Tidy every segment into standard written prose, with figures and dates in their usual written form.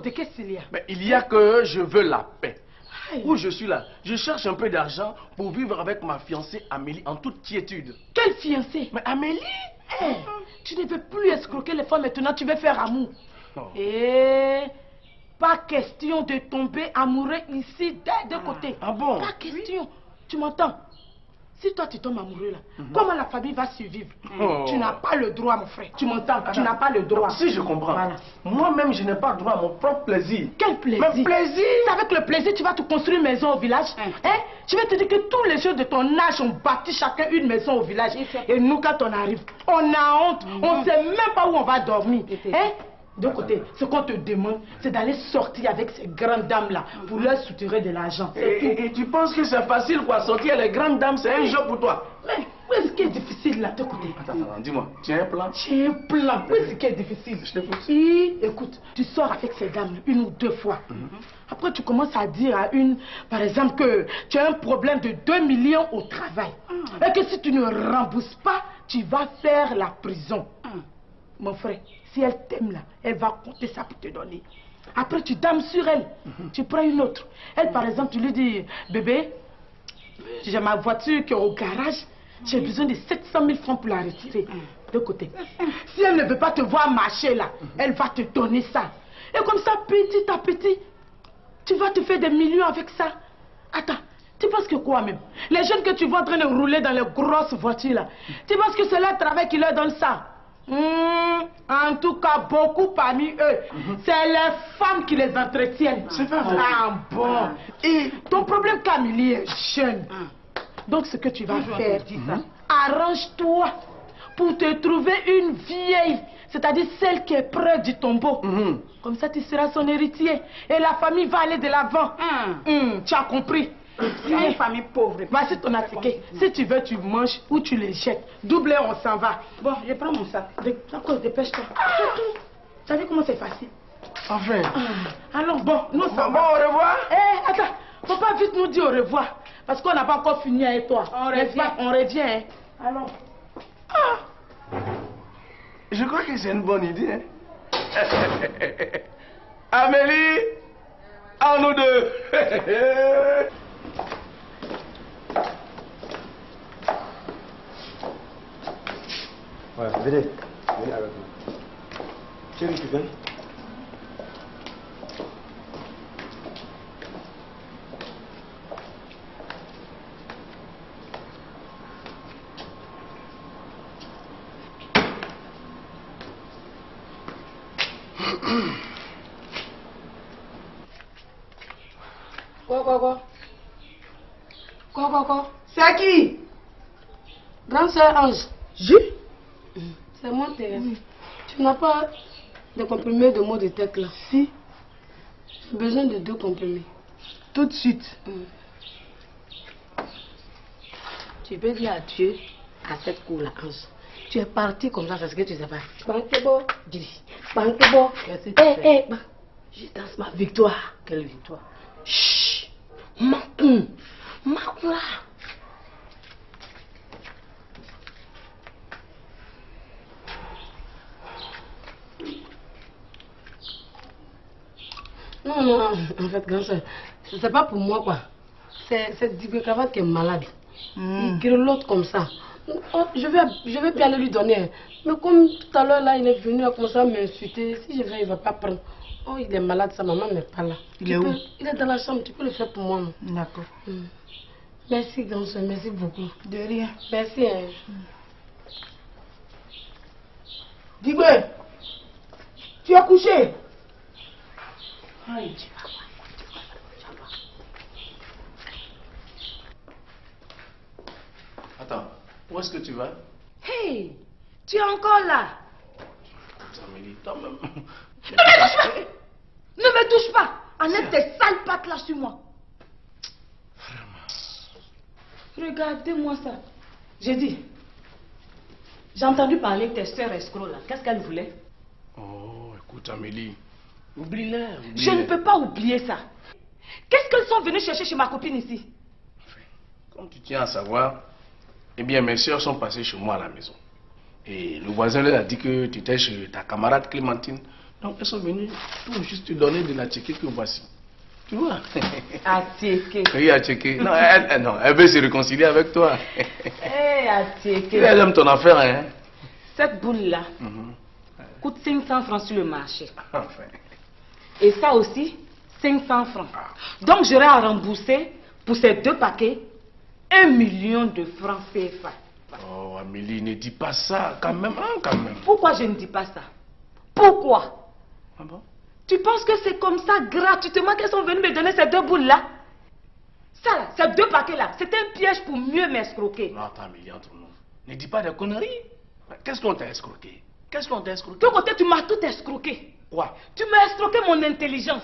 côté, qu'est-ce qu'il y a? Mais il y a que je veux la paix. Aïe. Où je suis là, je cherche un peu d'argent pour vivre avec ma fiancée Amélie en toute quiétude. Quelle fiancée? Mais Amélie? Hey, tu ne veux plus escroquer les femmes maintenant, tu veux faire amour. Oh. Et pas question de tomber amoureux ici des deux côtés. Ah bon? Pas question. Tu m'entends? Si toi tu tombes amoureux là, comment la famille va survivre? Oh. Tu n'as pas le droit, mon frère. Tu m'entends? Tu n'as pas le droit. Si je comprends, Voilà. moi-même je n'ai pas droit à mon propre plaisir. Quel plaisir? Mais plaisir? C'est avec le plaisir tu vas te construire une maison au village. Hein? Je vais te dire que tous les jeunes de ton âge ont bâti chacun une maison au village. Et nous quand on arrive, on a honte. On ne sait même pas où on va dormir. Hein? De côté, ce qu'on te demande, c'est d'aller sortir avec ces grandes dames-là pour leur soutirer de l'argent. Et tu penses que c'est facile quoi, sortir les grandes dames, c'est un jeu pour toi? Mais où est-ce qui est difficile là, de côté? Attends, dis-moi, tu as un plan? J'ai un plan. Où est-ce qui est difficile? Je t'écoute. Écoute, tu sors avec ces dames une ou deux fois. Après, tu commences à dire à une, par exemple, que tu as un problème de 2 millions au travail. Et que si tu ne rembourses pas, tu vas faire la prison. Mon frère, si elle t'aime là, elle va compter ça pour te donner. Après, tu dames sur elle. Tu prends une autre. Elle, par exemple, tu lui dis, bébé, j'ai ma voiture qui est au garage. J'ai besoin de 700 000 francs pour la retirer. De côté. Si elle ne veut pas te voir marcher là, elle va te donner ça. Et comme ça, petit à petit, tu vas te faire des millions avec ça. Attends, tu penses que quoi même? Les jeunes que tu vois en train de rouler dans les grosses voitures là, tu penses que c'est leur travail qui leur donne ça? En tout cas, beaucoup parmi eux, c'est les femmes qui les entretiennent. C'est pas vrai. Ah bon? Et ton problème, Camille, est jeune. Donc, ce que tu vas faire, arrange-toi pour te trouver une vieille, c'est-à-dire celle qui est près du tombeau. Comme ça, tu seras son héritier. Et la famille va aller de l'avant. Tu as compris? C'est une famille pauvre. Voici ton attiqué. Si tu veux, tu manges ou tu les jettes. Doublé, on s'en va. Bon, je prends mon sac. D'accord, dépêche-toi. Tu as vu comment c'est facile? Enfin. Alors, bon, nous s'en Bon, au revoir. Eh, attends, faut pas vite nous dire au revoir. Parce qu'on n'a pas encore fini avec toi. On revient. Hein? Alors. Je crois que c'est une bonne idée. Hein? Amélie, à nous deux. Ouais, venez avec moi. Chérie, tu viens? Quoi? C'est à qui? Grande sœur Ange. C'est moi, Thérèse. Tu n'as pas de comprimés de maux de tête là? Si. J'ai besoin de 2 comprimés. Tout de suite. Tu peux dire adieu à cette cour là, Ange. Tu es parti comme ça, c'est ce que tu sais pas. Bankebo, dis. Bankebo. Je danse ma victoire. Quelle victoire? Chut. Makoum là. Non, en fait, grand soeur, c'est pas pour moi quoi. C'est Digue Cravate qui est malade. Il grelotte comme ça. Oh, je vais bien aller lui donner. Mais comme tout à l'heure là, il est venu à commencer à m'insulter. Si je vais, il va pas prendre. Oh, il est malade, sa maman n'est pas là. Il est où? Il est dans la chambre, tu peux le faire pour moi. D'accord. Merci, grand soeur, merci beaucoup. De rien. Merci. Hein. Digue, tu as couché? Aïe. Attends, où est-ce que tu vas? Hey, tu es encore là? Amélie, toi-même. Ne me touche pas! Ne me touche pas! Enlève tes sales pattes là sur moi. Regardez-moi ça. J'ai dit. J'ai entendu parler de tes soeurs escrocs là. Qu'est-ce qu'elles voulaient? Oh, écoute Amélie, oublie-les. Je ne peux pas oublier ça. Qu'est-ce qu'elles sont venues chercher chez ma copine ici? Comme tu tiens à savoir, eh bien mes soeurs sont passées chez moi à la maison. Et le voisin leur a dit que tu étais chez ta camarade Clémentine. Donc, elles sont venues pour juste te donner de la tchéké que voici. Tu vois? À tchéké. Oui, à tchéké. Non, elle veut se réconcilier avec toi. Eh, à tchéké. Elle aime ton affaire, hein? Cette boule-là coûte 500 francs sur le marché. Enfin. Et ça aussi, 500 francs. Donc, j'aurai à rembourser pour ces 2 paquets 1 million de francs CFA. Oh, Amélie, ne dis pas ça, quand même, hein, quand même. Pourquoi je ne dis pas ça? Pourquoi? Ah bon? Tu penses que c'est comme ça, gratuitement, qu'elles sont venues me donner ces 2 boules-là? Ça, là, ces 2 paquets-là, c'est un piège pour mieux m'escroquer. Non, attends, Amélie, entre nous. Ne dis pas des conneries. Qu'est-ce qu'on t'a escroqué? Qu'est-ce qu'on t'a escroqué? De ton côté, tu m'as tout escroqué. Quoi? Tu m'as escroqué mon intelligence.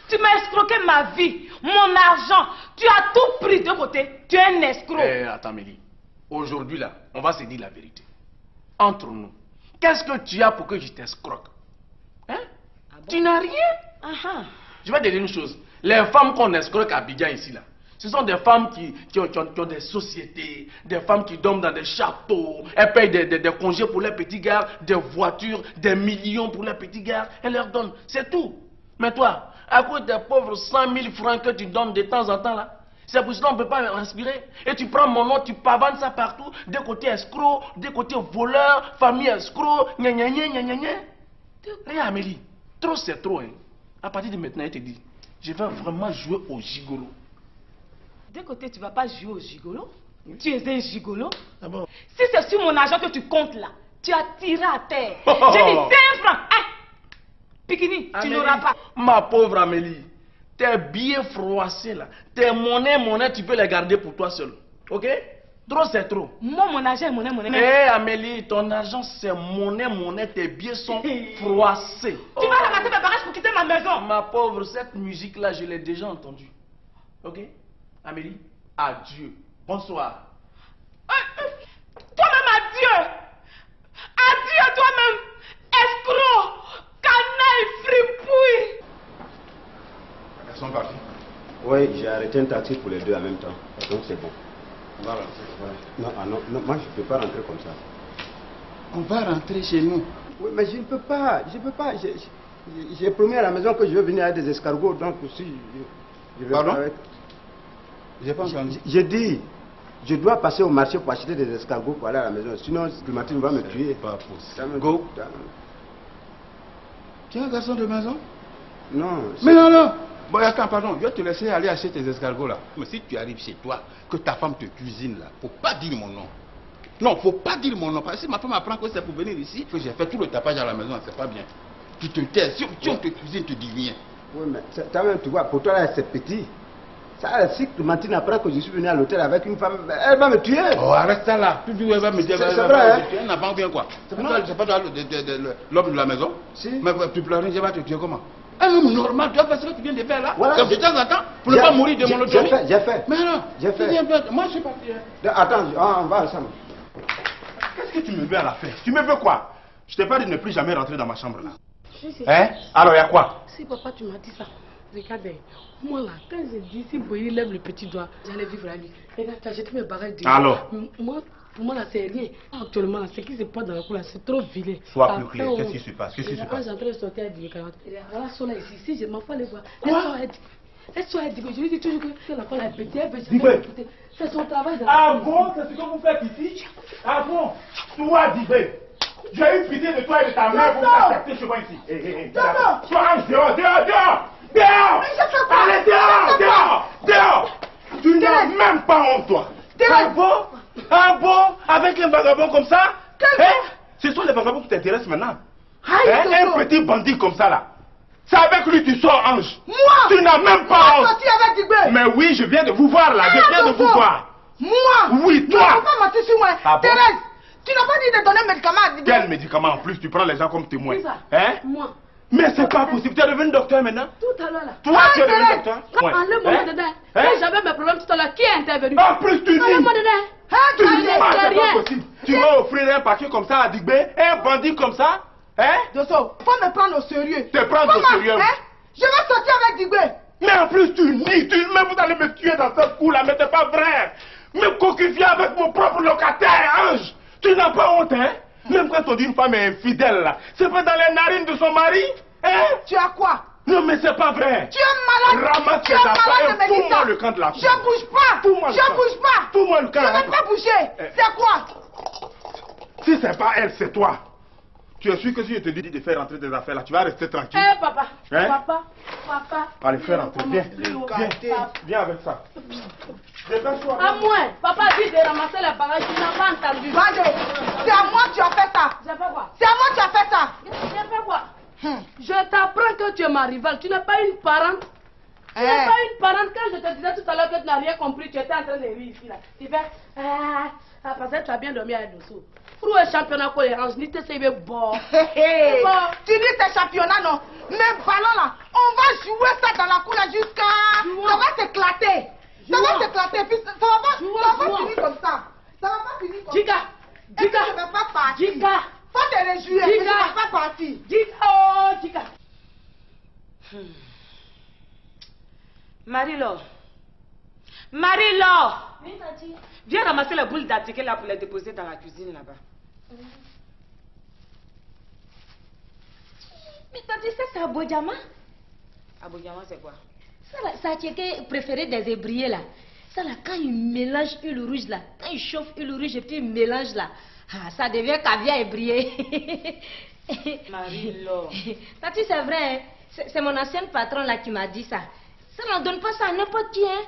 Tu m'as escroqué ma vie, mon argent. Tu as tout pris de côté. Tu es un escroc. Eh, attends, Amélie. Aujourd'hui, là, on va se dire la vérité. Entre nous, qu'est-ce que tu as pour que je t'escroque? Hein? Ah bon? Tu n'as rien. Je vais te dire une chose. Les femmes qu'on escroque à Abidjan ici, là, ce sont des femmes qui ont des sociétés, des femmes qui dorment dans des châteaux, elles payent des congés pour les petits gars, des voitures, des millions pour les petits gars, elles leur donnent, c'est tout. Mais toi, à cause des pauvres 100 000 francs que tu donnes de temps en temps là, c'est pour cela qu'on ne peut pas respirer. Et tu prends mon nom, tu pavanes ça partout, des côtés escrocs, des côtés voleurs, famille escrocs, gna gna gna gna gna gna. Regarde Amélie, trop c'est trop, hein. À partir de maintenant, elle te dit, je vais vraiment jouer au gigolo. D'un côté, tu ne vas pas jouer au gigolo. Tu es un gigolo. Ah bon? Si c'est sur mon argent que tu comptes là, tu as tiré à terre. Oh. J'ai dit 5 francs. Hein? Pikini, tu n'auras pas. Ma pauvre Amélie, tes billets froissés là, tes monnaies, tu peux les garder pour toi seul. Ok? Trop c'est trop. Moi, mon argent est monnaie. Eh Amélie, ton argent c'est monnaie, tes billets sont froissés. Tu vas ramasser mes bagages pour quitter ma maison. Ma pauvre, cette musique là, je l'ai déjà entendue. Ok? Amélie, adieu. Bonsoir. Toi-même, adieu. Adieu toi-même. Escroc, canaille, fripouille. Elles sont parties? Oui, j'ai arrêté un taxi pour les 2 en même temps. Donc c'est bon. On va rentrer. Ouais. Non, moi je ne peux pas rentrer comme ça. On va rentrer chez nous. Oui, mais je ne peux pas. J'ai promis à la maison que je vais venir avec des escargots, donc si je vais Pardon? pas avec... J'ai pas entendu. J'ai dit, je dois passer au marché pour acheter des escargots pour aller à la maison. Sinon, Clémentine va me tuer. Pas possible. Ça me- Go. ça- Tu es un garçon de maison? Non. Mais non. Bon, attends, pardon. Je vais te laisser aller acheter tes escargots là. Mais si tu arrives chez toi, que ta femme te cuisine là, faut pas dire mon nom. Non, faut pas dire mon nom. Parce que si ma femme apprend que c'est pour venir ici, que j'ai fait tout le tapage à la maison, c'est pas bien. Tu te tais. Si on te cuisine, tu dis rien. Oui, mais toi-même, tu vois, pour toi là, c'est petit. Ça, si Clémentine apprend que je suis venu à l'hôtel avec une femme, elle va me tuer. Oh, arrête ça là. Tu dis, elle va me dire, C'est vrai, hein? tu es un enfant bien quoi? C'est Non, vrai. c'est pas toi l'homme de la maison? Si. Mais tu pleurais, je vais te tuer comment? Un homme normal, tu vas faire ce que tu viens de faire là. Voilà, Comme de temps en temps, pour ne pas mourir de monotonie. J'ai fait. Mais non, J'ai fait. tu viens faire. Moi, je suis parti. Hein. Attends, on va ensemble. Qu'est-ce que tu me veux à la fin? Tu me veux quoi? Je t'ai pas dit de ne plus jamais rentrer dans ma chambre là. Si. Hein? Alors, il y a quoi? Si papa, tu m'as dit ça. Regarde, moi là, quand j'ai dit si Boyi lève le petit doigt, j'allais vivre la vie. Regarde, tu as jeté mes bagages dehors. Alors? Moi, pour moi là, c'est rien. Actuellement, ce qui se passe dans la cour là, c'est trop vilain. Sois plus clair. Qu'est-ce qui se passe? Qu'est-ce qui se Quand passe? j'entrais de sortir à 10 40, la sola ici, si je m'en fais les voir. Elle soit dit que je lui dis toujours que la femme est petite, elle veut jamais écouter. C'est son travail. Ah bon? C'est ce que vous faites ici? Ah bon? Toi, Divé, j'ai eu pitié de toi et de ta mère pour t'accepter chez moi ici. Change dehors! Allez, dehors! Tu n'as même pas honte, toi! Ah bon? Avec un vagabond comme ça? Ce sont les vagabonds qui t'intéressent maintenant. Un petit bandit comme ça là. C'est avec lui que tu sors, Ange. Moi? Tu n'as même pas honte. Sorti avec Digbé. Mais oui, je viens de vous voir là. Je viens de vous voir. Moi? Oui, toi. Tu ne peux pas mentir sur moi. Ah bon? Thérèse, tu n'as pas dit de donner un médicament à Digbé. Quel médicament en plus? Tu prends les gens comme témoins. C'est ça. Hein? Moi. Mais c'est pas possible. Tu es devenu docteur maintenant? Tout à l'heure là. Toi, tu es devenu Thérèse. docteur? Quand en le moment dedans, quand j'avais mes problèmes tout à l'heure, qui est intervenu? En plus, tu En le moment dis. dedans. Tu Allez, dis, c'est c'est pas rien. possible. Tu vas offrir un paquet comme ça à Digbé? Un bandit comme ça? Hein? Dosso, faut me prendre au sérieux. Te prendre au Comment, sérieux. hein? Je vais sortir avec Digbé. Mais en plus, tu nies. Mais vous allez me tuer dans ce coup là. Mais c'est pas vrai. Me coquifier avec mon propre locataire, Ange. Tu n'as pas honte, hein? Même quand on dit une femme est infidèle là, c'est pas dans les narines de son mari? Hein? Tu as quoi? Non, mais c'est pas vrai. Tu es malade. Ramasse Tu tes es affaires malade, et fous-moi Mélissa. le camp de la Je cour. bouge pas. Fous-moi le Je camp. bouge pas. Fous-moi le Je camp. ne vais pas bouger. C'est quoi? Si c'est pas elle, c'est toi. Tu es sûr que si je te dis de faire rentrer tes affaires là, tu vas rester tranquille? Eh, papa. Hein? Papa. Allez, fais rentrer. Viens. Viens avec ça. Dépêche-toi. À moi. Papa dit de ramasser les bagages. Tu n'as pas entendu. Bade, c'est à moi que tu as fait ça. J'ai fait quoi? C'est à moi que tu as fait ça. J'ai fait quoi? Je t'apprends que tu es ma rivale. Tu n'es pas une parente. Tu n'es pas une parente. Quand je te disais tout à l'heure que tu n'as rien compris, tu étais en train de rire ici. Là. Tu fais parce que tu as bien dormi à dessous. Pour le championnat cohérence, ni te sais bon. Tu dis c'est championnat, non? Mais ballon là, on va jouer ça dans la cour là jusqu'à... Ça va s'éclater. Ça va s'éclater. Puis ça va pas finir comme ça. Ça va pas finir comme ça. Giga. Et puis je ne vais pas partir. Giga. Faut te réjouir, mais je ne vais pas partir. Giga. Oh, Giga. Marie-Laure. Marie-Laure. Oui, Tati. Viens ramasser les boules d'articles là pour les déposer dans la cuisine là-bas. Mais Tati, ça c'est Abodjama? Abodjama, c'est quoi? Ça, ça tchéké préféré des ébriers là. Ça là, quand il mélange huile rouge là, quand il chauffe huile rouge et puis il mélange là, ça devient caviar ébrié. Marie-Laure. Tati, c'est vrai, hein? C'est mon ancienne patronne là qui m'a dit ça. Ça n'en donne pas ça à n'importe qui, hein?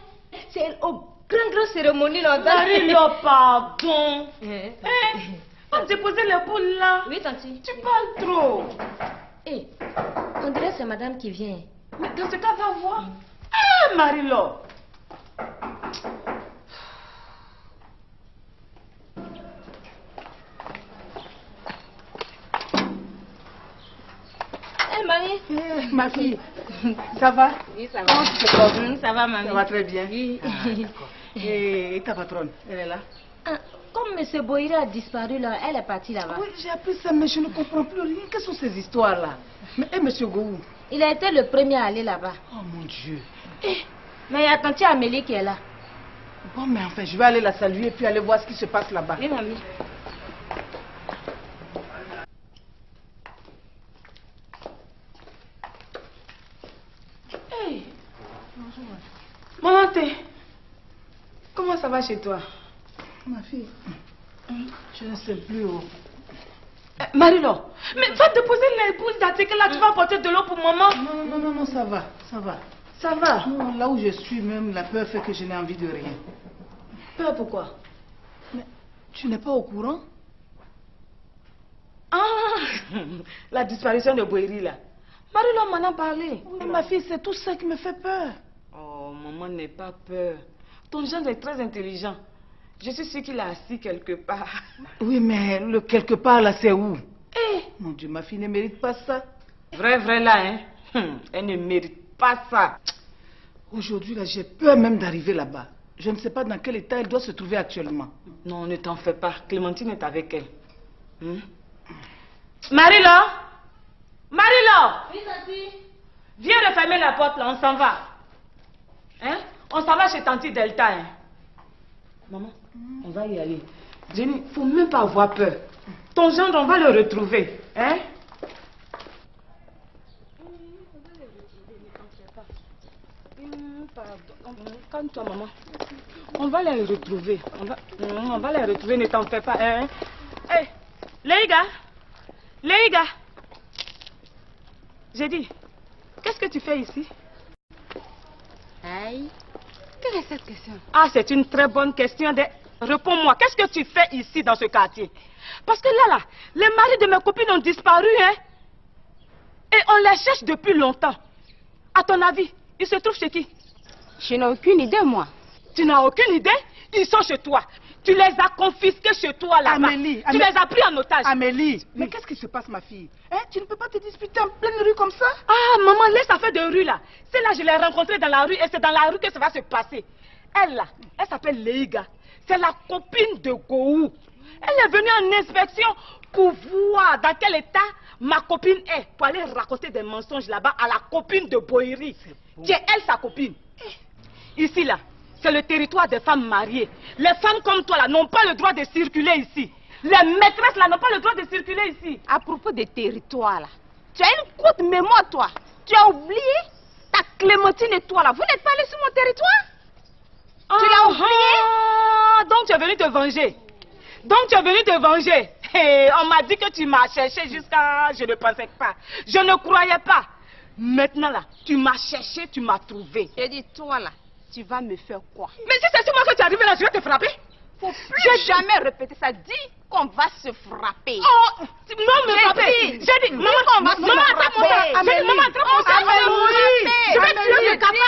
C'est au grand cérémonie là. Marie-Laure, pardon. On déposer les boules là. Oui, Tanti. Tu parles trop. On dirait que c'est madame qui vient. Mais dans ce cas, va voir. Marie-Laure. Marie. Ma fille, ça va? Oui, ça va. Comment tu te portes? Ça va, maman. Ça va très bien. Oui. Et ta patronne, elle est là? Comme M. Boïri a disparu là, elle est partie là-bas. Oui, j'ai appris ça, mais je ne comprends plus rien. Quelles sont ces histoires-là? Mais M. Gou? Il a été le premier à aller là-bas. Oh mon Dieu. Mais il y a tante Amélie qui est là. Bon, mais enfin, je vais aller la saluer et puis aller voir ce qui se passe là-bas. Oui, mamie. Maman, comment ça va chez toi? Ma fille, je ne sais plus où. Marie-Laure, mais va déposer les boules d'articles là, tu vas apporter de l'eau pour maman. Non, ça va, ça va. Ça va. Non, là où je suis même, la peur fait que je n'ai envie de rien. Peur pourquoi? Mais tu n'es pas au courant? La disparition de Boïri là. Marie-Laure m'en a parlé. Oui, ma fille, c'est tout ça qui me fait peur. Oh, maman, n'aie pas peur. Ton gendre est très intelligent. Je suis sûre qu'il a assis quelque part. Oui, mais le quelque part là, c'est où? Mon Dieu, ma fille ne mérite pas ça. Vrai là, hein? Elle ne mérite pas ça. Aujourd'hui, là, j'ai peur même d'arriver là-bas. Je ne sais pas dans quel état elle doit se trouver actuellement. Non, ne t'en fais pas. Clémentine est avec elle. Marie-Laure! Marie-Laure! Oui, Tati. Viens refermer la porte là, on s'en va. Hein? On s'en va chez Tanti Delta, hein? Maman, on va y aller. Jenny, faut même pas avoir peur. Ton gendre, on va le retrouver. Hein? Calme-toi, maman. On va les retrouver. On va les retrouver, ne t'en fais pas. Hein? Hey, Léiga! J'ai dit, qu'est-ce que tu fais ici? Aïe. Quelle est cette question? Ah, c'est une très bonne question. Réponds-moi, qu'est-ce que tu fais ici dans ce quartier? Parce que là, les maris de mes copines ont disparu, hein? Et on les cherche depuis longtemps. À ton avis, ils se trouvent chez qui? Je n'ai aucune idée, moi. Tu n'as aucune idée? Ils sont chez toi. Tu les as confisqués chez toi là-bas. Amélie, tu les as pris en otage. Amélie, mais qu'est-ce qui se passe, ma fille? Tu ne peux pas te disputer en pleine rue comme ça? Ah, maman, laisse affaire de rue là. C'est là que je l'ai rencontrée dans la rue et c'est dans la rue que ça va se passer. Elle là, elle s'appelle Léiga. C'est la copine de Gou. Elle est venue en inspection pour voir dans quel état ma copine est. Pour aller raconter des mensonges là-bas à la copine de Boïri. Qui est elle, sa copine. Ici là, c'est le territoire des femmes mariées. Les femmes comme toi là n'ont pas le droit de circuler ici. Les maîtresses là n'ont pas le droit de circuler ici. À propos des territoires là, Tu as une courte mémoire, toi. Tu as oublié ta Clémentine et toi, là. Vous n'êtes pas allés sur mon territoire? Tu l'as oublié? Donc tu es venu te venger. Donc tu es venu te venger. Hey, on m'a dit que tu m'as cherché jusqu'à... Je ne pensais pas. Je ne croyais pas. Maintenant, là, tu m'as cherché, tu m'as trouvé. J'ai dit, toi, là, tu vas me faire quoi? Mais si c'est sur moi que tu es arrivé là, je vais te frapper. Faut plus jamais répéter ça. Dis qu'on va se frapper. Oh, non, mais frapper. J'ai dit, maman, maman, attrape-moi. Maman, attrape-moi. Je vais tuer le cabri.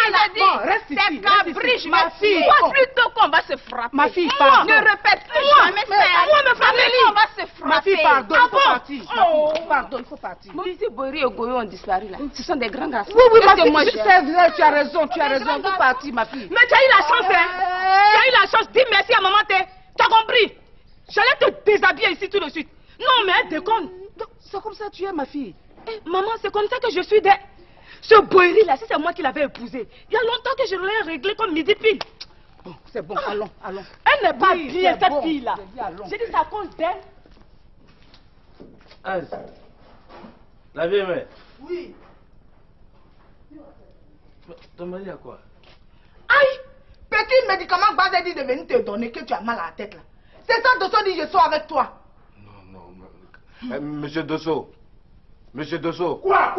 Reste ici. C'est cabri, ma fille. Toi, plutôt qu'on va se frapper. Ma fille, pardon. Ne répète plus jamais ça. Moi, me frapper, on va se frapper. Ma fille, pardon, il faut partir. Pardon, il faut partir. Ici, Boiri et Goyo ont disparu là. Ce sont des grands garçons. Oui, oui, ma fille, tu as raison, tu as raison. Il faut partir, ma fille. Mais tu as eu la chance, hein. Tu as eu la chance. Dis merci à maman, tu as compris? J'allais te déshabiller ici tout de suite. Non, mais elle déconne. C'est comme ça que tu es, ma fille. Eh, maman, c'est comme ça que je suis. Ce Boiri là, si c'est moi qui l'avais épousé, il y a longtemps que je l'ai réglé comme midi pile. Bon, c'est bon, allons, allons. Elle n'est pas bien, cette fille-là. J'ai dit c'est à cause d'elle. Ange, la vieille mère. Oui. Ton mari a quoi? Aïe! Petit médicament base dit de venir te donner que tu as mal à la tête là. C'est ça, Dosso dit je suis avec toi. Non, non, monsieur Dosso. Monsieur Dosso. Quoi?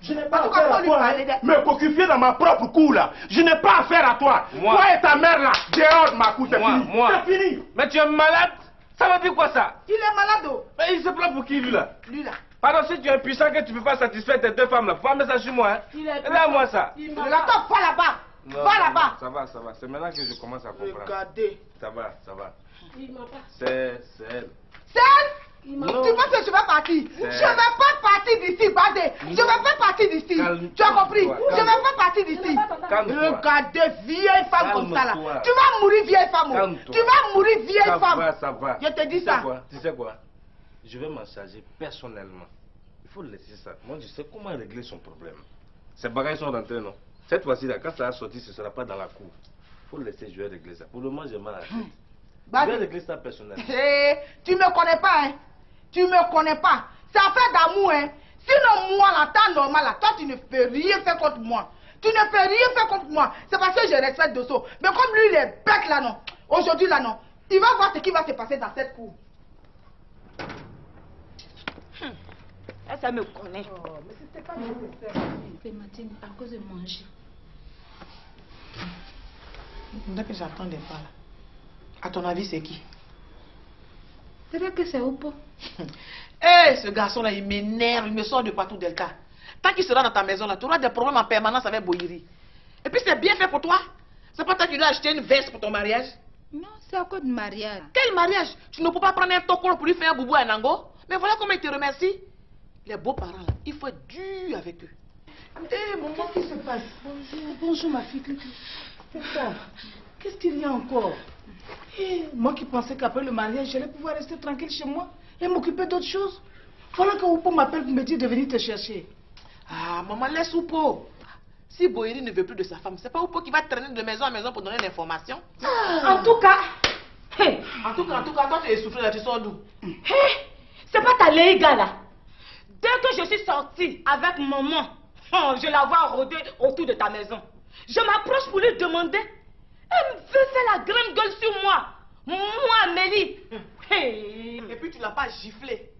Je n'ai pas affaire à toi, me cocufier dans ma propre cour là. Je n'ai pas affaire à toi. Moi. Toi et ta mère là, dehors de ma cour, c'est fini. C'est fini. Mais tu es malade? Ça veut dire quoi ça? Il est malade. Oh. Mais il se prend pour qui lui là? Lui là. Pardon, si tu es puissant que tu ne peux pas satisfaire tes deux femmes là, faut mettre ça sur moi. Hein? Regarde-moi ça. Attends, va là-bas. Va là-bas. Ça va. C'est maintenant que je commence à comprendre. Regardez. Ça va. C'est elle. C'est elle? Tu penses que je vais partir? Je ne vais pas partir d'ici, Basé. Je ne vais pas partir d'ici. Tu as compris? Je ne vais pas partir d'ici. Regardez, vieille femme comme ça là. Tu vas mourir, vieille femme. Tu vas mourir, vieille femme. Ça va. Je te dis ça. Tu sais quoi? Je vais m'en charger personnellement. Il faut laisser ça. Moi, je sais comment régler son problème. Ces bagages sont rentrés, non? Cette fois-ci, quand ça va sortir, ce ne sera pas dans la cour. Il faut laisser, je vais régler ça. Pour le moment, j'ai mal à la tête. Je vais régler ça personnellement. Tu ne me connais pas, hein? Tu ne me connais pas. C'est affaire d'amour, hein? Sinon, moi, là, temps normal, là, toi, tu ne peux rien faire contre moi. Tu ne peux rien faire contre moi. C'est parce que je respecte Dosso. Mais comme lui, il est bête, là, non? Aujourd'hui, là, non? Il va voir ce qui va se passer dans cette cour. Ça me connaît. Oh, mais c'était pas nécessaire. Clémentine, à cause de manger. Dès que j'attendais pas là. À ton avis, c'est qui? C'est vrai que c'est Oupo. Eh, ce garçon-là, il m'énerve, il me sort de partout, Delta. Tant qu'il sera dans ta maison, là, tu auras des problèmes en permanence avec Boiri. Et puis, c'est bien fait pour toi. C'est pas toi qui lui as acheté une veste pour ton mariage? Non, c'est à cause de mariage. Quel mariage? Tu ne peux pas prendre un tokolo pour lui faire un boubou à Nango? Mais voilà comment il te remercie. Les beaux-parents, là, il faut être dur avec eux. Eh, maman, qu'est-ce qui se passe? Bonjour, ma fille. C'est ça. Qu'est-ce qu'il y a encore? Eh, moi qui pensais qu'après le mariage, j'allais pouvoir rester tranquille chez moi et m'occuper d'autres choses. Voilà que Oupo m'appelle pour me dire de venir te chercher. Ah, maman, laisse Oupo. Si Boiri ne veut plus de sa femme, c'est pas Oupo qui va traîner de maison en maison pour donner l'information. En tout cas, en tout cas, toi tu es essoufflé là, tu sors d'où? C'est pas ta Léiga là. Dès que je suis sortie avec maman, je la vois rôder autour de ta maison. Je m'approche pour lui demander. Elle me veut faire la grande gueule sur moi. Moi, Amélie. Et puis tu l'as pas giflé.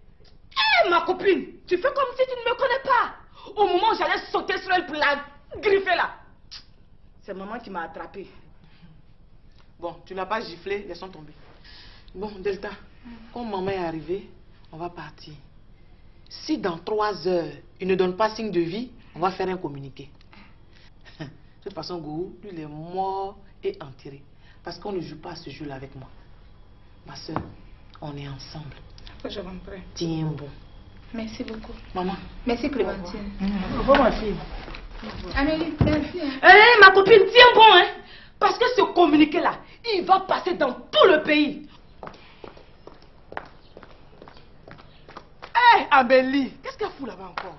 Hé, ma copine, tu fais comme si tu ne me connais pas. Au moment où j'allais sauter sur elle pour la griffer là. C'est maman qui m'a attrapée. Bon, tu l'as pas giflé, laissons tomber. Bon, Delta, comme maman est arrivée, on va partir. Si dans 3 heures, il ne donne pas signe de vie, on va faire un communiqué. De toute façon, Gourou, lui, il est mort et enterré. Parce qu'on ne joue pas à ce jeu-là avec moi. Ma soeur, on est ensemble. Je rentrerai. Tiens bon. Merci beaucoup. Maman. Merci Clémentine. Au revoir, ma fille. Amélie, merci. Eh, ma copine, tiens bon, hein. Parce que ce communiqué-là, il va passer dans tout le pays. Hé, Amélie, qu'est-ce qu'elle fout là-bas encore?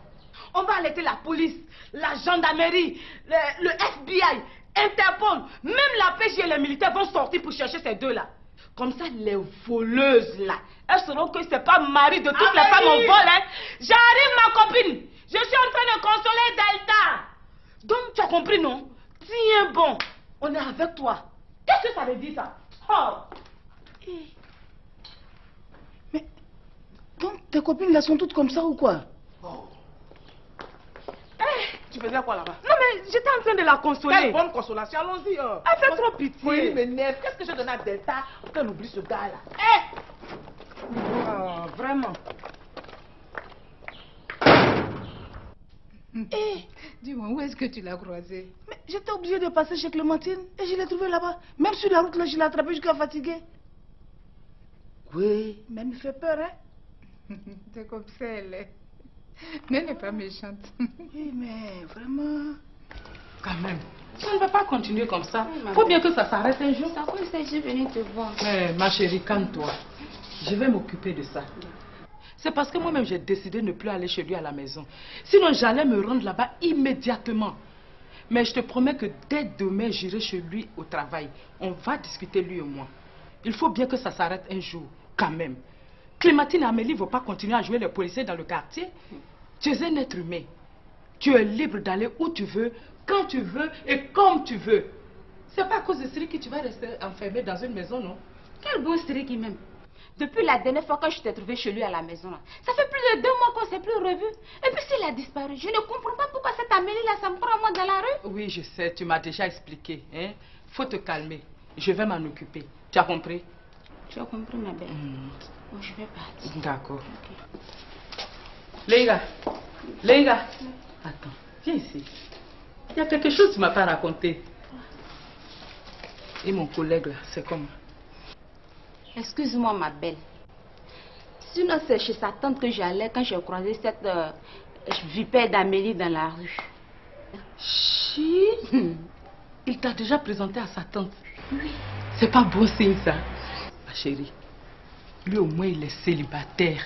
On va alerter la police, la gendarmerie, le FBI, Interpol, même la PJ et les militaires vont sortir pour chercher ces deux-là. Comme ça, les voleuses là, elles sauront que c'est pas mari de toutes les femmes au vol. Hein. J'arrive, ma copine. Je suis en train de consoler Delta. Donc, tu as compris, non? Tiens bon, on est avec toi. Qu'est-ce que ça veut dire, ça? Oh. Mais, donc, tes copines, elles sont toutes comme ça ou quoi? Tu faisais quoi là-bas? Non, mais j'étais en train de la consoler. Quelle bonne consolation, allons-y. Elle fait trop pitié. Oui, il m'énerve. Qu'est-ce que j'ai donné à Delta pour qu'elle oublie ce gars-là? Oh, vraiment. Dis-moi, où est-ce que tu l'as croisé? Mais j'étais obligée de passer chez Clémentine et je l'ai trouvé là-bas. Même sur la route, là, je l'ai attrapé jusqu'à fatigué. Oui, mais elle me fait peur, hein? C'est comme ça, elle est. Mais elle n'est pas méchante. Oui, mais vraiment... Quand même, ça ne va pas continuer comme ça. Faut bien que ça s'arrête un jour. Ça fait que je suis venue te voir. Mais ma chérie, calme-toi. Je vais m'occuper de ça. C'est parce que moi-même j'ai décidé de ne plus aller chez lui à la maison. Sinon j'allais me rendre là-bas immédiatement. Mais je te promets que dès demain j'irai chez lui au travail. On va discuter lui et moi. Il faut bien que ça s'arrête un jour, quand même. Clémentine et Amélie ne vont pas continuer à jouer les policiers dans le quartier. Tu es un être humain. Tu es libre d'aller où tu veux, quand tu veux et comme tu veux. C'est pas à cause de Siri que tu vas rester enfermé dans une maison, non? Quel bon Siri qui m'aime. Depuis la dernière fois que je t'ai trouvé chez lui à la maison, là, ça fait plus de 2 mois qu'on ne s'est plus revu. Et puis s'il a disparu, je ne comprends pas pourquoi cette Amélie-là, ça me prend moi dans la rue. Oui, je sais, tu m'as déjà expliqué. Hein? Faut te calmer. Je vais m'en occuper. Tu as compris? Tu as compris, ma belle. Bon, je vais partir. D'accord. Okay. Les gars, attends, viens ici. Il y a quelque chose que tu ne m'as pas raconté. Et mon collègue là, c'est comment? Excuse-moi, ma belle. Sinon, c'est chez sa tante que j'allais quand j'ai croisé cette vipère d'Amélie dans la rue. Chi? Il t'a déjà présenté à sa tante? Oui. C'est pas bon signe, ça. Ma chérie, lui au moins il est célibataire.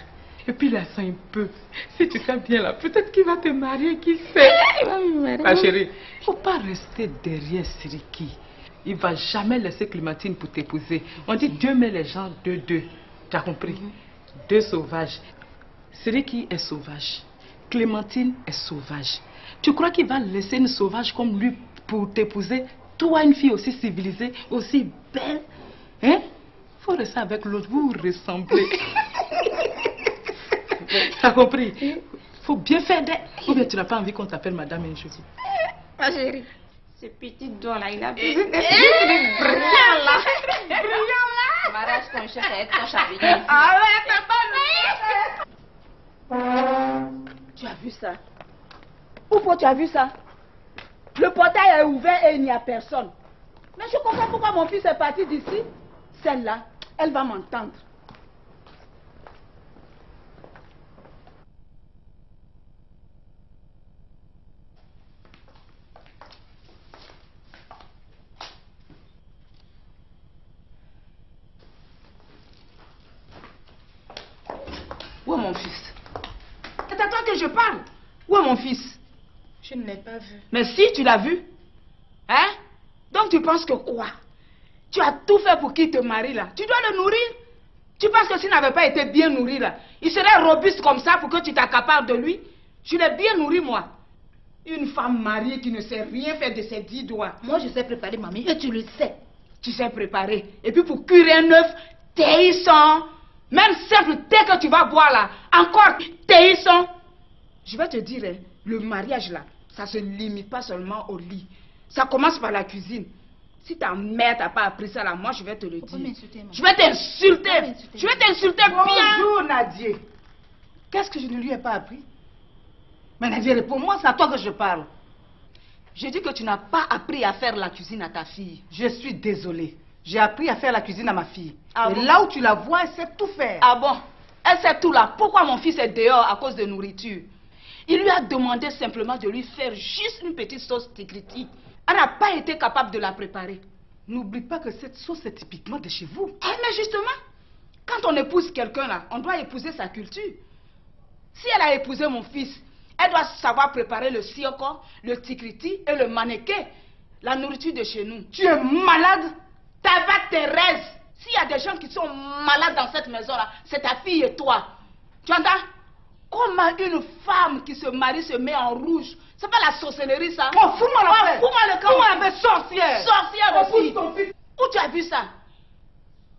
Et puis il a ça un peu. Si tu fais bien là, peut-être qu'il va te marier, qui sait? Il va me marier. Ma chérie, faut pas rester derrière Siriki. Il va jamais laisser Clémentine pour t'épouser. On dit Dieu met les gens deux. Tu as compris? Deux sauvages. Siriki est sauvage. Clémentine est sauvage. Tu crois qu'il va laisser une sauvage comme lui pour t'épouser? Toi, une fille aussi civilisée, aussi belle? Hein? Faut rester avec l'autre, vous ressemblez. T'as compris? Faut bien faire des... Ou bien tu n'as pas envie qu'on t'appelle madame un jour? Ma chérie, ce petit doigt là, il a besoin d'être brillant là. Brillant là. Mariage ton chef avec ton chapelet. Ah ouais, t'as pas vu? Tu as vu ça? Pourquoi tu as vu ça? Le portail est ouvert et il n'y a personne. Mais je comprends pourquoi mon fils est parti d'ici. Celle-là, elle va m'entendre. Où est mon fils? C'est à toi que je parle. Où est mon fils? Je ne l'ai pas vu. Mais si, tu l'as vu. Hein? Donc tu penses que quoi? Tu as tout fait pour qu'il te marie là. Tu dois le nourrir. Tu penses que s'il n'avait pas été bien nourri là, il serait robuste comme ça pour que tu t'accapares de lui? Je l'ai bien nourri moi. Une femme mariée qui ne sait rien faire de ses 10 doigts. Moi je sais préparer mamie et tu le sais. Tu sais préparer. Et puis pour cuire un œuf, tehissant. Même simple thé que tu vas boire là, encore tehissant. Je vais te dire, hein, le mariage là, ça se limite pas seulement au lit. Ça commence par la cuisine. Si ta mère t'a pas appris ça là, moi je vais te le dire. Je vais t'insulter. Je vais t'insulter bien. Bonjour Nadia. Qu'est-ce que je ne lui ai pas appris? Mais Nadia, réponds-moi, c'est à toi que je parle. Je dis que tu n'as pas appris à faire la cuisine à ta fille. Je suis désolée. J'ai appris à faire la cuisine à ma fille. Ah et bon? Là où tu la vois, elle sait tout faire. Ah bon? Elle sait tout là. Pourquoi mon fils est dehors à cause de nourriture? Il lui a demandé simplement de lui faire juste une petite sauce tigriti. Elle n'a pas été capable de la préparer. N'oublie pas que cette sauce est typiquement de chez vous. Eh, mais justement, quand on épouse quelqu'un là, on doit épouser sa culture. Si elle a épousé mon fils, elle doit savoir préparer le sioko, le tigriti et le maneke. La nourriture de chez nous. Tu es malade? Ta vague Thérèse. S'il y a des gens qui sont malades dans cette maison-là, c'est ta fille et toi. Tu entends? Comment une femme qui se marie se met en rouge? C'est pas la sorcellerie, ça? Oh, fous-moi la paix! Fous-moi le camp! Fous-moi la paix, sorcière! Sorcière aussi! Ton fils. Où tu as vu ça?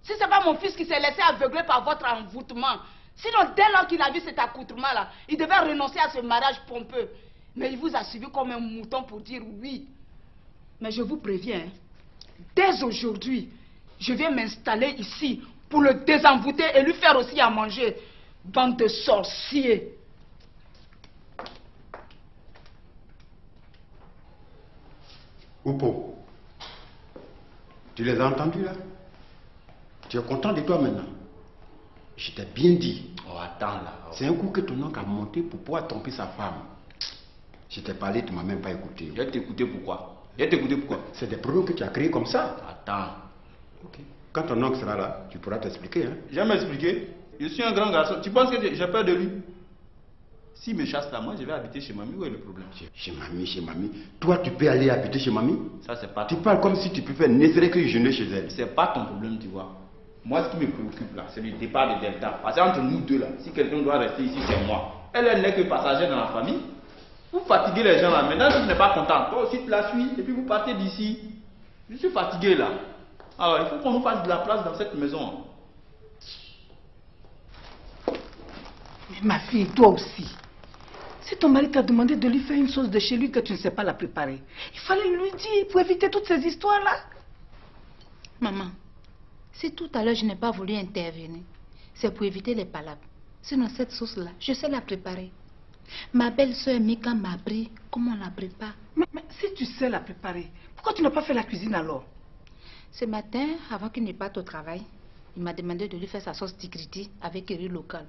Si c'est pas mon fils qui s'est laissé aveugler par votre envoûtement, sinon dès lors qu'il a vu cet accoutrement-là, il devait renoncer à ce mariage pompeux. Mais il vous a suivi comme un mouton pour dire oui. Mais je vous préviens, dès aujourd'hui, je viens m'installer ici pour le désenvoûter et lui faire aussi à manger. Bande de sorciers. Oupo, tu les as entendus là? Tu es content de toi maintenant? Je t'ai bien dit. Oh, attends là. C'est un coup que ton oncle a monté pour pouvoir tromper sa femme. Je t'ai parlé, tu ne m'as même pas écouté. Je vais t'écouter pourquoi? Je vais t'écouter pourquoi? C'est des problèmes que tu as créés comme ça. Attends. Ok. Quand ton oncle sera là, tu pourras t'expliquer. Hein? Je vais m'expliquer. Je suis un grand garçon. Tu penses que j'ai peur de lui? S'il me chasse là, moi je vais habiter chez mamie. Où est le problème? Chez mamie, chez mamie. Toi, tu peux aller habiter chez mamie? Ça, c'est pas Tu ton parles comme si tu pouvais n'essayer que jeûner chez elle. C'est pas ton problème, tu vois. Moi, ce qui me préoccupe là, c'est le départ de Delta. Parce qu'entre nous deux là, si quelqu'un doit rester ici, c'est moi. Elle n'est que passagère dans la famille. Vous fatiguez les gens là. Maintenant, si tu n'es pas content, toi aussi tu la suis et puis vous partez d'ici. Je suis fatigué là. Alors, il faut qu'on nous fasse de la place dans cette maison. Mais ma fille, toi aussi. Si ton mari t'a demandé de lui faire une sauce de chez lui que tu ne sais pas la préparer, il fallait lui dire pour éviter toutes ces histoires-là. Maman, si tout à l'heure je n'ai pas voulu intervenir, c'est pour éviter les palabres. Sinon cette sauce-là, je sais la préparer. Ma belle-sœur Mika m'a appris comment on la prépare. Mais si tu sais la préparer, pourquoi tu n'as pas fait la cuisine alors? Ce matin, avant qu'il ne parte au travail, il m'a demandé de lui faire sa sauce tigriti avec riz local.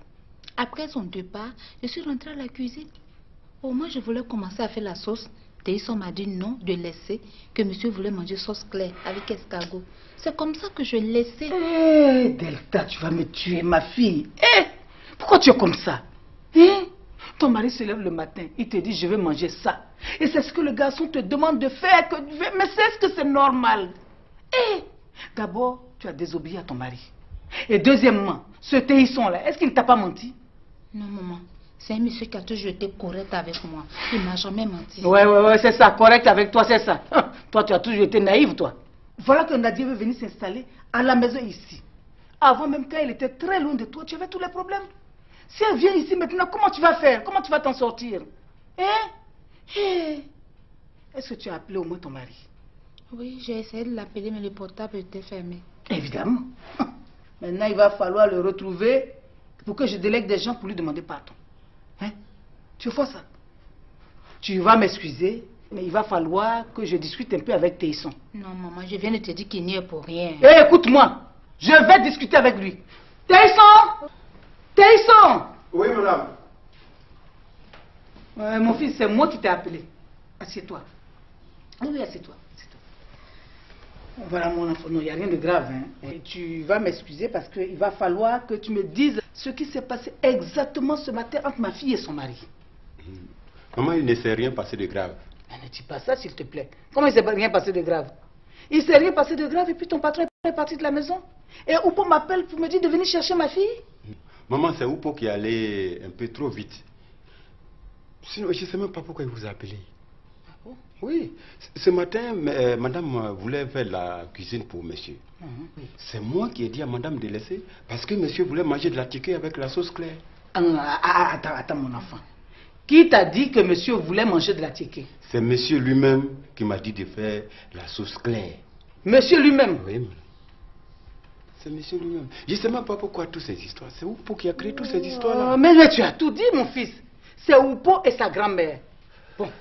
Après son départ, je suis rentrée à la cuisine. Au moins, je voulais commencer à faire la sauce. Théison m'a dit non, de laisser, que monsieur voulait manger sauce claire avec escargot. C'est comme ça que je laissais. Hé, Delta, tu vas me tuer, ma fille. Hé, pourquoi tu es comme ça? Hein? Ton mari se lève le matin, il te dit je vais manger ça. Et c'est ce que le garçon te demande de faire. Mais est-ce que c'est normal? Hé, d'abord, tu as désobéi à ton mari. Et deuxièmement, ce Théison-là, est-ce qu'il ne t'a pas menti? Non, maman. C'est un monsieur qui a toujours été correct avec moi. Il m'a jamais menti. Ouais, c'est ça. Correct avec toi, c'est ça. Toi, tu as toujours été naïve, toi. Voilà que Nadia veut venir s'installer à la maison ici. Avant même, quand elle était très loin de toi, tu avais tous les problèmes. Si elle vient ici maintenant, comment tu vas faire? Comment tu vas t'en sortir? Est-ce que tu as appelé au moins ton mari? Oui, j'ai essayé de l'appeler, mais le portable était fermé. Évidemment. Maintenant, il va falloir le retrouver pour que je délègue des gens pour lui demander pardon. Hein? Tu vois ça? Tu vas m'excuser, mais il va falloir que je discute un peu avec Théison. Non, maman, je viens de te dire qu'il n'y est pour rien. Écoute-moi, je vais discuter avec lui. Théison! Théison! Oui, madame. Mon fils, c'est moi qui t'ai appelé. Assieds-toi. Oui, assieds-toi. Voilà mon enfant, non, il n'y a rien de grave. Hein. Et tu vas m'excuser parce qu'il va falloir que tu me dises ce qui s'est passé exactement ce matin entre ma fille et son mari. Maman, il ne s'est rien passé de grave. Mais ne dis pas ça, s'il te plaît. Comment il ne s'est rien passé de grave? Il ne s'est rien passé de grave et puis ton patron est parti de la maison. Et Oupo m'appelle pour me dire de venir chercher ma fille. Maman, c'est Oupo qui allait un peu trop vite. Sinon, je ne sais même pas pourquoi il vous a appelé. Oui, ce matin, madame voulait faire la cuisine pour monsieur. Oui. C'est moi qui ai dit à madame de laisser, parce que monsieur voulait manger de la tiquée avec la sauce claire. Attends, mon enfant. Qui t'a dit que monsieur voulait manger de la tiquée? C'est monsieur lui-même qui m'a dit de faire la sauce claire. Monsieur lui-même? Oui, c'est monsieur lui-même. Je ne sais même pas pourquoi toutes ces histoires. C'est Oupo qui a créé toutes ces histoires-là. Mais tu as tout dit, mon fils. C'est Oupo et sa grand-mère. Bon.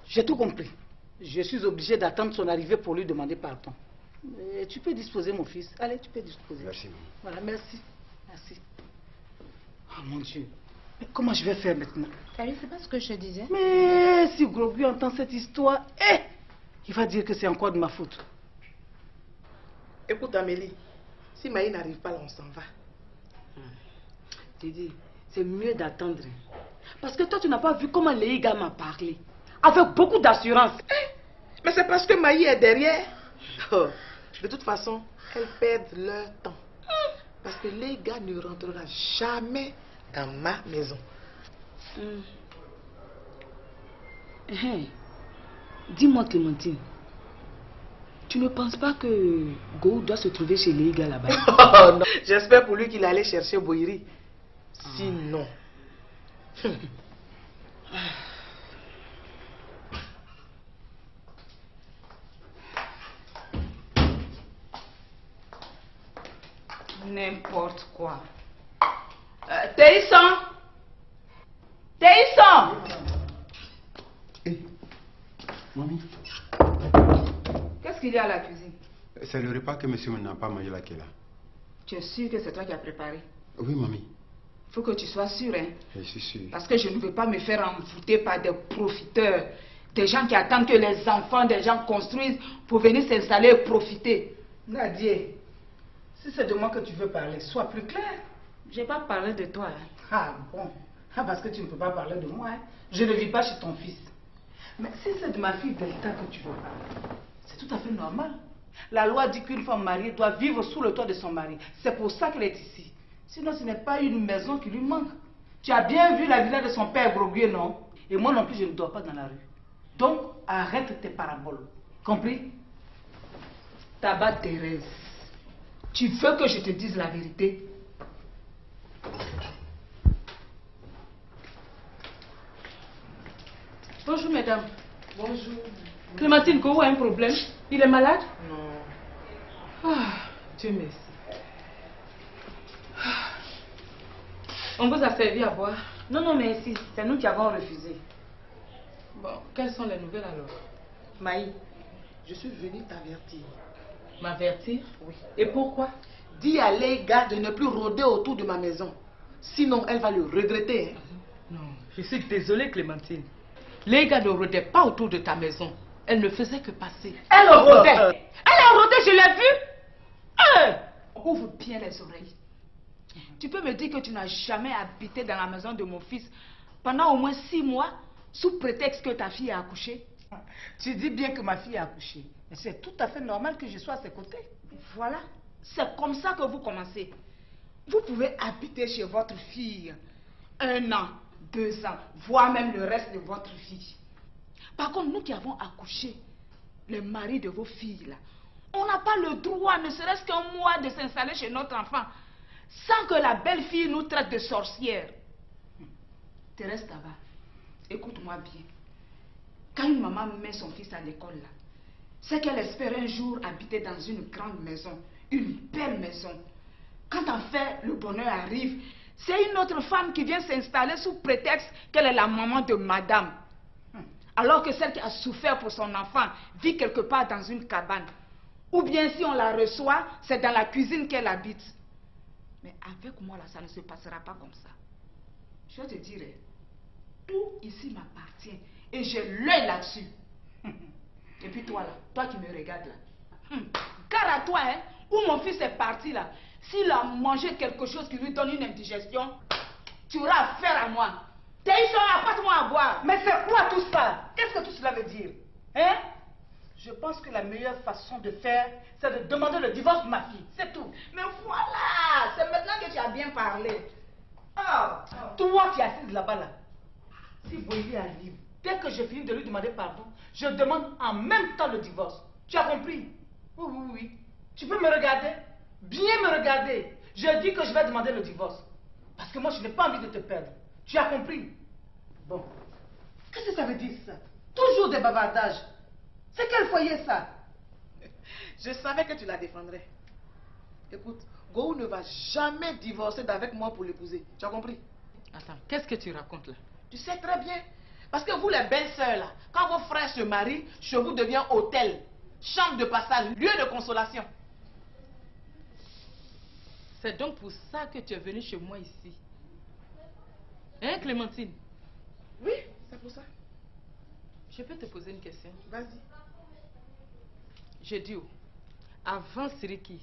J'ai tout compris. Je suis obligé d'attendre son arrivée pour lui demander pardon. Tu peux disposer, mon fils. Allez, tu peux disposer. Merci, maman. Voilà, merci. Merci. Oh mon Dieu. Mais comment je vais faire maintenant? C'est pas ce que je disais. Mais si Grogu entend cette histoire, il va dire que c'est encore de ma faute. Écoute, Amélie, si Maï n'arrive pas là, on s'en va. Didi, c'est mieux d'attendre. Parce que toi, tu n'as pas vu comment Léiga m'a parlé. Avec beaucoup d'assurance. Mais c'est parce que Maï est derrière. Oh, De toute façon, elles perdent leur temps. Parce que les gars ne rentreront jamais dans ma maison. Dis-moi, Clémentine, tu ne penses pas que Go doit se trouver chez les gars là-bas? Oh, non. J'espère pour lui qu'il allait chercher Boiri. Sinon... N'importe quoi. Téisson! Téisson! Mamie. Qu'est-ce qu'il y a à la cuisine? C'est le repas que monsieur n'a pas mangé là qui est là. Tu es sûr que c'est toi qui as préparé? Oui, mamie. Faut que tu sois sûr, hein? Je suis sûr. Parce que je ne veux pas me faire envoûter par des profiteurs. Des gens qui attendent que les enfants des gens construisent pour venir s'installer et profiter. Nadier, si c'est de moi que tu veux parler, sois plus clair. Je n'ai pas parlé de toi. Hein. Ah bon, parce que tu ne peux pas parler de moi. Hein. Je ne vis pas chez ton fils. Mais si c'est de ma fille Delta que tu veux parler, c'est tout à fait normal. La loi dit qu'une femme mariée doit vivre sous le toit de son mari. C'est pour ça qu'elle est ici. Sinon, ce n'est pas une maison qui lui manque. Tu as bien vu la villa de son père Groguier, non? Et moi non plus, je ne dors pas dans la rue. Donc, arrête tes paraboles. Compris? Tabac Thérèse, tu veux que je te dise la vérité? Bonjour, mesdames. Bonjour. Clémentine, Go a un problème? Il est malade? Non. Ah, Dieu merci. On vous a servi à boire? Non, merci. C'est nous qui avons refusé. Bon, quelles sont les nouvelles alors? Maï, je suis venue t'avertir. M'avertir? Oui. Et pourquoi? Dis à les gars de ne plus rôder autour de ma maison. Sinon, elle va le regretter. Hein. Non, je suis désolée, Clémentine. Les gars ne rôdaient pas autour de ta maison. Elle ne faisait que passer. Elle rôdait. Elle a rôdé, je l'ai vue. Ouvre bien les oreilles. Tu peux me dire que tu n'as jamais habité dans la maison de mon fils pendant au moins 6 mois sous prétexte que ta fille a accouché? Tu dis bien que ma fille a accouché. Mais c'est tout à fait normal que je sois à ses côtés. Voilà. C'est comme ça que vous commencez. Vous pouvez habiter chez votre fille 1 an, 2 ans, voire même le reste de votre vie. Par contre, nous qui avons accouché, les maris de vos filles, là, on n'a pas le droit, ne serait-ce qu'un mois, de s'installer chez notre enfant sans que la belle-fille nous traite de sorcière. Thérèse Taba, écoute-moi bien. Quand une maman met son fils à l'école, là, c'est qu'elle espère un jour habiter dans une grande maison, une belle maison. Quand en fait le bonheur arrive, c'est une autre femme qui vient s'installer sous prétexte qu'elle est la maman de madame. Alors que celle qui a souffert pour son enfant vit quelque part dans une cabane. Ou bien si on la reçoit, c'est dans la cuisine qu'elle habite. Mais avec moi là, ça ne se passera pas comme ça. Je te dirai, tout ici m'appartient et j'ai l'œil là-dessus. Et puis toi là, toi qui me regardes là, car à toi, hein, où mon fils est parti là, s'il a mangé quelque chose qui lui donne une indigestion, tu auras affaire à moi. Téisson, apporte-moi à boire. Mais c'est quoi tout ça? Qu'est-ce que tout cela veut dire? Hein? Je pense que la meilleure façon de faire, c'est de demander le divorce de ma fille. C'est tout. Mais voilà, c'est maintenant que tu as bien parlé. Ah, toi qui es assise là-bas là, si Boili arrive, dès que j'ai fini de lui demander pardon, je demande en même temps le divorce. Tu as compris? Oui. Tu peux me regarder? Bien me regarder. Je dis que je vais demander le divorce. Parce que moi, je n'ai pas envie de te perdre. Tu as compris? Bon. Qu'est-ce que ça veut dire ça? Toujours des bavardages. C'est quel foyer ça? Je savais que tu la défendrais. Écoute, Go ne va jamais divorcer d'avec moi pour l'épouser. Tu as compris? Attends, qu'est-ce que tu racontes là? Tu sais très bien. Parce que vous, les belles-sœurs, là, quand vos frères se marient, chez vous devient hôtel, chambre de passage, lieu de consolation. C'est donc pour ça que tu es venue chez moi ici. Hein, Clémentine? Oui, c'est pour ça. Je peux te poser une question? Vas-y. Je dis, avant Siriki,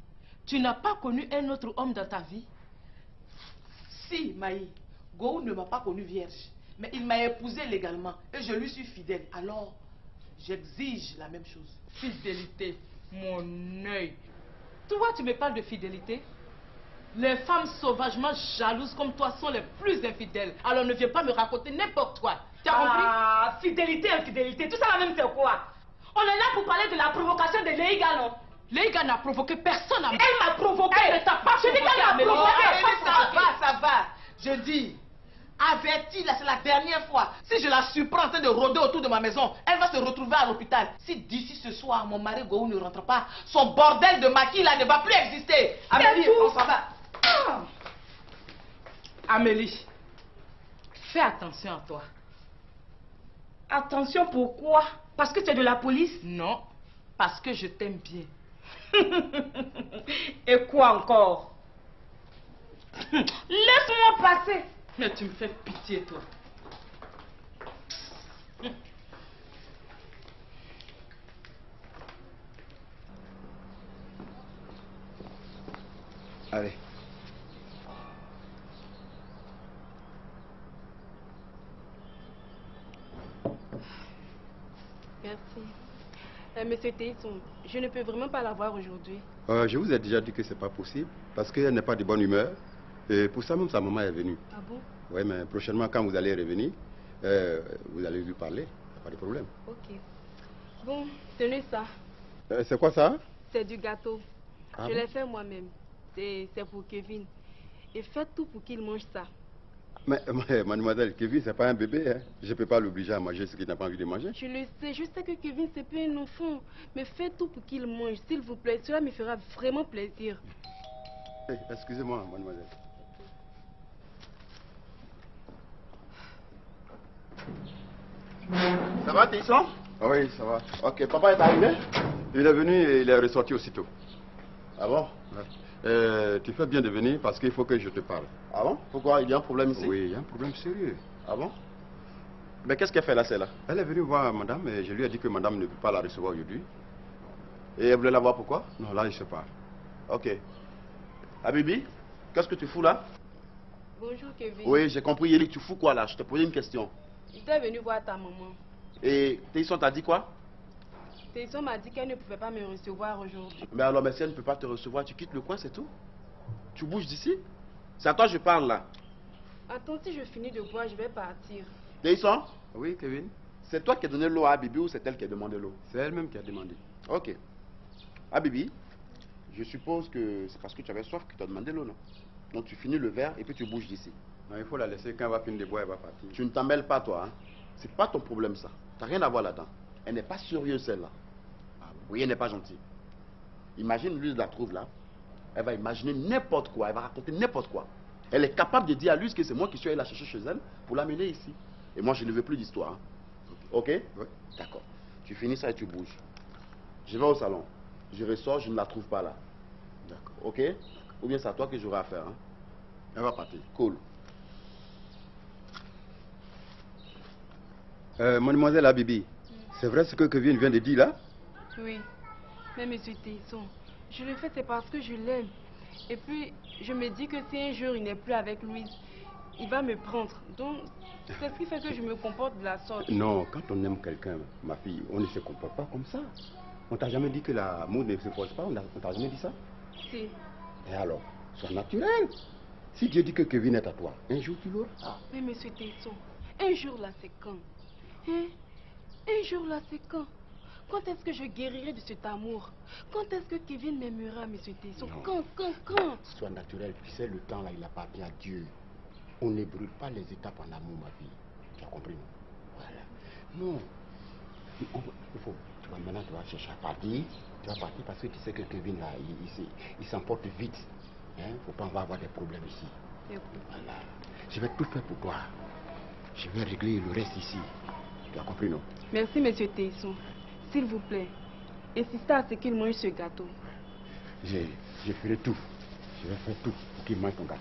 tu n'as pas connu un autre homme dans ta vie? Si, Maï, Go ne m'a pas connue vierge, mais il m'a épousée légalement et je lui suis fidèle. Alors, j'exige la même chose. Fidélité. Mon œil. Tu vois, tu me parles de fidélité. Les femmes sauvagement jalouses comme toi sont les plus infidèles. Alors ne viens pas me raconter n'importe quoi. Tu as compris? Ah, fidélité, infidélité, tout ça la même c'est quoi? On est là pour parler de la provocation de Leiga, non? Leiga n'a provoqué personne à moi. Elle m'a provoqué. Elle ne t'a pas provoqué. Je dis qu'elle m'a provoqué. Ça va. Je dis, avertis, là, c'est la dernière fois. Si je la surprends en train de rôder autour de ma maison, elle va se retrouver à l'hôpital. Si d'ici ce soir, mon mari Gohou ne rentre pas, son bordel de maquis là ne va plus exister. Amélie, on s'en va. Amélie, fais attention à toi. Attention pourquoi? Parce que tu es de la police? Non, parce que je t'aime bien. Et quoi encore? Laisse-moi passer. Mais tu me fais pitié, toi. Allez. Merci. Monsieur Tesson, je ne peux vraiment pas la voir aujourd'hui. Je vous ai déjà dit que c'est pas possible parce qu'elle n'est pas de bonne humeur. Et pour ça même, sa maman est venue. Ah bon? Oui, mais prochainement, quand vous allez revenir, vous allez lui parler. Pas de problème. Ok. Bon, tenez ça. C'est quoi ça? C'est du gâteau. Ah Je bon? l'ai fait moi-même. C'est pour Kevin. Et faites tout pour qu'il mange ça. Mais mademoiselle, Kevin, c'est pas un bébé. Hein. Je ne peux pas l'obliger à manger ce qu'il n'a pas envie de manger. Je le sais. Je sais que Kevin, c'est pas un enfant. Mais faites tout pour qu'il mange. S'il vous plaît, cela me fera vraiment plaisir. Excusez-moi, mademoiselle. Ça va, Tesson? Oui, ça va. Ok, papa est arrivé? Il est venu et il est ressorti aussitôt. Ah bon? Tu fais bien de venir parce qu'il faut que je te parle. Ah bon? Pourquoi? Il y a un problème ici? Oui, il y a un problème sérieux. Ah bon? Mais qu'est-ce qu'elle fait là, celle-là? Elle est venue voir madame et je lui ai dit que madame ne peut pas la recevoir aujourd'hui. Et elle voulait la voir pourquoi? Non, là, il se part. Ok. Habibi, qu'est-ce que tu fous là? Bonjour, Kevin. Oui, j'ai compris, Yeli, tu fous quoi là? Je te posais une question. J'étais venue voir ta maman. Et Tesson t'a dit quoi? Tesson m'a dit qu'elle ne pouvait pas me recevoir aujourd'hui. Mais alors, mais si elle ne peut pas te recevoir, tu quittes le coin, c'est tout? Tu bouges d'ici? C'est à toi que je parle là. Attends, si je finis de boire, je vais partir. Tesson? Oui, Kevin. C'est toi qui as donné l'eau à Habibi ou c'est elle qui a demandé l'eau? C'est elle-même qui a demandé. Ok. Habibi, je suppose que c'est parce que tu avais soif que tu as demandé l'eau, non? Donc tu finis le verre et puis tu bouges d'ici. Non, il faut la laisser. Quand elle va finir de boire, elle va partir. Tu ne t'en mêles pas, toi. Hein? C'est pas ton problème, ça. Tu n'as rien à voir là-dedans. Elle n'est pas sérieuse, celle-là. Oui, elle n'est pas gentille. Imagine, lui, la trouve là. Elle va imaginer n'importe quoi. Elle va raconter n'importe quoi. Elle est capable de dire à lui que c'est moi qui suis allé la chercher chez elle pour l'amener ici. Et moi, je ne veux plus d'histoire. Hein? Ok? Oui. D'accord. Tu finis ça et tu bouges. Je vais au salon. Je ressors, je ne la trouve pas là. D'accord. Ok? Ou bien c'est à toi que j'aurai affaire. Hein? Elle va partir. Cool. Mademoiselle Habibi, c'est vrai ce que Kevin vient de dire là? Oui. Mais monsieur Tesson, je le fais, c'est parce que je l'aime. Et puis, je me dis que si un jour il n'est plus avec Louise, il va me prendre. Donc, c'est ce qui fait que je me comporte de la sorte. Non, quand on aime quelqu'un, ma fille, on ne se comporte pas comme ça. On t'a jamais dit que l'amour ne se force pas? On t'a jamais dit ça? Si. Et alors, sois naturel. Si Dieu dit que Kevin est à toi, un jour tu l'auras. Mais monsieur Tesson, un jour là c'est quand? Hein? Un jour là c'est quand? Quand est-ce que je guérirai de cet amour? Quand est-ce que Kevin m'aimera, monsieur Tesson? Quand? Sois naturel, tu sais, le temps là, il appartient à Dieu. On ne brûle pas les étapes en amour, ma fille. Tu as compris, non? Voilà. Non. Il faut. Tu vas maintenant, tu vas chercher à partir. Tu vas partir parce que tu sais que Kevin là, il s'emporte vite. Hein? Faut pas avoir des problèmes ici. Voilà. Je vais tout faire pour toi. Je vais régler le reste ici. Tu as compris, non? Merci, monsieur Tesson. S'il vous plaît, insistez à ce qu'il mange ce gâteau. Je ferai tout. Je vais faire tout pour qu'il mange ton gâteau.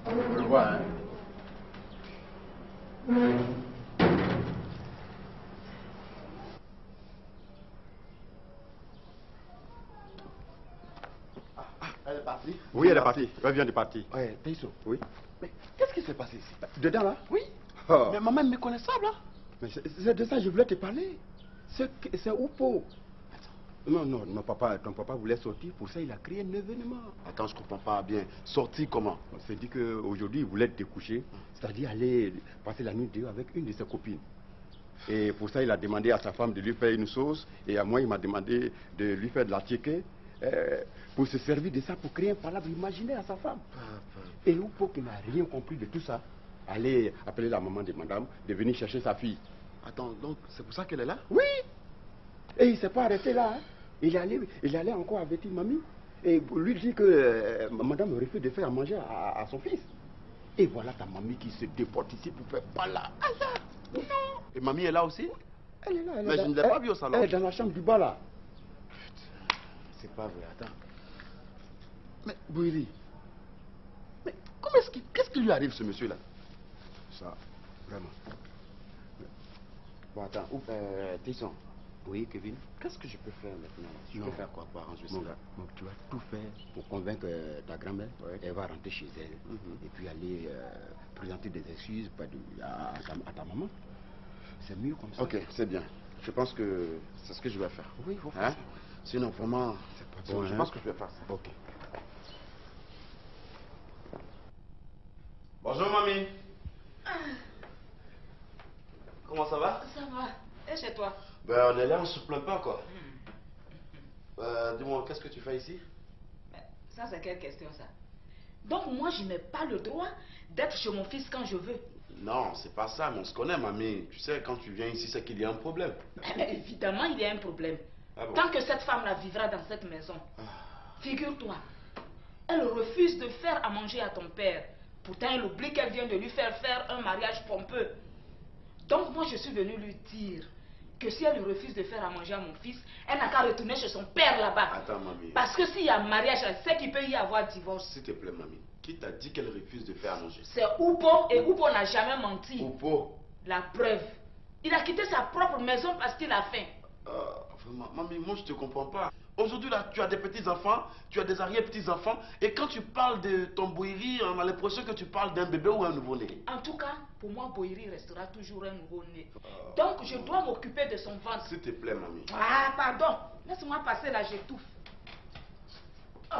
Je le vois, hein? Elle est partie? Oui, elle est partie. Elle vient de partir. Ouais, Tesson. Oui. Mais qu'est-ce qui s'est passé ici? Dedans là? Oui. Oh. Mais maman est méconnaissable, hein? Mais c'est de ça que je voulais te parler. C'est Oupo. Non, non, non, papa, ton papa voulait sortir, pour ça il a créé un événement. Attends, je comprends pas bien. Sorti comment? On s'est dit qu'aujourd'hui il voulait te coucher, c'est-à-dire aller passer la nuit dehors avec une de ses copines. Et pour ça il a demandé à sa femme de lui faire une sauce, et à moi il m'a demandé de lui faire de la tchéké, pour se servir de ça pour créer un palabre imaginaire à sa femme. Et Oupo qui n'a rien compris de tout ça, allait appeler la maman de madame de venir chercher sa fille. Attends, donc c'est pour ça qu'elle est là? Oui. Et il ne s'est pas arrêté là. Hein. Il allait encore avertir mamie. Et lui dit que madame refuse de faire à manger à son fils. Et voilà ta mamie qui se déporte ici pour faire pas là. Non. Et mamie est là aussi? Elle est là. Mais je ne l'ai pas vue au salon. Elle est dans la chambre du bas là. C'est pas vrai, attends. Mais Boiri, mais comment est-ce qu'il... Qu'est-ce qui lui arrive ce monsieur là? Ça, vraiment. Bon, attends, Tisson. Oui, Kevin. Qu'est-ce que je peux faire maintenant? Je peux faire quoi pour arranger ça? Mon gars, donc tu vas tout faire pour convaincre ta grand-mère. Ouais. Elle va rentrer chez elle et puis aller présenter des excuses à ta maman. C'est mieux comme ça. Ok, c'est bien. Je pense que c'est ce que je vais faire. Oui, il faut faire ça. Sinon, vraiment, c'est pas bon. Je pense que je vais faire ça. Ok. Bonjour, mamie. Comment ça va? Ça va. Et chez toi? Ben, on est là, on se plaint pas, quoi. Dis-moi, qu'est-ce que tu fais ici? Ça, c'est quelle question, ça? Donc, moi, je n'ai pas le droit d'être chez mon fils quand je veux. Non, c'est pas ça, mais on se connaît, mamie. Tu sais, quand tu viens ici, c'est qu'il y a un problème. Mais évidemment, il y a un problème. Ah bon? Tant que cette femme-là vivra dans cette maison, figure-toi, elle refuse de faire à manger à ton père. Pourtant, elle oublie qu'elle vient de lui faire un mariage pompeux. Donc, moi, je suis venue lui dire que si elle refuse de faire à manger à mon fils, elle n'a qu'à retourner chez son père là-bas. Attends, mamie. Parce que s'il y a mariage, elle sait qu'il peut y avoir divorce. S'il te plaît, mamie. Qui t'a dit qu'elle refuse de faire à manger? C'est Oupo, et Oupo n'a jamais menti. Oupo? La preuve. Il a quitté sa propre maison parce qu'il a faim. Vraiment, mamie, moi je te comprends pas. Aujourd'hui, là, tu as des petits-enfants, tu as des arrière-petits-enfants, et quand tu parles de ton Boiri, on a l'impression que tu parles d'un bébé ou un nouveau-né. En tout cas, pour moi, Boiri restera toujours un nouveau-né. Donc, je dois m'occuper de son ventre. S'il te plaît, mamie. Ah, pardon. Laisse-moi passer là, j'étouffe. Oh.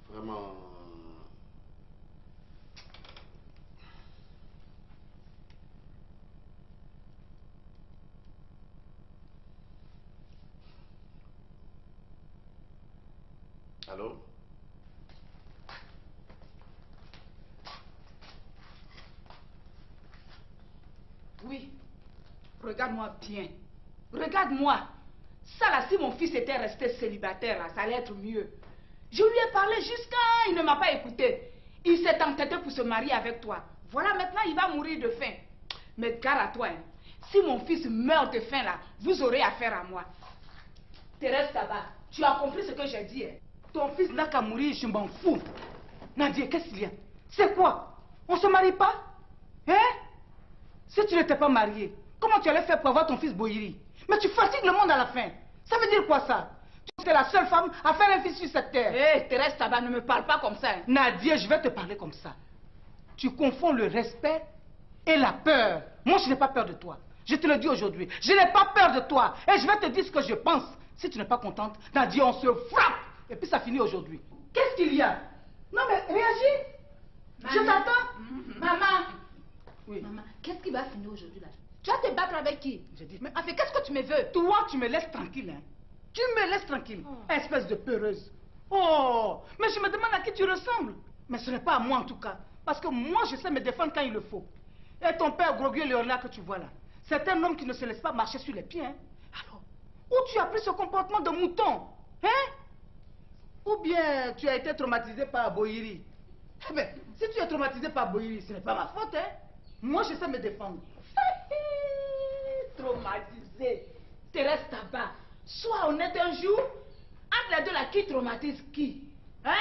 Vraiment... Allô? Oui. Regarde-moi bien. Regarde-moi. Ça là, si mon fils était resté célibataire, là, ça allait être mieux. Je lui ai parlé jusqu'à... Il ne m'a pas écouté. Il s'est entêté pour se marier avec toi. Voilà, maintenant, il va mourir de faim. Mais gare à toi, hein. Si mon fils meurt de faim, là, vous aurez affaire à moi. Thérèse Taba, tu as compris ce que j'ai dit, hein? Ton fils n'a qu'à mourir, je m'en fous. Nadia, qu'est-ce qu'il y a? C'est quoi? On se marie pas? Hein? Si tu n'étais pas marié, comment tu allais faire pour avoir ton fils Boiri? Mais tu fatigues le monde à la fin. Ça veut dire quoi ça? Tu es la seule femme à faire un fils sur cette terre. Hé, Thérèse Taba, ne me parle pas comme ça. Hein. Nadia, je vais te parler comme ça. Tu confonds le respect et la peur. Moi, je n'ai pas peur de toi. Je te le dis aujourd'hui. Je n'ai pas peur de toi. Et je vais te dire ce que je pense. Si tu n'es pas contente, Nadia, on se frappe. Et puis ça finit aujourd'hui. Qu'est-ce qu'il y a? Non mais réagis. Maman. Je t'attends. Maman. Oui. Maman, qu'est-ce qui va finir aujourd'hui là? Tu vas te battre avec qui? J'ai dit. Mais en fait, qu'est-ce que tu me veux? Toi, tu me laisses tranquille, hein? Tu me laisses tranquille. Espèce de peureuse. Oh, mais je me demande à qui tu ressembles. Mais ce n'est pas à moi en tout cas. Parce que moi, je sais me défendre quand il le faut. Et ton père Groguier Léonard que tu vois là, c'est un homme qui ne se laisse pas marcher sur les pieds. Hein? Alors, où tu as pris ce comportement de mouton? Hein? Ou bien tu as été traumatisé par Boiri? Eh bien, si tu es traumatisé par Boiri, ce n'est pas ma faute, hein? Moi, je sais me défendre. Traumatisé. Thérèse Taba, sois honnête un jour. Entre les deux là, qui traumatise qui? Hein?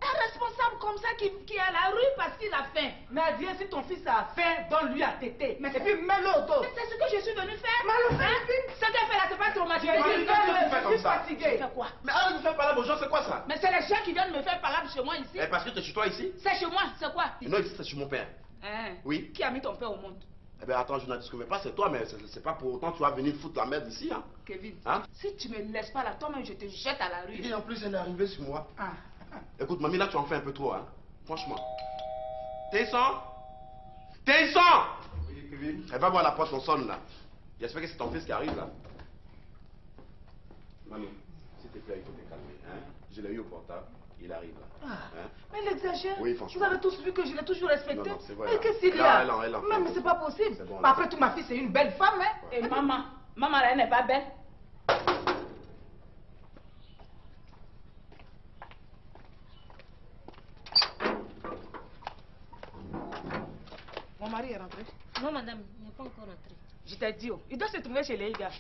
Un responsable comme ça qui est à la rue parce qu'il a faim. Mais Adrien, si ton fils a faim, donne-lui à téter. Et puis mets-le au dos. Mais c'est ce que je suis venue faire. Mais ce qu'elle fait là, c'est pas traumatisé. Je suis fatiguée. C'est quoi? Mais arrête de faire parler aux gens, c'est quoi ça? Mais c'est les gens qui viennent me faire parler chez moi ici. Eh, parce que tu es chez toi ici? C'est chez moi, c'est quoi? Non, ici c'est chez mon père. Hein? Oui. Qui a mis ton père au monde? Eh bien attends, je ne discute pas, c'est toi, mais c'est pas pour autant que tu vas venir foutre la merde ici, hein? Kevin, Hein? si tu me laisses pas là, toi-même je te jette à la rue. Et en plus, elle est arrivée sur moi. Ah. Écoute, mamie, là tu en fais un peu trop, hein? Franchement. Tesson? Oui, Kevin. Elle va voir la porte, on sonne là. J'espère que c'est ton fils qui arrive là. Mamie, s'il te plaît, il faut te calmer, hein? Je l'ai eu au portable. Il arrive là. Hein? Mais il exagère. Oui, franchement. Vous avez tous vu que je l'ai toujours respecté. Non, c'est vrai, Mais là. qu'est-ce qu'il y Là, a? elle en fait. Mais c'est pas possible. C'est bon, Mais là. après tout, ma fille, c'est une belle femme, hein. Et maman, elle n'est pas belle. Mon mari est rentré. Non, madame, il n'est pas encore rentré. Je t'ai dit, oh, il doit se trouver chez les gars.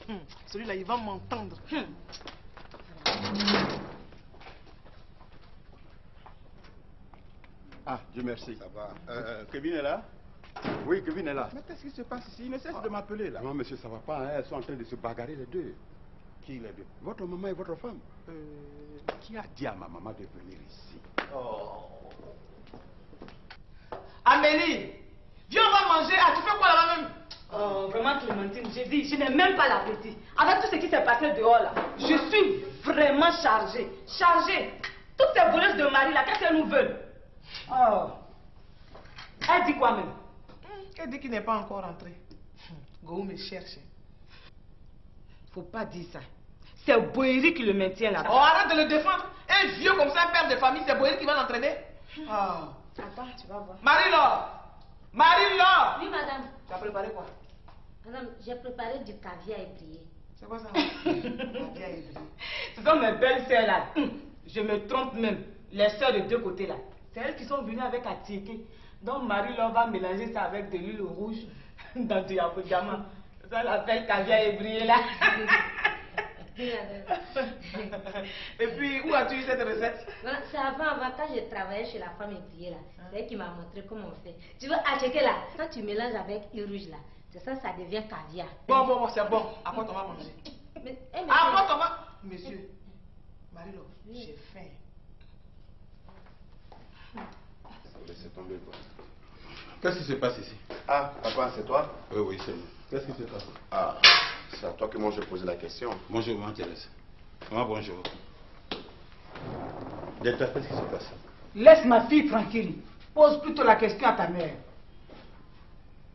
Celui-là, il va m'entendre. Ah, Dieu merci. Ça va. Kevin est là? Oui, Kevin est là. Mais qu'est-ce qui se passe ici? Il ne cesse de m'appeler là. Non, monsieur, ça va pas. Hein? Elles sont en train de se bagarrer les deux. Qui les deux? Votre maman et votre femme. Qui a dit à ma maman de venir ici? Amélie, viens, on va manger. Ah, tu fais quoi là même? Oh, vraiment, Clémentine, j'ai dit, je n'ai même pas l'appétit. Avec tout ce qui s'est passé dehors là, je suis vraiment chargée. Chargée. Toutes ces voleuses de mari là, qu'est-ce qu'elles nous veulent? Oh. Elle dit quoi même? Elle dit qu'il n'est pas encore rentré. Go me cherche. Faut pas dire ça. C'est Boéry qui le maintient là. Oh, arrête de le défendre. Un vieux comme ça, un père de famille, c'est Boël qui va l'entraîner. Ah. Attends, tu vas voir. Marie-Laure! Marie-Laure! Oui, madame. Tu as préparé quoi? Madame, j'ai préparé du caviar ébrié. C'est quoi ça? Caviar ébrié. Ce sont mes belles sœurs là. Je me trompe même. Les sœurs de deux côtés là. C'est elles qui sont venues avec Atieke. Donc Marie-Laure va mélanger ça avec de l'huile rouge dans du yapogama. Ça l'appelle caviar ébrié là. Et puis, où as-tu eu cette recette? Voilà, c'est avant, quand je travaillais chez la femme ébriée là. C'est elle qui m'a montré comment on fait. Tu veux acheter là, quand tu mélanges avec huile rouge là, c'est ça, ça devient caviar. Bon, c'est bon. Après, on va manger. Après, on va... Monsieur, Marie-Laure, j'ai faim. Laissez tomber quoi. Qu'est-ce qui se passe ici? Ah, papa, c'est toi? Oui, c'est moi. Qu'est-ce qui se passe? Ah, c'est à toi que moi je posais la question. Bonjour, maman Thérèse. Maman, bonjour. Delta, qu'est-ce qui se passe? Laisse ma fille tranquille. Pose plutôt la question à ta mère.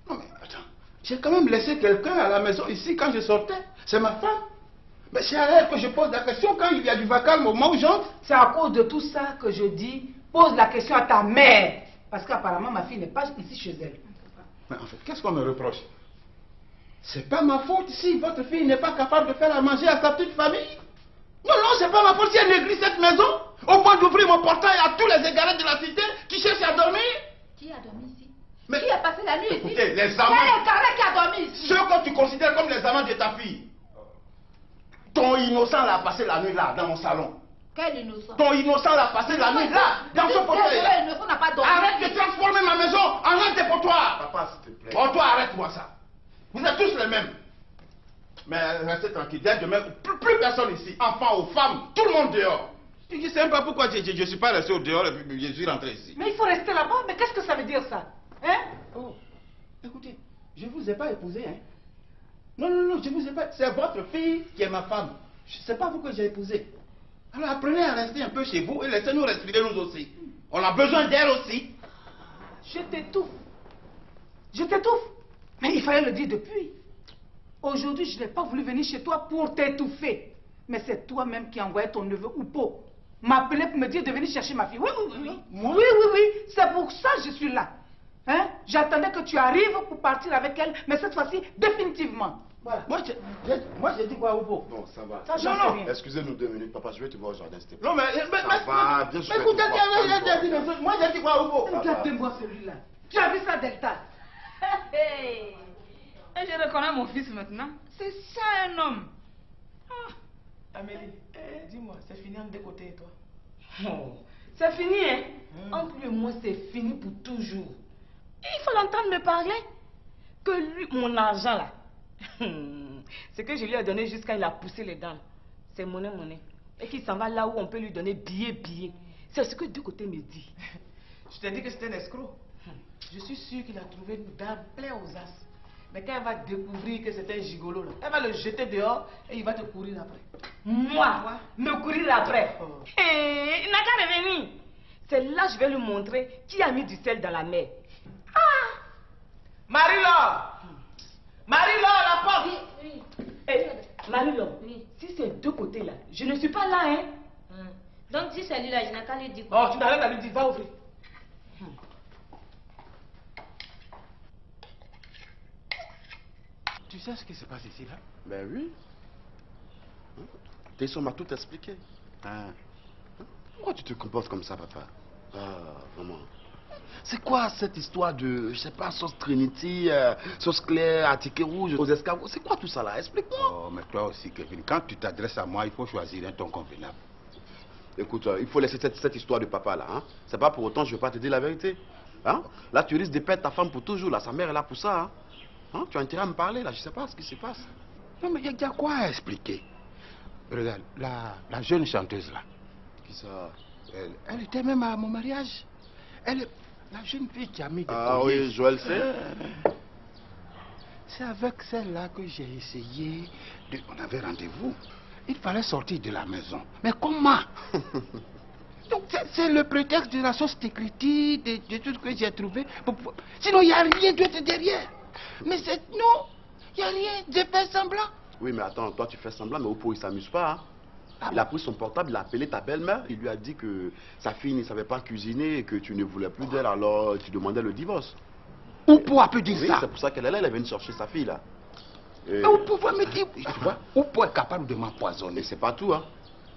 Non mais attends, j'ai quand même laissé quelqu'un à la maison ici quand je sortais. C'est ma femme. Mais c'est à elle que je pose la question quand il y a du vacarme au moment où j'entre. C'est à cause de tout ça que je dis, pose la question à ta mère. Parce qu'apparemment, ma fille n'est pas ici chez elle. Mais en fait, qu'est-ce qu'on me reproche? C'est pas ma faute si votre fille n'est pas capable de faire à manger à sa petite famille. Non, c'est pas ma faute si elle néglige cette maison. Au point d'ouvrir mon portail à tous les égarés de la cité qui cherchent à dormir. Qui a dormi ici? Mais Qui a passé la nuit ici? écoutez, les C'est amants. le carré qui a dormi ici. Ceux que tu considères comme les amants de ta fille. Ton innocent l'a passé la nuit là, dans mon salon. Quel innocent? Ton innocent l'a passé la nuit là, dans son fauteuil. Innocent n'a pas dormi. Arrête de transformer ma maison en un dépotoir. Papa, s'il te plaît. Oh, toi, arrête-moi ça. Vous êtes tous les mêmes. Mais restez tranquille. Dès demain, plus personne ici. Enfants ou femmes, tout le monde dehors. Je ne sais même pas pourquoi je ne suis pas resté au dehors et puis je suis rentré ici. Mais il faut rester là-bas. Mais qu'est-ce que ça veut dire ça? Hein? Oh, écoutez, je ne vous ai pas épousé, hein. Non, je vous ai pas. C'est votre fille qui est ma femme. Ce n'est pas vous que j'ai épousé. Alors apprenez à rester un peu chez vous et laissez-nous respirer nous aussi. On a besoin d'air aussi. Je t'étouffe. Je t'étouffe. Mais il fallait le dire depuis. Aujourd'hui, je n'ai pas voulu venir chez toi pour t'étouffer. Mais c'est toi-même qui envoyais ton neveu Oupo m'appeler pour me dire de venir chercher ma fille. Oui. Moi? Oui. C'est pour ça que je suis là. Hein? J'attendais que tu arrives pour partir avec elle, mais cette fois-ci, définitivement. Voilà. Moi, j'ai dit quoi, Oupo? Non, ça va. Ça, j'en sais rien. Excusez-nous 2 minutes, papa, je vais te voir au jardin, s'il te plaît. Non, mais bien sûr. écoutez, moi, j'ai dit quoi, Oupo? Regardez-moi celui-là. Tu as vu ça, Delta? Hey. Et je reconnais mon fils maintenant. C'est ça un homme. Amélie, dis-moi, c'est fini en deux côtés et toi? Oh, C'est fini, hein? Entre lui et moi, c'est fini pour toujours. Et il faut l'entendre me parler. Que lui, mon argent là, ce que je lui ai donné jusqu'à il a poussé les dents, c'est monnaie. Et qu'il s'en va là où on peut lui donner billet. C'est ce que deux côtés me dit. Je t'ai dit que c'était un escroc. Je suis sûr qu'il a trouvé une dame plein aux as. Mais quand elle va découvrir que c'était un gigolo, là, elle va le jeter dehors et il va te courir après. Moi, me courir après. Il n'a qu'à revenir. C'est là que je vais lui montrer qui a mis du sel dans la mer. Ah! Marie-Laure! Marie-Laure, la porte! Oui. Hey, Marie-Laure, si c'est deux côtés là, je ne suis pas là, hein? Donc si c'est lui là, je n'ai qu'à lui dire. Oh, tu n'as rien à lui dire, va ouvrir. Tu sais ce qui se passe ici, là? Ben oui. Tesson m'a tout expliqué. Pourquoi tu te comportes comme ça, papa? Vraiment. C'est quoi cette histoire de, je sais pas, sauce Trinity, sauce claire, à ticket rouge, aux escargots? C'est quoi tout ça là? Explique-moi. Oh, mais toi aussi, Kevin, quand tu t'adresses à moi, il faut choisir un ton convenable. Écoute, il faut laisser cette histoire de papa là. Hein? C'est pas pour autant que je vais pas te dire la vérité. Hein? Là, tu risques de perdre ta femme pour toujours. Là. Sa mère est là pour ça. Hein? Tu as intérêt à me parler là. Je sais pas ce qui se passe. Non, mais il y a quoi à expliquer? Regarde, la jeune chanteuse là. Qui ça? Elle était même à mon mariage. La jeune fille qui a mis des Ah colliers. oui, Joël sait. C'est avec celle-là que j'ai essayé de... On avait rendez-vous. Il fallait sortir de la maison. Mais comment? Donc c'est le prétexte de la sauce Trinity, de tout ce que j'ai trouvé. Sinon, il n'y a rien d'autre derrière. Mais c'est... Non, il n'y a rien. J'ai fait semblant. Oui, mais attends, toi tu fais semblant, mais Opo il s'amuse pas. Hein? Il a pris son portable, il a appelé ta belle-mère, il lui a dit que sa fille ne savait pas cuisiner et que tu ne voulais plus d'elle, alors tu demandais le divorce. Opo a pu dire Oui, ça. c'est pour ça qu'elle est là, elle est venue chercher sa fille là. Et... Mais Opo va me dire, tu vois, Opo est capable de m'empoisonner. Et c'est pas tout, hein.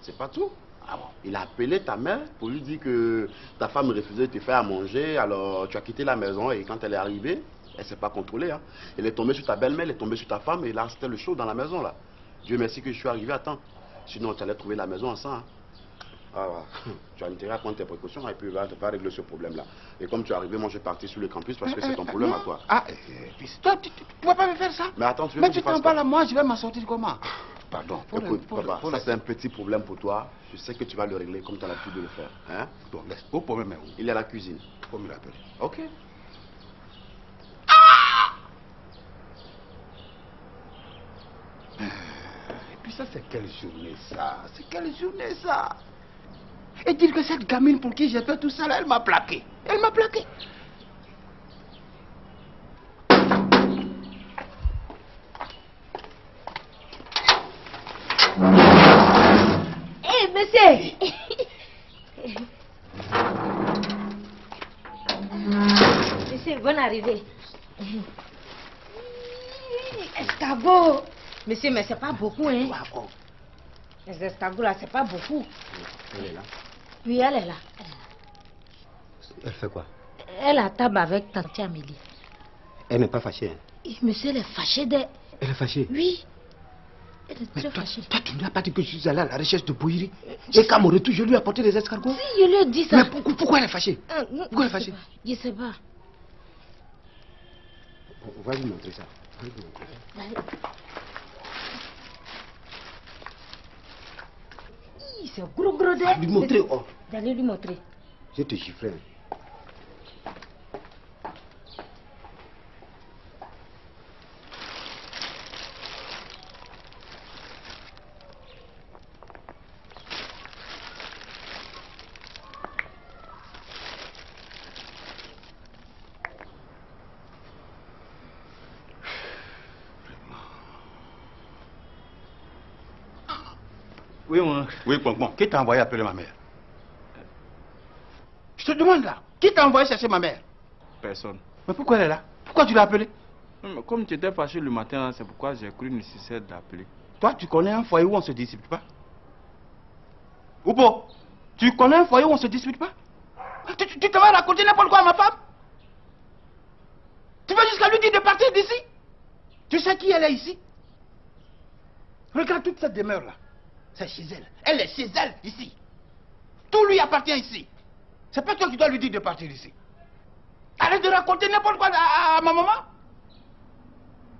C'est pas tout. Ah bon? Il a appelé ta mère pour lui dire que ta femme refusait de te faire à manger, alors tu as quitté la maison et quand elle est arrivée, elle s'est pas contrôlée. Hein. Elle est tombée sur ta belle-mère, elle est tombée sur ta femme et là c'était le show dans la maison là. Dieu merci que je suis arrivé à temps. Sinon tu allais trouver la maison ensemble. Hein. Tu as intérêt à prendre tes précautions et puis va régler ce problème là. Et comme tu es arrivé, moi je vais partir sur le campus parce que c'est ton problème à toi. Toi, tu ne vas pas me faire ça. Mais attends, Mais tu t'en parles à moi, je vais m'en sortir comment? Pardon. Écoute, papa, ça c'est un petit problème pour toi. Je sais que tu vas le régler comme tu as l'habitude de le faire. Hein? Bon, laisse. Au problème est où? Il est à la cuisine. Faut me l'appeler. Ok. Et puis ça, c'est quelle journée ça? C'est quelle journée ça? Et dire que cette gamine pour qui j'ai fait tout ça là, elle m'a plaqué. Elle m'a plaqué. Hé, monsieur! Monsieur, bonne arrivée. Escargot! Monsieur, mais c'est pas beaucoup, hein? Les escargots là, c'est pas beaucoup. Elle est là. Oui, elle est là. Elle fait quoi? Elle a table avec tante Amélie. Elle n'est pas fâchée. Hein? Monsieur, elle est fâchée d'elle. Elle est fâchée? Oui. Elle est Mais très toi, fâchée. toi, tu ne lui as pas dit que je suis allé à la recherche de bouillerie? Et qu'à mon retour, je lui ai apporté des escargots? Si, je lui ai dit ça. Mais pourquoi elle est fâchée? Pourquoi elle est fâchée? Je sais pas. On va lui montrer ça. On va lui montrer ça. Allez. C'est gros d'elle. Lui montrer, oh. D'aller lui montrer. Je te chiffre. Oui, mon oncle. Oui, bon, qui t'a envoyé appeler ma mère? Je te demande là, qui t'a envoyé chercher ma mère? Personne. Mais pourquoi elle est là? Pourquoi tu l'as appelée? Comme tu étais fâché le matin, c'est pourquoi j'ai cru nécessaire d'appeler. Toi, tu connais un foyer où on ne se dispute pas? Oupo, tu connais un foyer où on ne se dispute pas? Tu te vas raconter n'importe quoi à ma femme? Tu vas jusqu'à lui dire de partir d'ici? Tu sais qui elle est ici? Regarde toute cette demeure là. C'est chez elle. Elle est chez elle, ici. Tout lui appartient ici. C'est pas toi qui dois lui dire de partir ici. Arrête de raconter n'importe quoi à ma maman.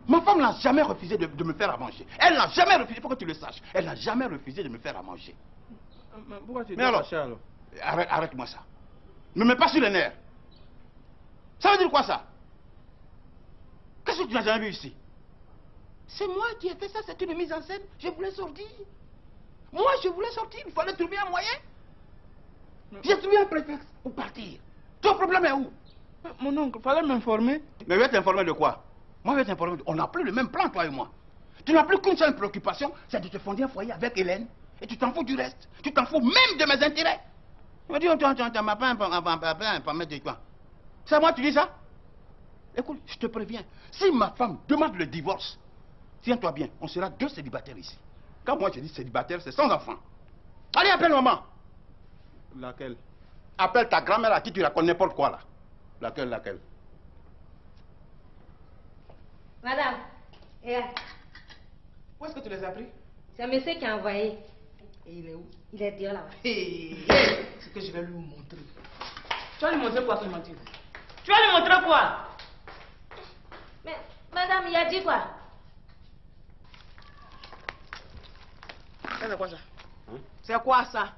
Ma femme n'a jamais refusé de me faire à manger. Elle n'a jamais refusé, pour que tu le saches. Elle n'a jamais refusé de me faire à manger. Pourquoi tu es fâché alors? Arrête-moi ça. Ne me mets pas sur les nerfs. Ça veut dire quoi ça? Qu'est-ce que tu n'as jamais vu ici? C'est moi qui ai fait ça, c'est une mise en scène. Je voulais sortir. Moi, je voulais sortir. Il fallait trouver un moyen. J'ai trouvé un prétexte pour partir. Ton problème est où? Mon oncle, il fallait m'informer. Mais je vais t'informer de quoi? Moi, je vais t'informer. On n'a plus le même plan, toi et moi. Tu n'as plus qu'une seule préoccupation, c'est de te fonder un foyer avec Hélène. Et tu t'en fous du reste. Tu t'en fous même de mes intérêts. Tu me dis, tu m'as pas mettre de quoi? C'est à moi tu dis ça? Écoute, je te préviens. Si ma femme demande le divorce, tiens-toi bien, on sera 2 célibataires ici. Quand moi je dis célibataire, c'est sans enfant. Allez, appelle maman. Laquelle? Appelle ta grand-mère à qui tu racontes n'importe quoi là. Laquelle? Madame, Où est-ce que tu les as pris? c'est un monsieur qui a envoyé. Et il est où? Il est dehors là-bas. C'est que je vais lui montrer. Tu vas lui montrer quoi, Clémentine? Tu vas lui montrer quoi? Mais, madame, il a dit quoi? Ça, c'est quoi ça? C'est quoi ça?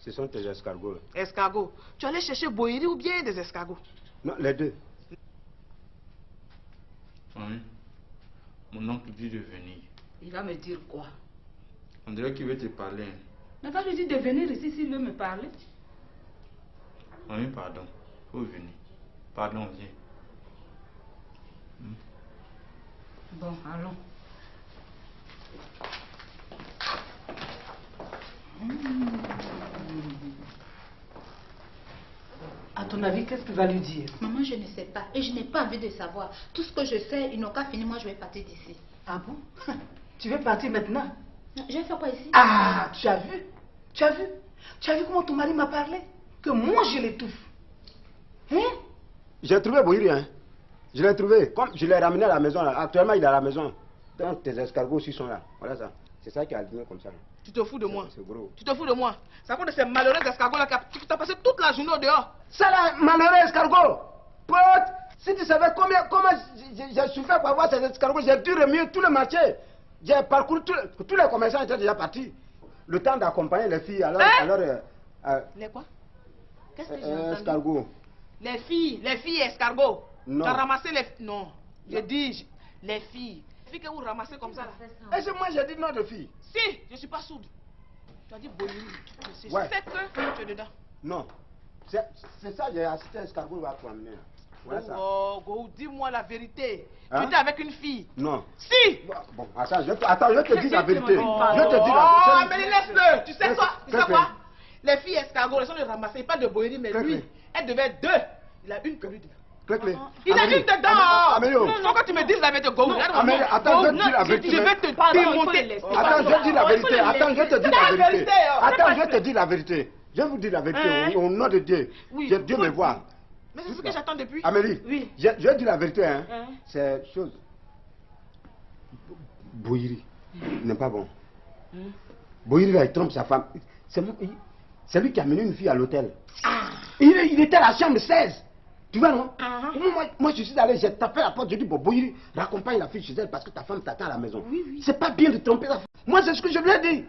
Ce sont tes escargots. Escargots. Tu allais chercher Boïri ou bien des escargots? Non, les deux. Oui. Mon oncle dit de venir. Il va me dire quoi? On dirait qu'il veut te parler. Mais va lui dire de venir ici s'il veut me parler. Oui, pardon. Faut venir. Pardon, viens. Bon, allons. À ton avis, qu'est-ce qu'il va lui dire? Maman, je ne sais pas. Et je n'ai pas envie de savoir. Tout ce que je sais, ils n'ont qu'à finir. Moi, je vais partir d'ici. Ah bon? Tu veux partir maintenant? Non, je vais faire quoi ici? Ah, tu as vu? Tu as vu? Tu as vu comment ton mari m'a parlé? Que moi, je l'étouffe. Hein? J'ai trouvé Boïri, hein. Je l'ai trouvé. Comme je l'ai ramené à la maison, là. Actuellement, il est à la maison. Donc, tes escargots aussi sont là. Voilà ça. C'est ça qui a allumé comme ça. Là. Tu te fous de moi? C'est gros. Tu te fous de moi? C'est à cause de ces malheureux escargots-là que tu t'as passé toute la journée au dehors. Ça là, malheureux escargot. Pote, si tu savais comment j'ai souffert pour avoir ces escargots, j'ai dû remuer tout le marché. J'ai parcouru tous les commerçants étaient déjà partis. Le temps d'accompagner les filles. Alors, les quoi? Qu'est-ce que j'ai entendu? Escargots. Les filles escargots. Non. Tu as ramassé les... Non. J'ai dit les filles. Les filles que vous ramassez comme ça là. Est-ce que moi j'ai dit non de filles? Si, je ne suis pas sourde. Tu as dit Boïri. Je Ouais. sais que tu es dedans. Non. C'est ça, j'ai assisté à escargot va pour amener. Voilà ça. Oh, Go, dis-moi la vérité. Hein? Tu étais avec une fille? Non. Si! Bon, attends, je te dis la vérité. Je te dis Oh, la vérité. mais laisse-le. Tu sais quoi? Tu sais Laisse-le. quoi? Les filles escargots, elles sont les ramasser. Pas de Boïri, mais lui, elle devait être 2. Il a une que lui dedans. Clé-clé. Il a une dedans. Amélio. Non, quand tu me dis la vérité, Go. Amélie, attends, je vais te dire la vérité. Je vais te démonter. Attends, je vais te dire la vérité. Attends, je vais te dire la vérité. Attends, je vais te dire la vérité. Je vais vous dire la vérité au nom de Dieu. Dieu me voit. Mais c'est ce que j'attends depuis. Amélie, oui. Je vais dire la vérité. Hein. C'est chose. Boïri n'est pas bon. Boïri là, il trompe sa femme. C'est lui qui a mené une fille à l'hôtel. Il était à la chambre 16. Tu vois, non? Moi, je suis allé, j'ai tapé à la porte, j'ai dit, bon, Boïri, raccompagne la fille chez elle parce que ta femme t'attend à la maison. C'est pas bien de tromper la femme. Moi, c'est ce que je lui ai dit.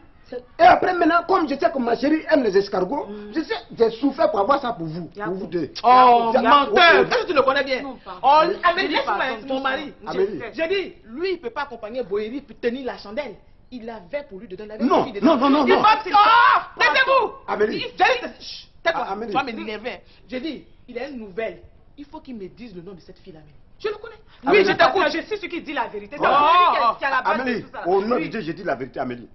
Et après, maintenant, comme je sais que ma chérie aime les escargots, j'ai souffert pour avoir ça pour vous deux. Oh, menteur! Est-ce que tu le connais bien? Oh, Amélie, laisse-moi, mon mari. Amélie. J'ai dit, lui, il ne peut pas accompagner Boïri pour tenir la chandelle. Il avait pour lui de donner la Non, non. Il va... Oh! Taisez-vous! Amélie. Tais-toi, Amélie. tu vas m'énerver. J'ai dit, il a une nouvelle. Il faut qu'il me dise le nom de cette fille, Amélie. Je le connais. Amélie. Oui, je t'écoute. Je suis celui qui dit la vérité. C'est Oh, qui a la base de Amélie, tout ça. au nom de Dieu, j'ai dit la vérité, Amélie.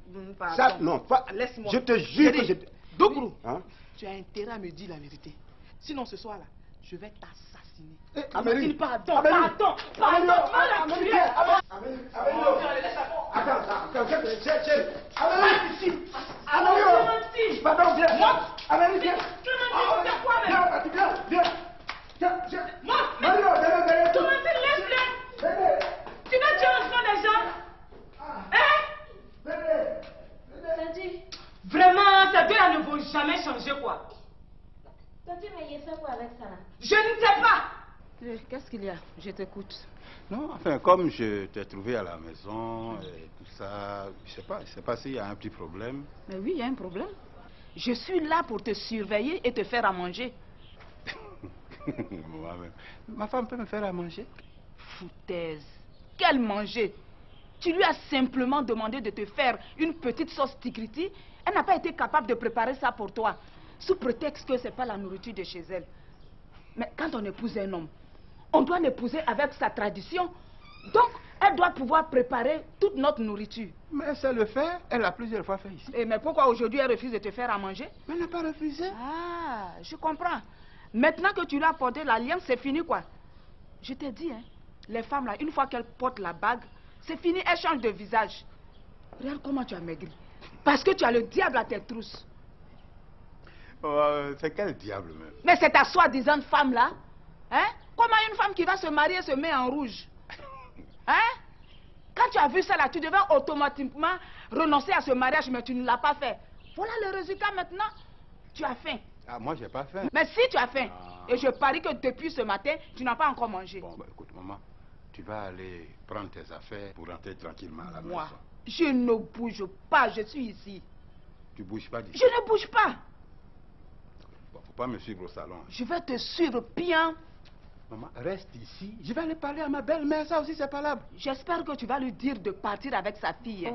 Ça, non, laisse-moi. je te jure que j'ai... Dougrou, Hein? tu as intérêt à me dire la vérité. Sinon, ce soir-là, je vais t'assassiner. Amélie. Pardon. Amélie. Attends, Amélie, Amélie, pardon, viens. Amélie, viens. Viens. Mario, viens. Tu vas tuer l'enfant des gens? Hein? Vraiment, tes deux là ne vont jamais changer quoi. ça là? Je ne sais pas. Qu'est-ce qu'il y a? Je t'écoute. Non, enfin, comme je t'ai trouvé à la maison et tout ça, je sais pas s'il y a un petit problème. Mais oui, il y a un problème. Je suis là pour te surveiller et te faire à manger. Moi-même. Ma femme peut me faire à manger? Foutaise. Quel manger? Tu lui as simplement demandé de te faire une petite sauce tigriti. Elle n'a pas été capable de préparer ça pour toi, sous prétexte que ce n'est pas la nourriture de chez elle. Mais quand on épouse un homme, on doit l'épouser avec sa tradition. Donc, elle doit pouvoir préparer toute notre nourriture. Mais elle sait le faire, elle l'a plusieurs fois fait ici. Mais pourquoi aujourd'hui elle refuse de te faire à manger? Mais elle n'a pas refusé. Ah, je comprends. Maintenant que tu lui as porté l'alliance, c'est fini quoi? Je t'ai dit, hein, les femmes là, une fois qu'elles portent la bague, c'est fini, elles changent de visage. Regarde comment tu as maigri. Parce que tu as le diable à tes trousses. C'est quel diable même? Mais c'est ta soi-disant femme là. Hein? Comment une femme qui va se marier se met en rouge? Hein? Quand tu as vu ça là, tu devais automatiquement renoncer à ce mariage, mais tu ne l'as pas fait. Voilà le résultat maintenant. Tu as faim. Ah, moi j'ai pas faim. Mais si tu as faim, et je parie que depuis ce matin, tu n'as pas encore mangé. Bon, bah, écoute maman, tu vas aller prendre tes affaires pour rentrer tranquillement à la Moi, maison. je ne bouge pas, je suis ici. Tu bouges pas d'ici? Je ne bouge pas. Bon, faut pas me suivre au salon. Je vais te suivre bien. Maman, reste ici. Je vais aller parler à ma belle-mère, ça aussi c'est valable. J'espère que tu vas lui dire de partir avec sa fille. Hein.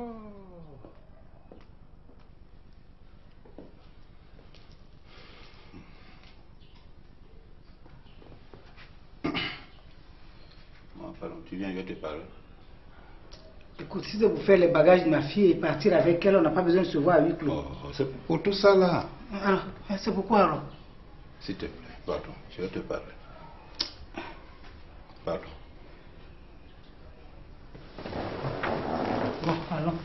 Bon, pardon, tu viens, je vais te parler. Écoute, si c'est pour faire les bagages de ma fille et partir avec elle, on n'a pas besoin de se voir à huis clos. Oh, c'est pour tout ça là. Alors, c'est pourquoi alors? S'il te plaît, pardon, je vais te parler. Pardon. Bon, allons.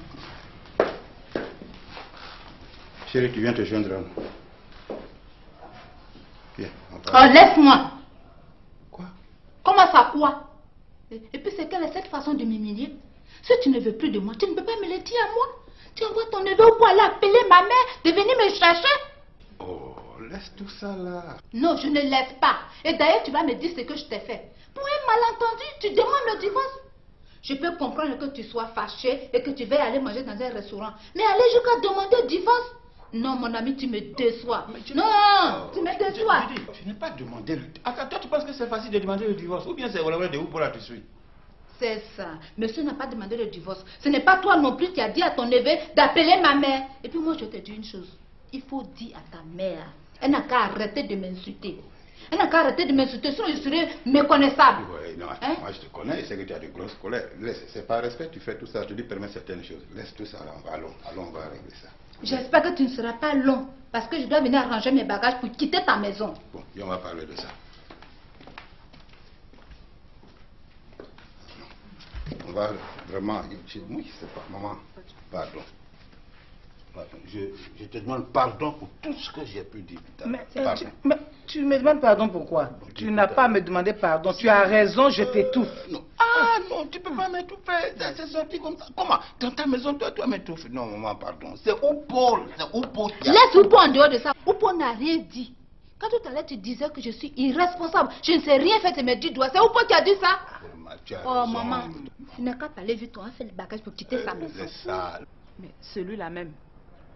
Chérie, tu viens te joindre à nous. Viens, on parle. Oh, laisse-moi. Quoi? Comment ça, quoi? Et puis, c'est quelle est cette façon de m'humilier? Si tu ne veux plus de moi, tu ne peux pas me le dire à moi. Tu envoies ton neveu au bout aller appeler ma mère de venir me chercher. Oh, laisse tout ça là. Non, je ne laisse pas. Et d'ailleurs, tu vas me dire ce que je t'ai fait. Pour un malentendu, tu demandes le divorce. Je peux comprendre que tu sois fâché et que tu veuilles aller manger dans un restaurant. Mais aller jusqu'à demander le divorce? Non, mon ami, tu me déçois. Non, tu me déçois. Je n'ai pas demandé le divorce. Toi, tu penses que c'est facile de demander le divorce? Ou bien c'est vraiment de où pour la tu suis? C'est ça. Monsieur n'a pas demandé le divorce. Ce n'est pas toi non plus qui as dit à ton neveu d'appeler ma mère. Et puis moi, je te dis une chose. Il faut dire à ta mère. Elle n'a qu'à arrêter de m'insulter. Elle n'a qu'à arrêter de m'insulter, sinon je serai méconnaissable. Oui, non, Hein? moi je te connais, je sais que tu as de grosses colères. C'est par respect que tu fais tout ça, je te dis permets certaines choses. Laisse tout ça là, allons, on va régler ça. J'espère que tu ne seras pas long, parce que je dois venir arranger mes bagages pour quitter ta maison. Bon, et on va parler de ça. On va vraiment... Oui, c'est pas... Maman, pardon. Pardon. Je te demande pardon pour tout ce que j'ai pu dire tout à l'heure. Mais tu me demandes pardon pourquoi? Tu n'as pas à me demander pardon. Tu as raison, je t'étouffe. Non. Ah non, tu peux pas m'étouffer. C'est sorti comme ça. Comment? Dans ta maison, toi m'étouffer. Non, maman, pardon. C'est Oupo. C'est Oupo. Laisse Oupo en dehors de ça. Oupo n'a rien dit. Quand tout à l'heure tu disais que je suis irresponsable, je ne sais rien faire de mes 10 doigts. C'est Oupo qui a dit ça? Oh maman, tu n'as qu'à parler vite, on a fait le bagage pour quitter sa maison. C'est ça. Mais celui-là même,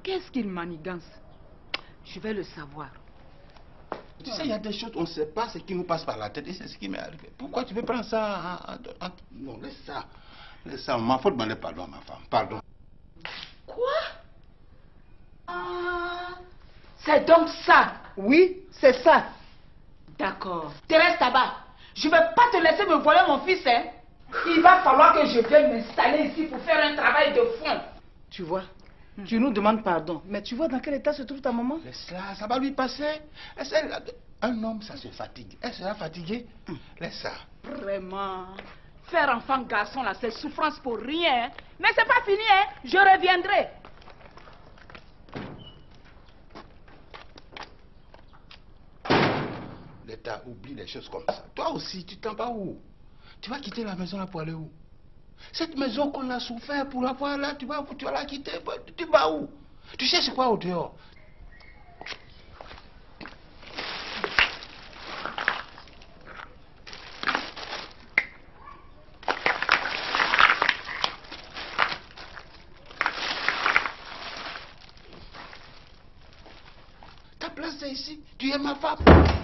qu'est-ce qu'il manigance? Je vais le savoir. Tu sais, il y a des choses, on ne sait pas ce qui nous passe par la tête et c'est ce qui m'est arrivé. Pourquoi tu veux prendre ça Non, laisse ça. Laisse ça, maman, faut demander pardon à ma femme. Pardon. Quoi? Ah, c'est donc ça? Oui, c'est ça. D'accord. Tu restes là-bas. Je ne vais pas te laisser me voler mon fils, hein. Il va falloir que je vienne m'installer ici pour faire un travail de fond. Tu vois, tu nous demandes pardon. Mais tu vois dans quel état se trouve ta maman? Laisse-la, ça va lui passer. Un homme, ça se fatigue. Elle sera fatiguée. Laisse ça. Vraiment. Faire enfant-garçon, là, c'est souffrance pour rien. Hein. Mais c'est pas fini, hein. Je reviendrai. L'État oublie les choses comme ça. Toi aussi, tu t'en vas où? Tu vas quitter la maison là pour aller où? Cette maison qu'on a souffert pour avoir là, tu vas la quitter. Tu vas où? Tu cherches quoi au dehors? ici. Tu es ma femme.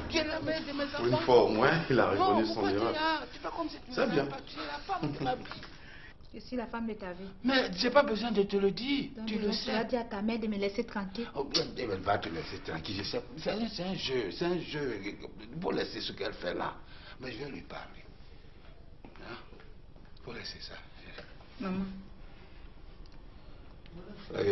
Tu es la mère de mes enfants. Une fois au moins, il a reconnu son erreur. Tu fais comme si tu C'est bien. pas. Tu es la femme de ma vie. Je suis la femme de ta vie. Mais j'ai pas besoin de te le dire. Donc, Tu le sais. Tu as dit à ta mère de me laisser tranquille. Oh, elle va te laisser tranquille. Je sais. C'est un jeu. C'est un jeu. Il faut laisser ce qu'elle fait là. Mais je vais lui parler. Hein? Il faut laisser ça. Maman. Ok.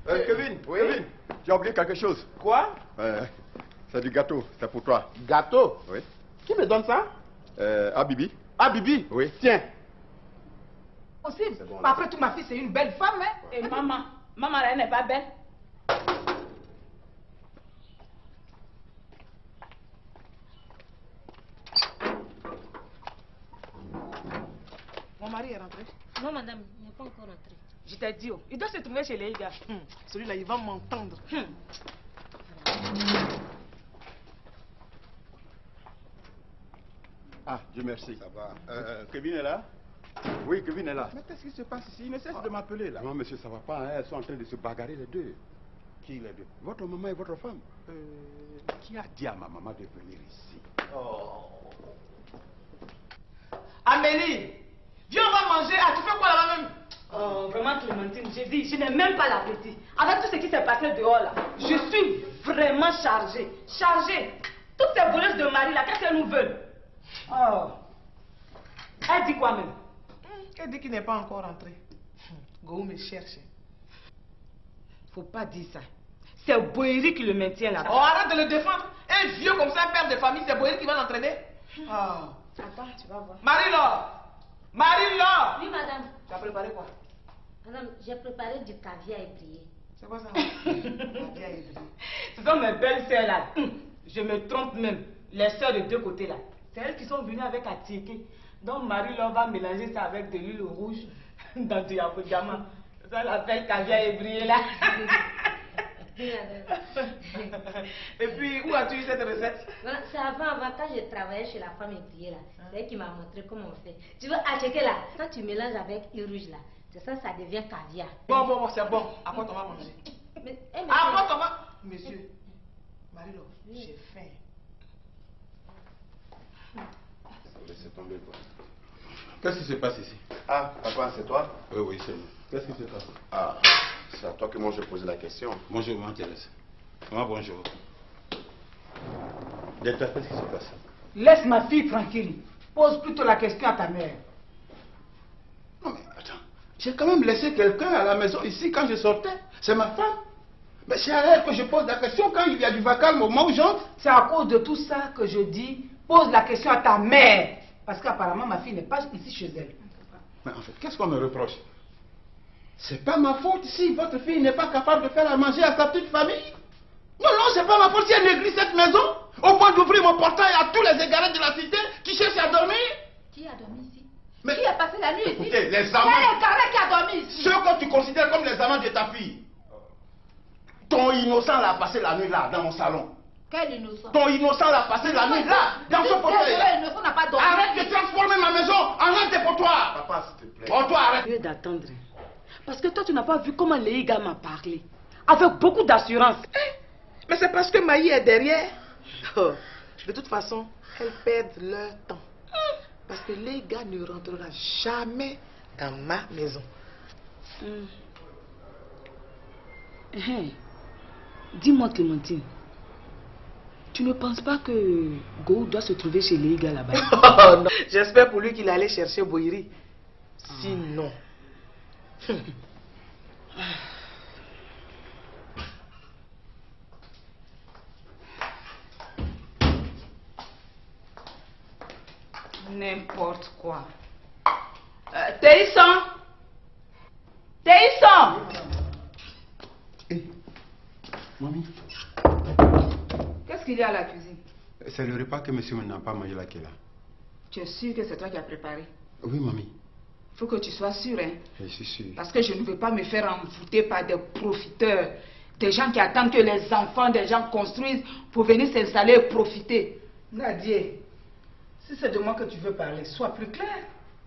Kevin, oui? Kevin, tu as oublié quelque chose. Quoi? C'est du gâteau, c'est pour toi. Gâteau? Oui. Qui me donne ça? Ah, Bibi. Ah, Bibi? Oui. Tiens. Possible. Bon, Après tout, ma fille, c'est une belle femme, hein? Et maman, elle n'est pas belle. Mon mari est rentré. Non, madame, il n'est pas encore rentré. Je t'ai dit, il doit se trouver chez les gars. Celui-là, il va m'entendre. Ah, Dieu merci. Ça va. Kevin est là? Oui, Kevin est là. Mais qu'est-ce qui se passe ici? Il ne cesse de m'appeler là. Non, monsieur, ça va pas. Hein. Elles sont en train de se bagarrer les deux. Qui les deux? Votre maman et votre femme. Qui a dit à ma maman de venir ici? Oh. Amélie, viens, on va manger. Ah, tu fais quoi là-bas même? Oh, vraiment, Clémentine, j'ai dit, je n'ai même pas l'appétit. Avec tout ce qui s'est passé dehors là, je suis vraiment chargée. Chargée. Toutes ces voleuses de mari là, qu'est-ce qu'elles nous veulent? Oh. Elle dit quoi même? Elle dit qu'il n'est pas encore rentré. Go me cherche. Faut pas dire ça. C'est Boéry qui le maintient là. Oh, arrête de le défendre. Un vieux comme ça, un père de famille, c'est Boéry qui va l'entraîner. Ah. Attends, tu vas voir. Marie-Laure! Marie-Laure! Oui, madame. Tu as préparé quoi? Madame, j'ai préparé du caviar ébrié. C'est quoi ça? Caviar ébrié. Ce sont mes belles sœurs là. Je me trompe même. Les sœurs de deux côtés là. C'est elles qui sont venues avec Atieke. Donc Marie-Laure va mélanger ça avec de l'huile rouge dans du yapojama. Ça l'appelle caviar ébrié là. Et puis, où as-tu eu cette recette? Voilà, c'est avant, quand je travaillais chez la femme ébriée là. C'est elle qui m'a montré comment on fait. Tu veux acheter là, quand tu mélanges avec l'huile rouge là, c'est ça, ça devient caviar. Bon, c'est bon. À quoi on va manger? À quoi on va... Monsieur, Marie-Laure, j'ai faim. Laissez tomber quoi. Qu'est-ce qui se passe ici? Ah, papa, c'est toi? Oui, c'est moi. Qu'est-ce qui se passe? Ah, c'est à toi que moi je posais la question. Bonjour, maman Thérèse. Maman, bonjour. Delta, qu'est-ce qui se passe? Laisse ma fille tranquille. Pose plutôt la question à ta mère. Non mais attends, j'ai quand même laissé quelqu'un à la maison ici quand je sortais. C'est ma femme. Mais c'est à elle que je pose la question quand il y a du vacarme au moment où j'entre. C'est à cause de tout ça que je dis, pose la question à ta mère. Parce qu'apparemment ma fille n'est pas ici chez elle. Mais en fait, qu'est-ce qu'on me reproche? C'est pas ma faute si votre fille n'est pas capable de faire à manger à sa petite famille. Non, c'est pas ma faute si elle néglige cette maison, au point d'ouvrir mon portail à tous les égarés de la cité qui cherchent à dormir. Qui a dormi ici? Mais Qui a passé la nuit ici? Écoutez, les C'est amants... le carré qui a dormi ici. Ceux que tu considères comme les amants de ta fille. Ton innocent l'a passé la nuit là, dans mon salon. Quel innocent? Ton innocent l'a passé la nuit là, dans ce fauteuil là. Innocent n'a pas dormi. Arrête de transformer ma maison en un dépotoir. Papa, s'il te plaît. Oh, toi, arrête. Mieux d'attendre. Parce que toi, tu n'as pas vu comment Léiga m'a parlé. Avec beaucoup d'assurance. Mais c'est parce que Maï est derrière. Oh, de toute façon, elles perdent leur temps. Parce que les gars ne rentreront jamais dans ma maison. Dis-moi, Clémentine, tu ne penses pas que Go doit se trouver chez Léiga là-bas? Oh, non. J'espère pour lui qu'il allait chercher Boïri. Sinon... N'importe quoi. Téisson! Mamie, Qu'est-ce qu'il y a à la cuisine? c'est le repas que monsieur n'a pas mangé là qui est là. Tu es sûr que c'est toi qui as préparé? Oui, mamie. Il faut que tu sois sûr, hein? Je suis sûr. Parce que je ne veux pas me faire envoûter par des profiteurs. Des gens qui attendent que les enfants des gens construisent pour venir s'installer et profiter. Nadia, si c'est de moi que tu veux parler, sois plus clair.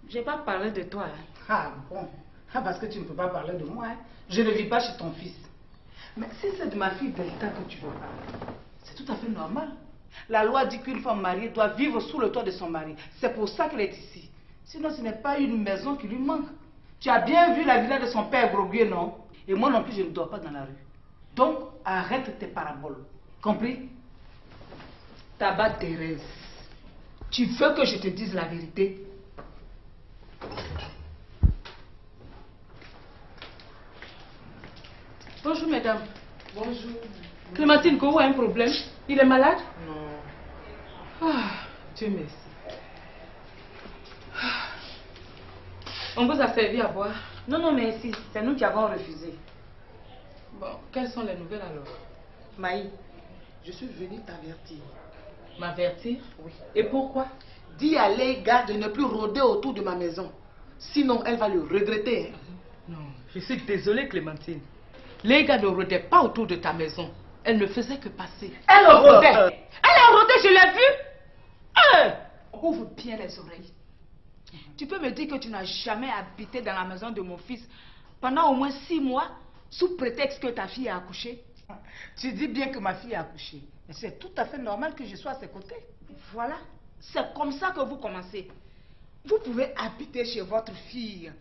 Je n'ai pas parlé de toi. Ah bon. Ah, parce que tu ne peux pas parler de moi. Hein. Je ne vis pas chez ton fils. Mais si c'est de ma fille Delta que tu veux parler, c'est tout à fait normal. La loi dit qu'une femme mariée doit vivre sous le toit de son mari. C'est pour ça qu'elle est ici. Sinon, ce n'est pas une maison qui lui manque. Tu as bien vu la villa de son père Groguier, non? Et moi non plus, je ne dors pas dans la rue. Donc, arrête tes paraboles. Compris? Tabac Thérèse, tu veux que je te dise la vérité? Bonjour, mesdames. Bonjour. Clémentine, Go a un problème? Il est malade? Non. Ah, Dieu merci. On vous a servi à boire? Non, non, merci. C'est nous qui avons refusé. Bon, quelles sont les nouvelles alors? Maï, je suis venue t'avertir. M'avertir? Oui. Et pourquoi? Dis à Léga de ne plus rôder autour de ma maison. Sinon, elle va le regretter. Hein. Non, je suis désolée, Clémentine. Léga ne rôdait pas autour de ta maison. Elle ne faisait que passer. Elle rôdait. Elle a rôdé, je l'ai vue. Ouvre bien les oreilles. Tu peux me dire que tu n'as jamais habité dans la maison de mon fils pendant au moins 6 mois, sous prétexte que ta fille a accouché? Tu dis bien que ma fille a accouché. Mais c'est tout à fait normal que je sois à ses côtés. Voilà. C'est comme ça que vous commencez. Vous pouvez habiter chez votre fille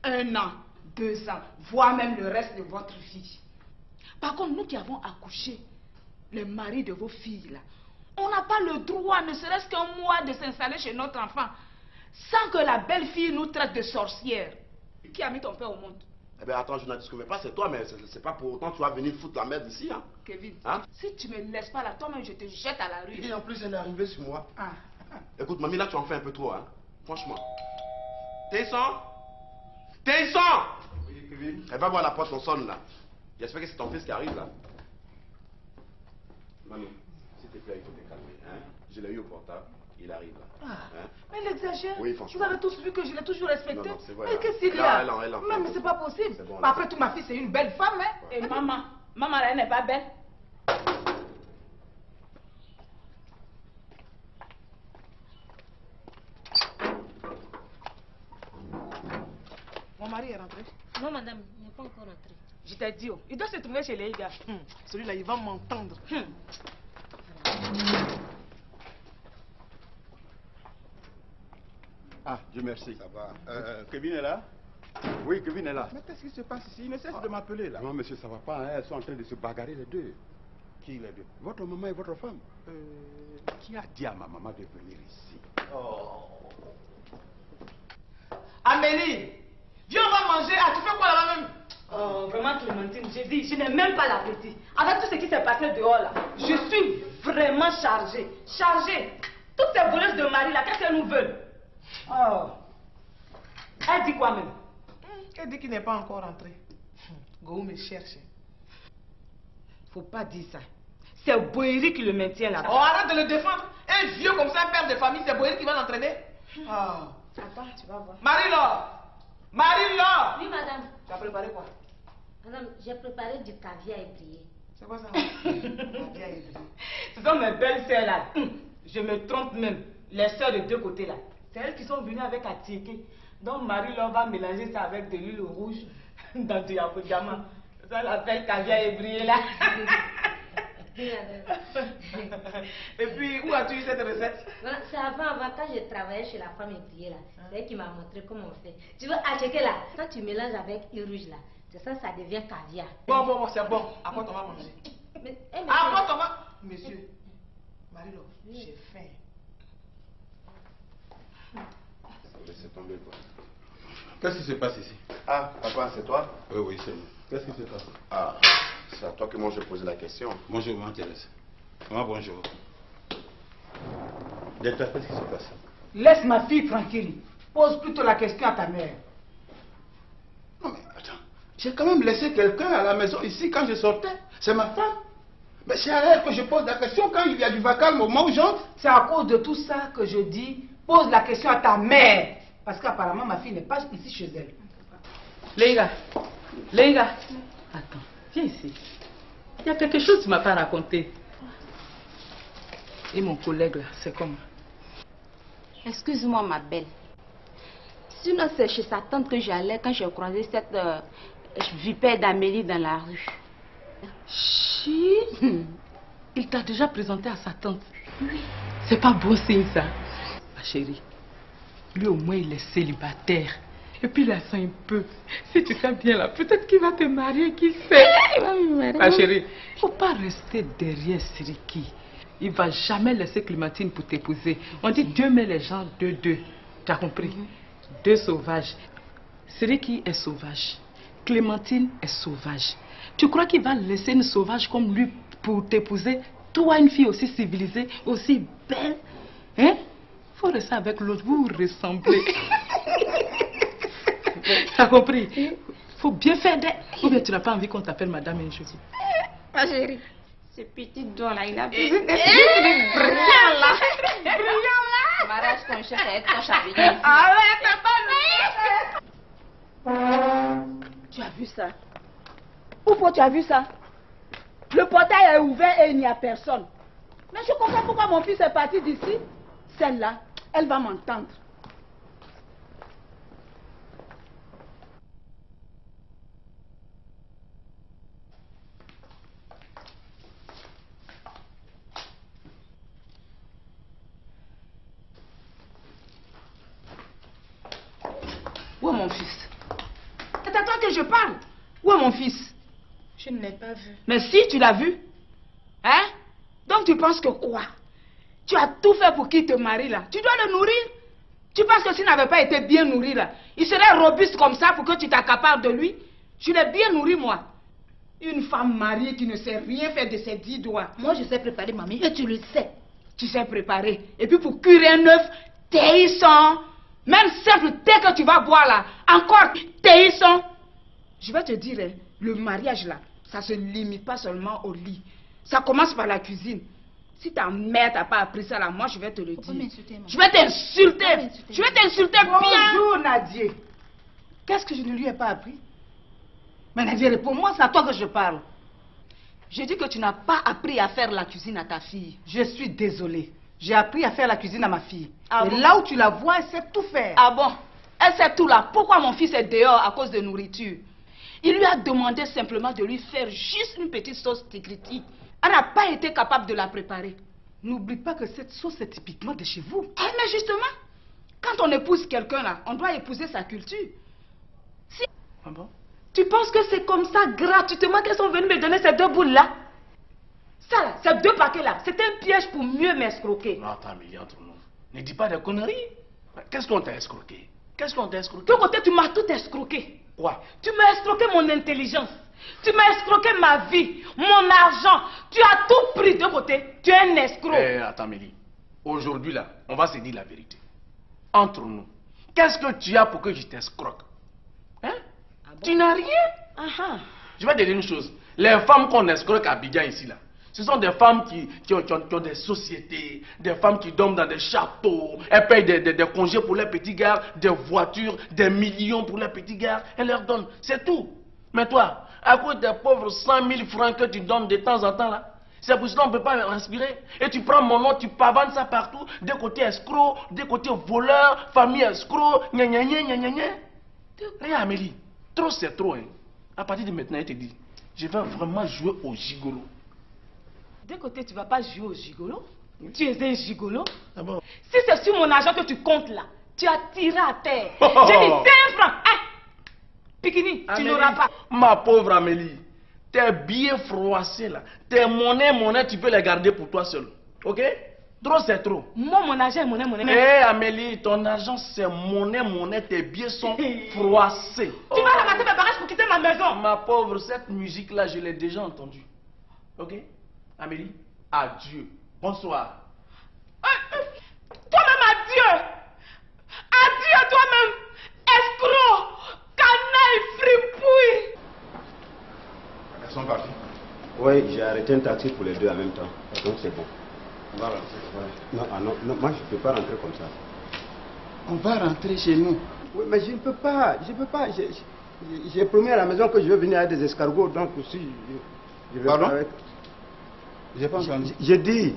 1 an, 2 ans, voire même le reste de votre vie. Par contre, nous qui avons accouché, les maris de vos filles, là, on n'a pas le droit, ne serait-ce qu'un mois, de s'installer chez notre enfant sans que la belle-fille nous traite de sorcière. Qui a mis ton père au monde? Eh bien, attends, je ne discute pas, c'est toi, mais c'est pas pour autant que tu vas venir foutre la merde ici. Hein. Kevin, hein? Si tu ne me laisses pas là, toi-même, je te jette à la rue. Et en plus, elle est arrivée sur moi. Ah. Écoute, mamie, là, tu en fais un peu trop, hein. Franchement. Tesson! Oui, Kevin. Elle va voir la porte, on sonne, là. J'espère que c'est ton fils qui arrive, là. Mamie, s'il te plaît, il faut te calmer, hein. Je l'ai eu au portable. Il arrive là. Ah, hein? Mais il exagère. Oui, franchement. Vous avez tous vu que je l'ai toujours respecté. Non, c'est vrai. Mais qu'est-ce qu'il y a? Non, mais c'est pas possible. Bon, après tout, ma fille, c'est une belle femme. Hein? Et maman, elle n'est pas belle. Mon mari est rentré? Non, madame, il n'est pas encore rentré. Je t'ai dit, il doit se trouver chez les gars. Celui-là, il va m'entendre. Ah, Dieu merci. Ça va. Kevin est là? Oui, Kevin est là. Mais qu'est-ce qui se passe ici? Il ne cesse de m'appeler là. Non, monsieur, ça va pas. Hein? Elles sont en train de se bagarrer les deux. Qui les deux? Votre maman et votre femme. Qui a dit à ma maman de venir ici? Oh. Amélie, viens, on va manger. Ah, tu fais quoi là-bas même? Oh, vraiment, Clémentine, j'ai dit, je n'ai même pas l'appétit. Avec tout ce qui s'est passé dehors là, je suis vraiment chargée. Chargée. Toutes ces voleuses de mari là, qu'est-ce qu'elles nous veulent? Oh. Elle dit quoi même? Elle dit qu'il n'est pas encore rentré. Go me cherche. Faut pas dire ça. C'est Boéry qui le maintient là. Oh, arrête de le défendre. Un vieux comme ça, un père de famille, c'est Boéry qui va l'entraîner. Attends, tu vas voir. Marie-Laure! Marie-Laure! Oui, madame. Tu as préparé quoi? Madame, j'ai préparé du caviar ébrié. C'est quoi ça? Caviar ébrié. Ce sont mes belles sœurs là. Je me trompe même. Les sœurs de deux côtés là. C'est elles qui sont venues avec Atieke. Donc Marie-Laure va mélanger ça avec de l'huile rouge dans du yapojama. Ça l'appelle caviar ébrié là. Et puis, où as-tu eu cette recette? Voilà, c'est avant, quand je travaillais chez la femme ébriée là. C'est elle qui m'a montré comment on fait. Tu veux acheter là, quand tu mélanges avec l'huile rouge là, c'est ça, ça devient caviar. Bon, c'est bon. À quoi on va manger? À quoi on va... Monsieur, Marie-Laure, j'ai faim. Laissez tomber, quoi. Qu'est-ce qui se passe ici? Ah, papa, c'est toi? Oui, c'est moi. Qu'est-ce qui se passe? Ah, c'est à toi que moi je posais la question. Bonjour, maman Thérèse. Maman, bonjour. Delta, qu'est-ce qui se passe? Laisse ma fille tranquille. Pose plutôt la question à ta mère. Non mais attends, j'ai quand même laissé quelqu'un à la maison ici quand je sortais. C'est ma femme. Mais c'est à elle que je pose la question quand il y a du vacarme au moment où j'entre. C'est à cause de tout ça que je dis, pose la question à ta mère. Parce qu'apparemment ma fille n'est pas ici chez elle. Léga, attends, viens ici. Il y a quelque chose que tu ne m'as pas raconté. Et mon collègue là, c'est comment? Excuse-moi ma belle. Sinon, c'est chez sa tante que j'allais quand j'ai croisé cette vipère d'Amélie dans la rue. Chi, il t'a déjà présenté à sa tante. Oui. C'est pas bon signe ça. Ma chérie, lui au moins il est célibataire. Et puis il a ça un peu. Si tu sens bien là, peut-être qu'il va te marier, qui sait. Il va me marier. Ma chérie, il faut pas rester derrière Siriki. Il va jamais laisser Clémentine pour t'épouser. On dit Dieu met les gens deux. Tu as compris? Deux sauvages. Siriki est sauvage. Clémentine est sauvage. Tu crois qu'il va laisser une sauvage comme lui pour t'épouser? Toi, une fille aussi civilisée, aussi belle. Hein? Faut rester avec l'autre, vous ressemblez. T'as compris? Faut bien faire des... Ou bien tu n'as pas envie qu'on t'appelle madame un jour? Ma chérie, ce petit doigt là, il a besoin d'être brillant là. Brillant là. Mariage qu'on cherche à être ton champignon. Ah ouais, t'as pas vu? Tu as vu ça? Pourquoi tu as vu ça? Le portail est ouvert et il n'y a personne. Mais je comprends pourquoi mon fils est parti d'ici. Celle-là, elle va m'entendre. Où est mon fils? C'est à toi que je parle. Où est mon fils? Je ne l'ai pas vu. Mais si, tu l'as vu. Hein? Donc tu penses que quoi? Tu as tout fait pour qu'il te marie là. Tu dois le nourrir. Tu penses que s'il n'avait pas été bien nourri là, il serait robuste comme ça pour que tu t'accapares de lui? Je l'ai bien nourri moi. Une femme mariée qui ne sait rien faire de ses 10 doigts. Moi je sais préparer mamie et tu le sais. Tu sais préparer. Et puis pour cuire un œuf, thé-isson. Même simple thé que tu vas boire là, encore thé-isson. Je vais te dire, hein, le mariage là, ça ne se limite pas seulement au lit. Ça commence par la cuisine. Si ta mère t'a pas appris ça là, moi je vais te le dire. Je vais t'insulter. Je vais t'insulter bien. Bonjour Nadia. Qu'est-ce que je ne lui ai pas appris? Mais Nadia, réponds-moi, c'est à toi que je parle. Je dis que tu n'as pas appris à faire la cuisine à ta fille. Je suis désolée. J'ai appris à faire la cuisine à ma fille. Ah et bon? là où tu la vois, elle sait tout faire. Ah bon? Elle sait tout là. Pourquoi mon fils est dehors à cause de nourriture? Il lui a demandé simplement de lui faire juste une petite sauce tigriti. Elle n'a pas été capable de la préparer. N'oublie pas que cette sauce est typiquement de chez vous. Eh, mais justement, quand on épouse quelqu'un là, on doit épouser sa culture. Si... Ah bon? Tu penses que c'est comme ça gratuitement qu'elles sont venues me donner ces deux boules là? Ça là, ces deux paquets là, c'est un piège pour mieux m'escroquer. Non, attends, Amélie, entre nous. Ne dis pas des conneries. Qu'est-ce qu'on t'a escroqué? Qu'est-ce qu'on t'a escroqué? De ton côté, tu m'as tout escroqué. Quoi? Tu m'as escroqué mon intelligence. Tu m'as escroqué ma vie, mon argent. Tu as tout pris de côté. Tu es un escroc. Eh, attends, Amélie. Aujourd'hui, là, on va se dire la vérité. Entre nous, qu'est-ce que tu as pour que je t'escroque? Hein? Ah bon? Tu n'as rien. Je vais te dire une chose. Les femmes qu'on escroque à Abidjan ici, là, ce sont des femmes qui ont des sociétés, des femmes qui dorment dans des châteaux, elles payent des congés pour les petits gars, des voitures, des millions pour les petits gars, elles leur donnent, c'est tout. Mais toi, à cause des pauvres 100 000 francs que tu donnes de temps en temps là, c'est pour ça qu'on ne peut pas respirer. Et tu prends mon nom, tu pavanes ça partout, des côtés escrocs, des côtés voleurs, famille escrocs, gna gna gna gna gna gna. Regarde Amélie, trop c'est trop. Hein. À partir de maintenant, elle te dit, je vais vraiment jouer au gigolo. D'un côté, tu ne vas pas jouer au gigolo. Tu es un gigolo. Ah bon? Si c'est sur mon argent que tu comptes là, tu as tiré à terre. J'ai dit 5 francs. Hein? Pikini, tu n'auras pas. Ma pauvre Amélie, tes billets froissés là, tes monnaies, tu peux les garder pour toi seul. Ok? Trop c'est trop. Moi, mon argent est monnaie. Eh Amélie, ton argent c'est monnaie, tes billets sont froissés. Tu vas ramasser mes bagages pour quitter ma maison. Ma pauvre, cette musique là, je l'ai déjà entendue. Ok? Amélie, adieu. Bonsoir. Toi-même, adieu. Adieu toi-même. Escroc, canaille, fripouille. Elles sont parties? Oui, j'ai arrêté un taxi pour les deux en même temps. Donc c'est bon. On va rentrer. Ouais. Non, moi je ne peux pas rentrer comme ça. On va rentrer chez nous. Oui, mais je ne peux pas. J'ai promis à la maison que je vais venir avec des escargots, donc aussi je vais pas avec... J'ai pas entendu. J'ai dit,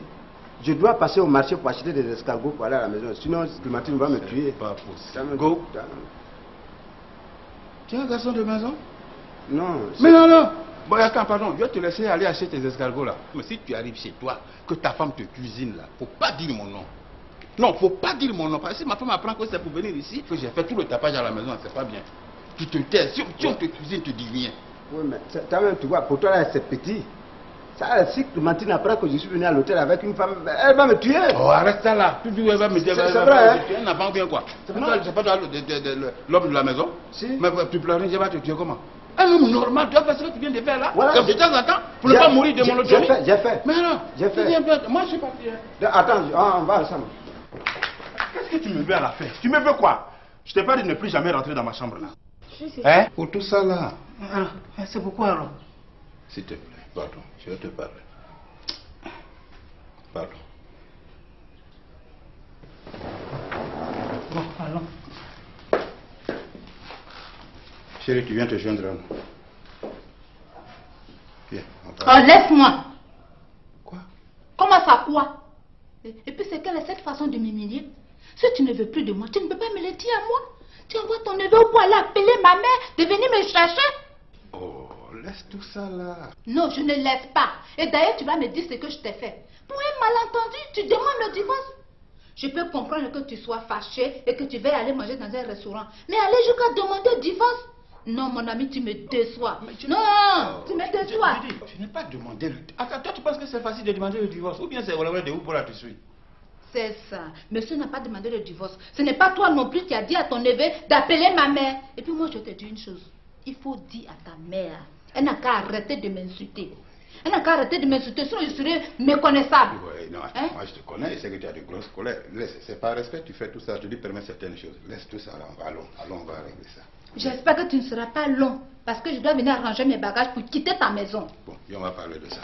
Je dois passer au marché pour acheter des escargots pour aller à la maison. Sinon, Clémentine va me tuer. Pas possible. Go. Tu es un garçon de maison? Non. Mais non. Bon, attends, pardon. Je vais te laisser aller acheter tes escargots là. Mais si tu arrives chez toi, que ta femme te cuisine là, faut pas dire mon nom. Non, faut pas dire mon nom. Parce que si ma femme apprend que c'est pour venir ici, que j'ai fait tout le tapage à la maison, c'est pas bien. Tu te tais. Si on te cuisine, tu dis rien. Oui, mais toi-même, tu vois, pour toi là, c'est petit. Ça, si Clémentine apprend que je suis venu à l'hôtel avec une femme, elle va me tuer. Oh, arrête ça là. Tu dis, elle va me tuer. C'est vrai, hein? Tu es un enfant bien quoi? C'est pas toi l'homme de la maison? Si. Mais tu pleures, je vais te tuer comment? Un homme normal, tu vas faire ce que tu viens de faire là. Voilà. Comme de temps en temps, pour ne pas mourir de monotonie. J'ai fait. Mais alors, j'ai fait. Moi, je suis parti. Attends, on va ensemble. Qu'est-ce que tu me veux à la fin? Tu me veux quoi? Je t'ai pas dit de ne plus jamais rentrer dans ma chambre là. Hein? Pour tout ça là. Alors, c'est pourquoi alors? S'il te plaît, pardon, je vais te parler. Pardon. Bon, allons. Chérie, tu viens te joindre à nous. Viens, on Oh, parle. laisse-moi. Quoi? Comment ça, quoi? Et puis, c'est quelle est cette façon de m'humilier? Si tu ne veux plus de moi, tu ne peux pas me le dire à moi. Tu envoies ton neveu pour aller appeler ma mère de venir me chercher. Oh, laisse tout ça là. Non, je ne laisse pas. Et d'ailleurs, tu vas me dire ce que je t'ai fait. Pour un malentendu, tu demandes le divorce. Je peux comprendre que tu sois fâché et que tu veuilles aller manger dans un restaurant. Mais aller jusqu'à demander le divorce? Non, mon ami, tu me déçois. Non, tu me déçois. Je n'ai pas demandé le... Attends, toi, tu penses que c'est facile de demander le divorce? Ou bien c'est vraiment de où pour la tu suis? C'est ça. Monsieur n'a pas demandé le divorce. Ce n'est pas toi non plus qui as dit à ton neveu d'appeler ma mère. Et puis moi, je te dis une chose. Il faut dire à ta mère. Elle n'a qu'à arrêter de m'insulter. Elle n'a qu'à arrêter de m'insulter, sinon je serai méconnaissable. Oui, non, Hein? moi je te connais, je sais que tu as de grosses colères. Laisse, c'est par respect que tu fais tout ça, je te dis permets certaines choses. Laisse tout ça, là, allons, on va régler ça. J'espère que tu ne seras pas long, parce que je dois venir arranger mes bagages pour quitter ta maison. Bon, puis on va parler de ça.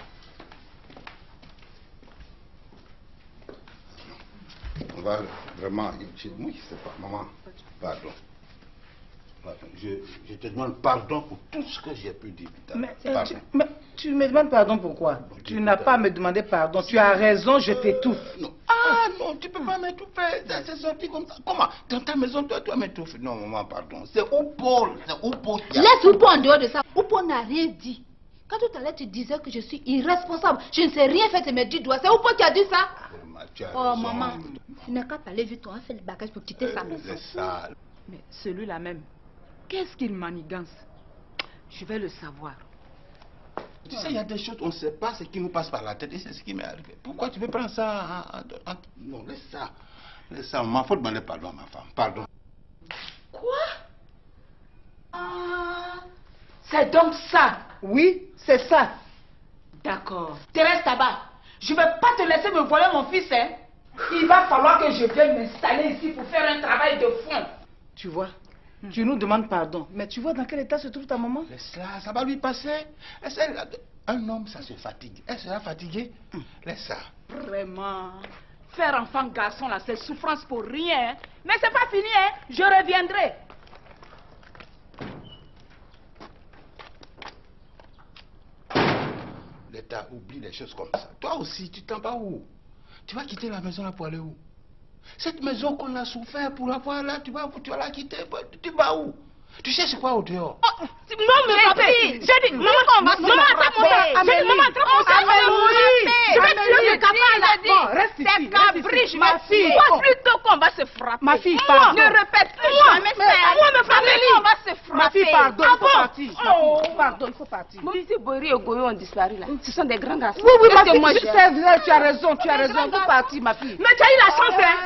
On va vraiment... Oui, c'est pas... Maman, pardon. Je te demande pardon pour tout ce que j'ai pu dire. Mais tu me demandes pardon pourquoi? Tu n'as pas à me demander pardon. Tu as raison, je t'étouffe. Non. Ah non, tu peux pas m'étouffer. C'est sorti comme ça. Comment? Dans ta maison, toi m'étouffer. Non, maman, pardon. C'est Oupo. C'est Oupo. Laisse Oupo en dehors de ça. Oupo n'a rien dit. Quand tout à l'heure tu disais que je suis irresponsable, je ne sais rien faire de mes 10 doigts. C'est Oupo qui a dit ça? Oh maman, tu n'as qu'à parler vite. On a fait le bagage pour quitter sa maison. C'est ça. Mais celui-là même, qu'est-ce qu'il manigance? Je vais le savoir. Tu sais, il y a des choses, on ne sait pas ce qui nous passe par la tête et c'est ce qui m'est arrivé. Pourquoi tu veux prendre ça Non, laisse ça. Laisse ça. Il faut demander pardon à ma femme. Pardon. Quoi? Ah, c'est donc ça? Oui, c'est ça. D'accord. Thérèse Tabac, je ne vais pas te laisser me voler mon fils, hein? Il va falloir que je vienne m'installer ici pour faire un travail de fond. Tu vois, tu nous demandes pardon. Mais tu vois dans quel état se trouve ta maman? Laisse-la, ça va lui passer. Un homme, ça se fatigue. Elle sera fatiguée. Laisse ça. Vraiment. Faire enfant garçon là, c'est souffrance pour rien. Mais c'est pas fini, hein. Je reviendrai. L'État oublie les choses comme ça. Toi aussi, tu t'en vas où? Tu vas quitter la maison là pour aller où? Cette maison qu'on a souffert pour avoir là, tu vas la quitter. Tu vas où? Tu cherches quoi au dehors? Non, mais papi, j'ai dit, maman, attrape mon sac. J'ai dit, maman, attrape mon sac. Je vais tuer le gamin là. Bon, reste ici. C'est cabriche, Ma fille. Moi, plutôt qu'on va se frapper. Ma fille, Moi, pardon. ne répète plus jamais ça. Moi, me frapper, on va se frapper. Ma fille, pardon, il faut partir. Oh. Pardon, il faut partir. Ici, Boiri et Goyo ont disparu là. Ce sont des grands garçons. Oui, ma Est-ce que moi, fille, tu as raison, tu as raison. Il faut partir, ma fille. Mais tu as eu la chance, hein.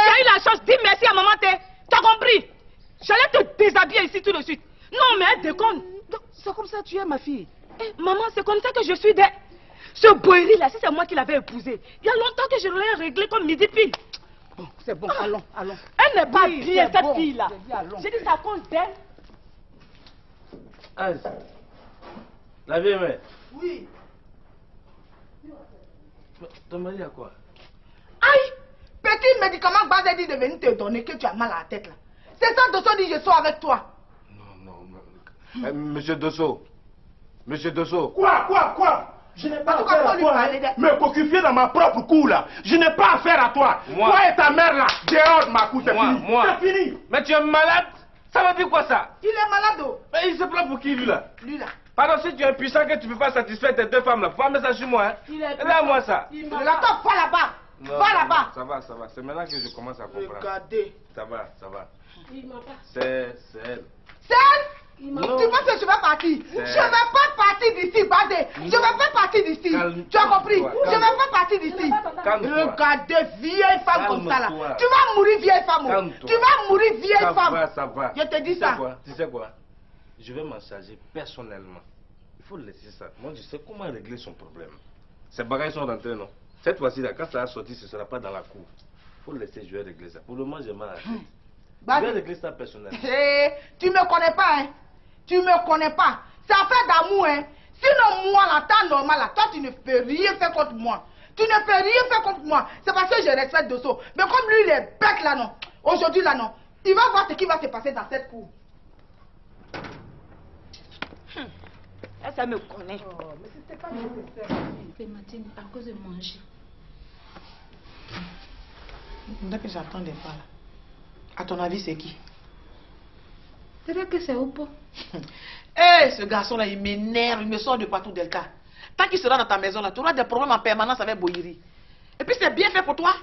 Tu as eu la chance. Dis merci à maman, t'as compris? J'allais te déshabiller ici tout de suite. Non, mais elle déconne. C'est comme ça que tu es, ma fille. Maman, c'est comme ça que je suis de... Ce Boiri là, si c'est moi qui l'avais épousé, il y a longtemps que je l'ai réglé comme midi pile. Bon, c'est bon, allons, allons. Elle n'est pas Oui, bien, c'est cette bon. fille-là. J'ai dit, c'est à cause d'elle. Az, la vieille mère. Oui. Ton mari a quoi? Aïe! Petit médicament base dit de venir te donner que tu as mal à la tête là. C'est ça, Dosso dit je sors avec toi. Non. Monsieur Dosso. Monsieur Dosso. Quoi? Je n'ai pas affaire à toi, me coquifier dans ma propre cour là. Je n'ai pas affaire à toi. Toi et ta mère là, dehors de ma cour, c'est fini. C'est fini. Mais tu es malade? Ça veut dire quoi ça? Il est malade. Mais il se prend pour qui lui là? Lui là. Pardon, si tu es puissant que tu ne peux pas satisfaire tes deux femmes là, faut amener ça sur moi. Hein? Là-moi ça. Attends, va là-bas. Va là-bas. Ça va, ça va. C'est maintenant que je commence à comprendre. Regardez. Ça va, ça va. Il m'a pas. C'est elle. C'est elle? Tu penses que je vais partir? Je ne vais pas partir d'ici, Badé. Je ne vais pas partir d'ici. Tu as compris? Je ne vais pas partir d'ici. Regardez, vieille femme comme ça là. Tu vas mourir, vieille femme. Tu vas mourir, vieille femme. Ça va, ça va. Je te dis ça. Tu sais quoi? Je vais m'en charger personnellement. Il faut laisser ça. Moi, je sais comment régler son problème. Ces bagages sont rentrés, non? Cette fois-ci, là, quand ça va sortir, ce ne sera pas dans la cour. Il faut le laisser, je vais régler ça. Pour le moment, j'ai mal à la tête. Je vais régler ça personnellement. Tu ne me connais pas, hein? Tu ne me connais pas. C'est affaire d'amour, hein? Sinon, moi, là, temps normal, là, toi, tu ne peux rien faire contre moi. Tu ne peux rien faire contre moi. C'est parce que je respecte Dosso. Mais comme lui, il est bête, là, non. Aujourd'hui, là, non. Il va voir ce qui va se passer dans cette cour. Ça me connaît. Oh, mais c'était pas nécessaire. Clémentine, à cause de manger. Dès que j'attendais pas là. À ton avis, c'est qui? C'est vrai que c'est Oupo. Hé, ce garçon-là, il m'énerve, il me sort de partout Delta. Tant qu'il sera dans ta maison là, tu auras des problèmes en permanence avec Boyiri. Et puis c'est bien fait pour toi.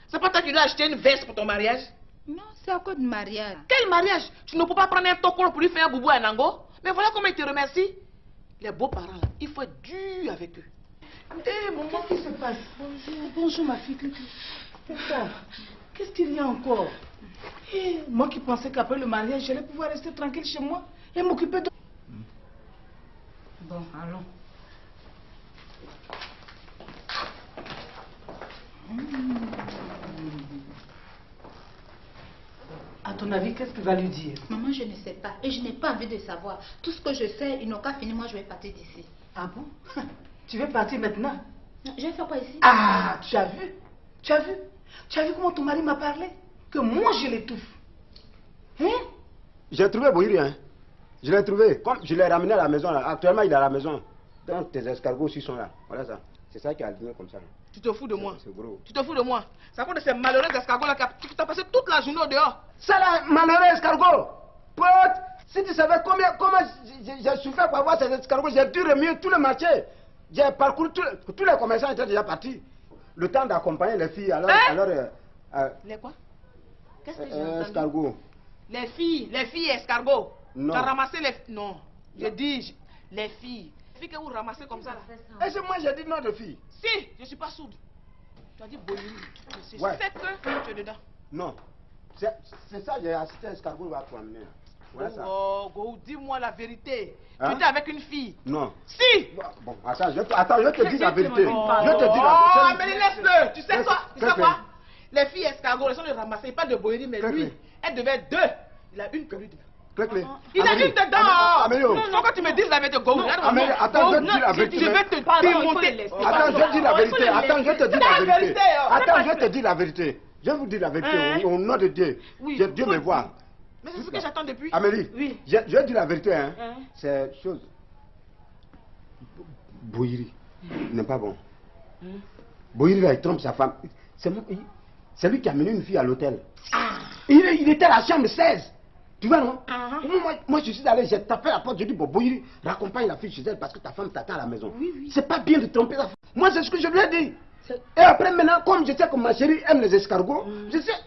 C'est pas toi qui dois acheter une veste pour ton mariage? Non, c'est à cause du mariage. Quel mariage? Tu ne peux pas prendre un tokolo pour lui faire un boubou à Nango? Mais voilà comment il te remercie. Les beaux-parents là, il faut être dur avec eux. Eh, maman, qu'est-ce qui se passe? Bonjour, bonjour ma fille. Qu'est-ce qu'il y a encore? Eh, moi qui pensais qu'après le mariage, j'allais pouvoir rester tranquille chez moi et m'occuper de... Bon, allons. À ton avis, qu'est-ce qu'il va lui dire? Maman, je ne sais pas. Et je n'ai pas envie de savoir. Tout ce que je sais, ils n'ont qu'à finir. Moi, je vais partir d'ici. Ah bon? Tu veux partir maintenant? Non, je vais faire quoi ici? Ah, tu as vu? Tu as vu? Tu as vu comment ton mari m'a parlé? Que moi, je l'étouffe. Hein? J'ai trouvé Boyiri, hein. Je l'ai trouvé. Comme je l'ai ramené à la maison, là. Actuellement, il est à la maison. Donc, tes escargots aussi sont là. Voilà ça. C'est ça qui a allumé comme ça. Tu te fous de moi? C'est gros. Tu te fous de moi? C'est à cause de ces malheureux escargots là que tu as passé toute la journée au dehors. Ça là, malheureux escargot. Pote, si tu savais comment j'ai souffert pour avoir ces escargots, j'ai dû remuer tout le marché. J'ai parcouru tous les commerçants étaient déjà partis. Le temps d'accompagner les filles. Alors, les quoi? Qu'est-ce que j'ai entendu? Escargot. Les filles escargots. Non. Tu as ramassé les... Non, je dis les filles. Les filles que vous ramassez comme ça là. Est-ce que moi j'ai dit non de filles? Si, je ne suis pas sourde. Tu as dit Boyiri. Je sais Ouais. que tu es dedans. Non. C'est ça, j'ai assisté à escargot va pour amener. Voilà ça. Oh, Go, dis-moi la vérité. Hein? Tu étais avec une fille? Non. Si! Bon, attends, je te dis la vérité. Oh, Je te dis la oh, vérité. mais laisse-le. Tu sais quoi? Tu sais quoi? Les filles escargots, elles sont les ramasser, pas de Boyeri, mais lui, elle devait être deux. Il a une que lui. Il a une dedans. Non, quand tu me dis la vérité, Go. Attends, je te dis la vérité. Je vais te démonter. Attends, je te dis la vérité. Attends, je te dis la vérité. Attends, je te dis la vérité. Je vous dis la vérité au nom de Dieu. Dieu me voit. Mais c'est ce que j'attends depuis. Amélie, oui. Je dis la vérité, hein. C'est chose. Boyiri n'est pas bon. Boyiri là, il trompe sa femme. C'est lui qui a mené une fille à l'hôtel. Il était à la chambre 16. Tu vois, non? Moi, je suis allé, j'ai tapé la porte, je dis, bon, Boyiri, raccompagne la fille chez elle parce que ta femme t'attend à la maison. C'est pas bien de tromper la femme. Moi, c'est ce que je lui ai dit. Et après, maintenant, comme je sais que ma chérie aime les escargots,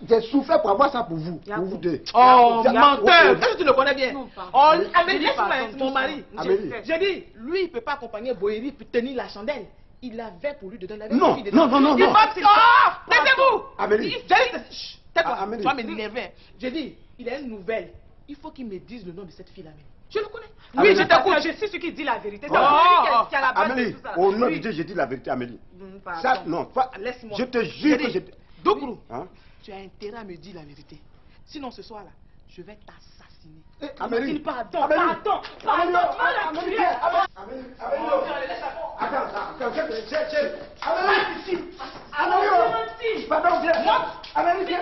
j'ai souffert pour avoir ça pour vous. Pour vous deux. Oh, menteur! Est-ce que tu le connais bien? Oh, Amélie, laisse-moi mon mari. J'ai dit, lui, il ne peut pas accompagner Boyeri pour tenir la chandelle. Il avait pour lui dedans. Non. Il m'a dit, oh, taisez-vous! Amélie. Tais-toi, tu vas m'énerver. J'ai dit, il a une nouvelle. Il faut qu'il me dise le nom de cette fille-là. Je le connais. Oui, je t'écoute. Je sais ce qui dit la vérité. C'est qui a la base de tout ça. Au nom de Dieu, je dis la vérité, Amélie. Ça, non. Laisse-moi. Je te jure que je... Dougou, tu as intérêt à me dire la vérité. Sinon, ce soir-là, je vais t'assassiner. Amélie. Pardon. Attends, pardon, viens. Amélie, viens.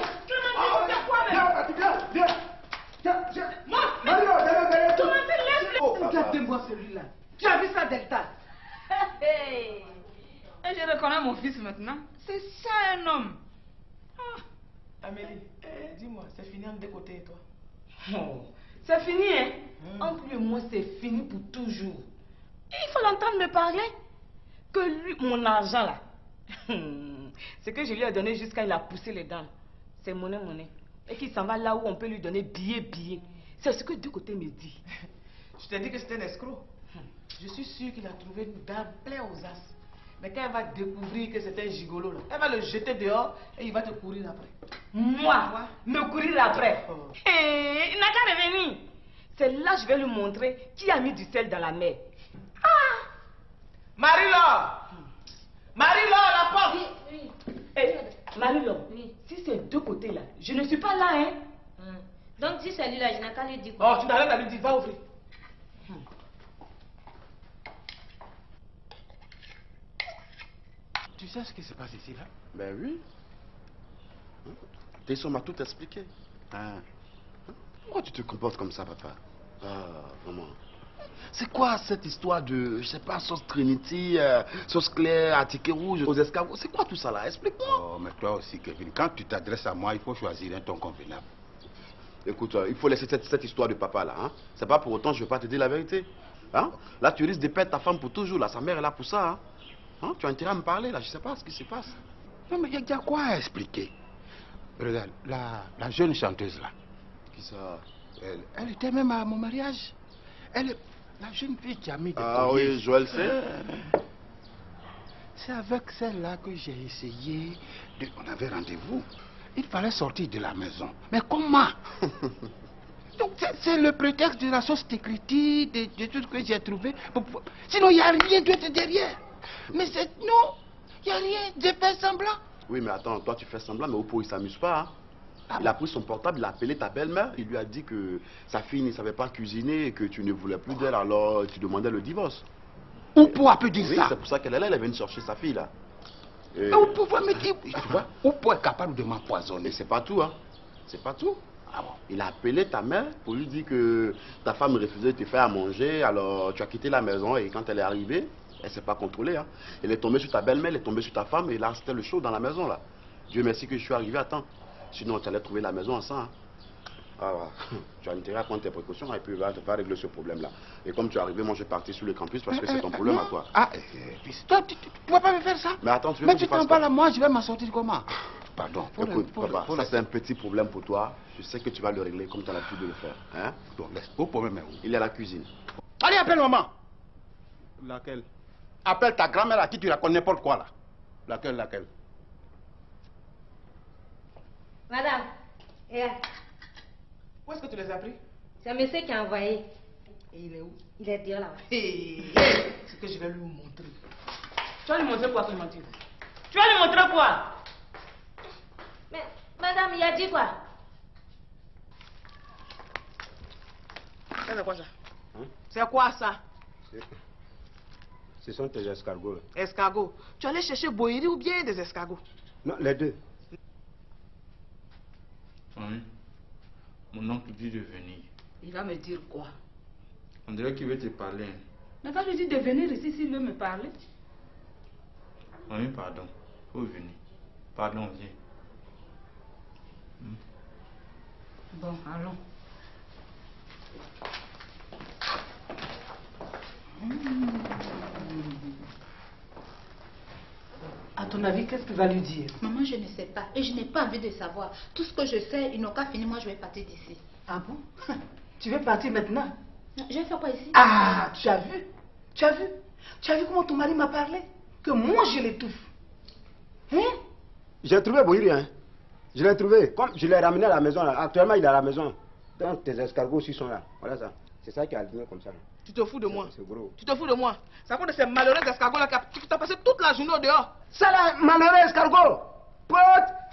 Viens. Mario, regardez-moi celui-là. Tu as vu ça, Delta? Et je reconnais mon fils maintenant. C'est ça un homme. Amélie, dis-moi, c'est fini entre deux côtés et toi? Oh, c'est fini, hein? Entre lui et moi, c'est fini pour toujours. Il faut l'entendre me parler. Que lui, mon argent là, ce que je lui ai donné jusqu'à il a poussé les dents, c'est monnaie. Et qu'il s'en va là où on peut lui donner billet. C'est ce que deux côtés me dit. Je t'ai dit que c'était un escroc. Je suis sûr qu'il a trouvé une dame plein aux as. Mais quand elle va découvrir que c'était un gigolo, là, elle va le jeter dehors et il va te courir après. Moi, me courir après. Il n'a qu'à revenir. C'est là que je vais lui montrer qui a mis du sel dans la mer. Marie-Laure! Marie-Laure, la porte! Oui. Hey, Marie-Laure, si c'est deux côtés là, je ne suis pas là, hein? Donc si c'est lui là, je n'ai qu'à lui dire quoi? Oh, tu n'as rien à lui dire, va ouvrir. Tu sais ce qui se passe ici là? Ben oui. Tesson m'a tout expliqué. Pourquoi tu te comportes comme ça, papa? Vraiment. C'est quoi cette histoire de, je sais pas, sauce Trinity, sauce Claire, à ticket rouge, aux escargots? C'est quoi tout ça là? Explique-moi. Oh, mais toi aussi, Kevin, quand tu t'adresses à moi, il faut choisir un ton convenable. Écoute, il faut laisser cette histoire de papa là. Hein? C'est pas pour autant que je ne vais pas te dire la vérité. Hein? Là, tu risques de perdre ta femme pour toujours. Là. Sa mère est là pour ça. Hein? Hein? Tu as intérêt à me parler là. Je ne sais pas ce qui se passe. Non, mais il y a quoi à expliquer? Regarde, la jeune chanteuse là. Qui ça? Elle était même à mon mariage. La jeune fille qui a mis des Ah colliers. oui, Joël sait. C'est avec celle-là que j'ai essayé de... On avait rendez-vous. Il fallait sortir de la maison. Mais comment? Donc c'est le prétexte de la sauce d'écriture, de tout ce que j'ai trouvé. Sinon, il n'y a rien d'autre derrière. Mais c'est... Non, il n'y a rien. J'ai fait semblant. Oui, mais attends, toi tu fais semblant, mais Opo il s'amuse pas. Hein? Il a pris son portable, il a appelé ta belle-mère, il lui a dit que sa fille ne savait pas cuisiner et que tu ne voulais plus d'elle, alors tu demandais le divorce. Opo a pu dire ça? Oui, c'est pour ça qu'elle est là, elle est venue chercher sa fille là. Mais Opo va me dire, tu vois, Opo est capable de m'empoisonner. Et c'est pas tout, hein. C'est pas tout. Ah bon. Il a appelé ta mère pour lui dire que ta femme refusait de te faire à manger, alors tu as quitté la maison et quand elle est arrivée, elle s'est pas contrôlée. Hein. Elle est tombée sur ta belle-mère, elle est tombée sur ta femme et là c'était le show dans la maison là. Dieu merci que je suis arrivé à temps. Sinon tu allais trouver la maison ensemble. Hein. Alors, tu as intérêt à prendre tes précautions et puis va régler ce problème-là. Et comme tu es arrivé, moi je vais partir sur le campus parce que c'est ton problème à toi. Ah, toi, tu ne vas pas me faire ça? Mais attends, tu veux mais que tu je fasse t'en parles à moi, je vais m'en sortir comment? Pardon. Écoute, papa, ça c'est un petit problème pour toi. Je sais que tu vas le régler comme tu as l'habitude de le faire. Hein? Donc, laisse. Au problème est où? Il est à la cuisine. Allez, appelle maman. Laquelle? Appelle ta grand-mère à qui tu racontes n'importe quoi là. Laquelle? Madame, Où est-ce que tu les as pris? c'est un monsieur qui a envoyé. Et il est où? Il est dehors là-bas. C'est que je vais lui montrer. Tu vas lui montrer quoi, Clémentine? Tu vas lui montrer quoi? Mais, madame, il a dit quoi? C'est quoi ça? C'est quoi ça? Ce sont tes escargots. Là. Escargots. Tu allais chercher Boïri ou bien des escargots? Non, les deux. Oui. Mon oncle dit de venir. Il va me dire quoi? On dirait qu'il veut te parler. Mais va lui dire de venir ici s'il veut me parler. Oui, pardon. Faut venir. Pardon, viens. Bon, allons. À ton avis, qu'est-ce qu'il va lui dire? Maman, je ne sais pas. Et je n'ai pas envie de savoir. Tout ce que je sais, ils n'ont qu'à finir. Moi, je vais partir d'ici. Ah bon? Tu veux partir maintenant? Non, je vais faire quoi ici? Ah, tu as vu? Tu as vu comment ton mari m'a parlé? Que moi, je l'étouffe. Hein? J'ai trouvé Boïri, hein. Je l'ai trouvé. Comme je l'ai ramené à la maison, là. Actuellement, il est à la maison. Donc, tes escargots aussi sont là. Voilà ça. C'est ça qui a allumé comme ça. Tu te fous de moi? C'est gros. Tu te fous de moi? C'est à cause de ces malheureux escargots-là que tu as passé toute la journée au dehors. Ça là, malheureux escargot. Pote,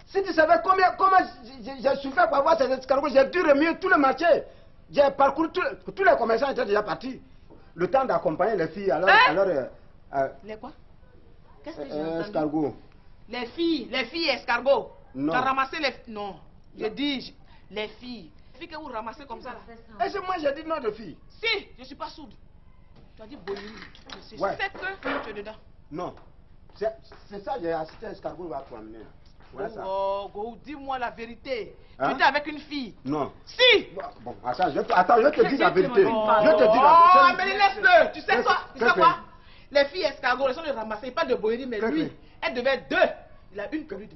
si tu savais comment j'ai souffert pour avoir ces escargots, j'ai dû remuer tout le marché. J'ai parcouru tous les commerçants étaient déjà partis. Le temps d'accompagner les filles. Alors, les quoi? Qu'est-ce que j'ai entendu? Escargots. Les filles escargots. Non. Tu as ramassé les... Non. J'ai dit les filles. Les filles que vous ramassez comme ça là. Est-ce que moi j'ai dit non de filles? Si, je ne suis pas sourde. Tu as dit Boïri. Je sais Ouais. que tu es dedans. Non. C'est ça, j'ai assisté à escargot va t'emmener. Voilà ça. Oh, Go, dis-moi la vérité. Hein? Tu étais avec une fille? Non. Si. Bon, attends, je te dis la vérité. Je te dis la Oh, vérité. mais laisse-le. Tu sais quoi? Les filles escargots, elles sont les ramasser. Pas de Boyeri, mais lui, elle devait être 2. Il a une que lui.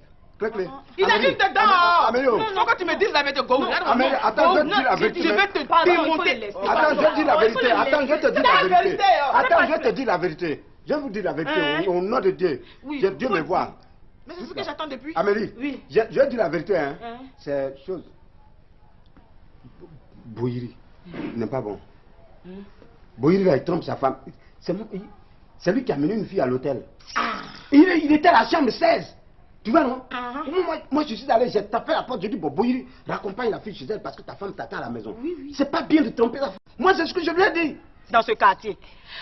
Il a une dedans. Amélio. Non, faut que tu me dises la vérité, Go. Amélio, attends, je te dis la vérité. Je vais te démonter. Attends, je te dis la vérité. Attends, je te dis la vérité. Attends, je te dis la vérité. Je vous dis la vérité au nom de Dieu. Dieu me voit. Mais c'est ce que j'attends depuis. Amélie, oui. Je dis la vérité, hein. C'est chose. Boyeri n'est pas bon. Boyeri là, il trompe sa femme. C'est lui qui a amené une fille à l'hôtel. Il était à la chambre 16. Tu vois, non? Moi, je suis allé, j'ai tapé à la porte, je dis, bon, Boyeri, raccompagne la fille chez elle parce que ta femme t'attend à la maison. C'est pas bien de tromper la femme. Moi, c'est ce que je lui ai dit. Dans ce quartier.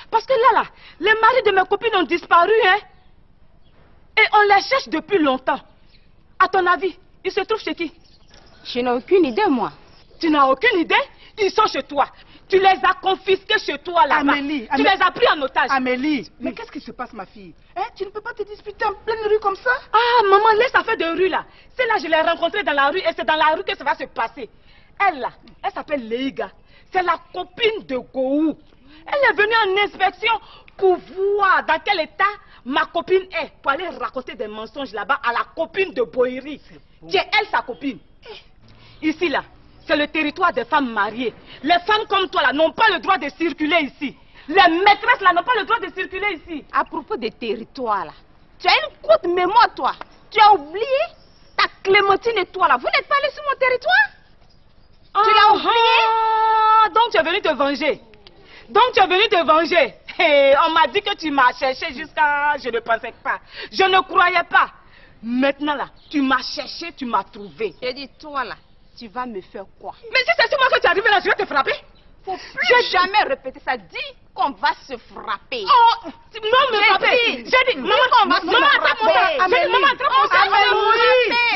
Parce que là, les maris de mes copines ont disparu, hein. Et on les cherche depuis longtemps. À ton avis, ils se trouvent chez qui? Je n'ai aucune idée, moi. Tu n'as aucune idée? Ils sont chez toi. Tu les as confisqués chez toi là-bas. Amélie, tu les as pris en otage. Amélie, mais qu'est-ce qui se passe, ma fille? Tu ne peux pas te disputer en pleine rue comme ça? Ah, maman, laisse affaire de rue là. C'est là que je l'ai rencontrée dans la rue et c'est dans la rue que ça va se passer. Elle là, elle s'appelle Leiga. C'est la copine de Gohou. Elle est venue en inspection pour voir dans quel état ma copine est, pour aller raconter des mensonges là-bas à la copine de Boyeri, qui est elle sa copine. Ici là, c'est le territoire des femmes mariées. Les femmes comme toi là n'ont pas le droit de circuler ici. Les maîtresses là n'ont pas le droit de circuler ici. À propos des territoires là, tu as une courte mémoire toi. Tu as oublié ta Clémentine et toi là, vous n'êtes pas allés sur mon territoire? Tu l'as oublié? Donc tu es venu te venger. Donc tu es venu te venger. Hey, on m'a dit que tu m'as cherché jusqu'à... Je ne pensais pas. Je ne croyais pas. Maintenant là, tu m'as cherché, tu m'as trouvé. J'ai dit, toi là, tu vas me faire quoi? Mais si c'est sur moi que tu es arrivé là, je vais te frapper. Faut plus jamais répéter ça. Dis qu'on va se frapper. Oh, non, me frapper. J'ai dit, maman, qu'on va se frapper. Maman, attrape mon sac.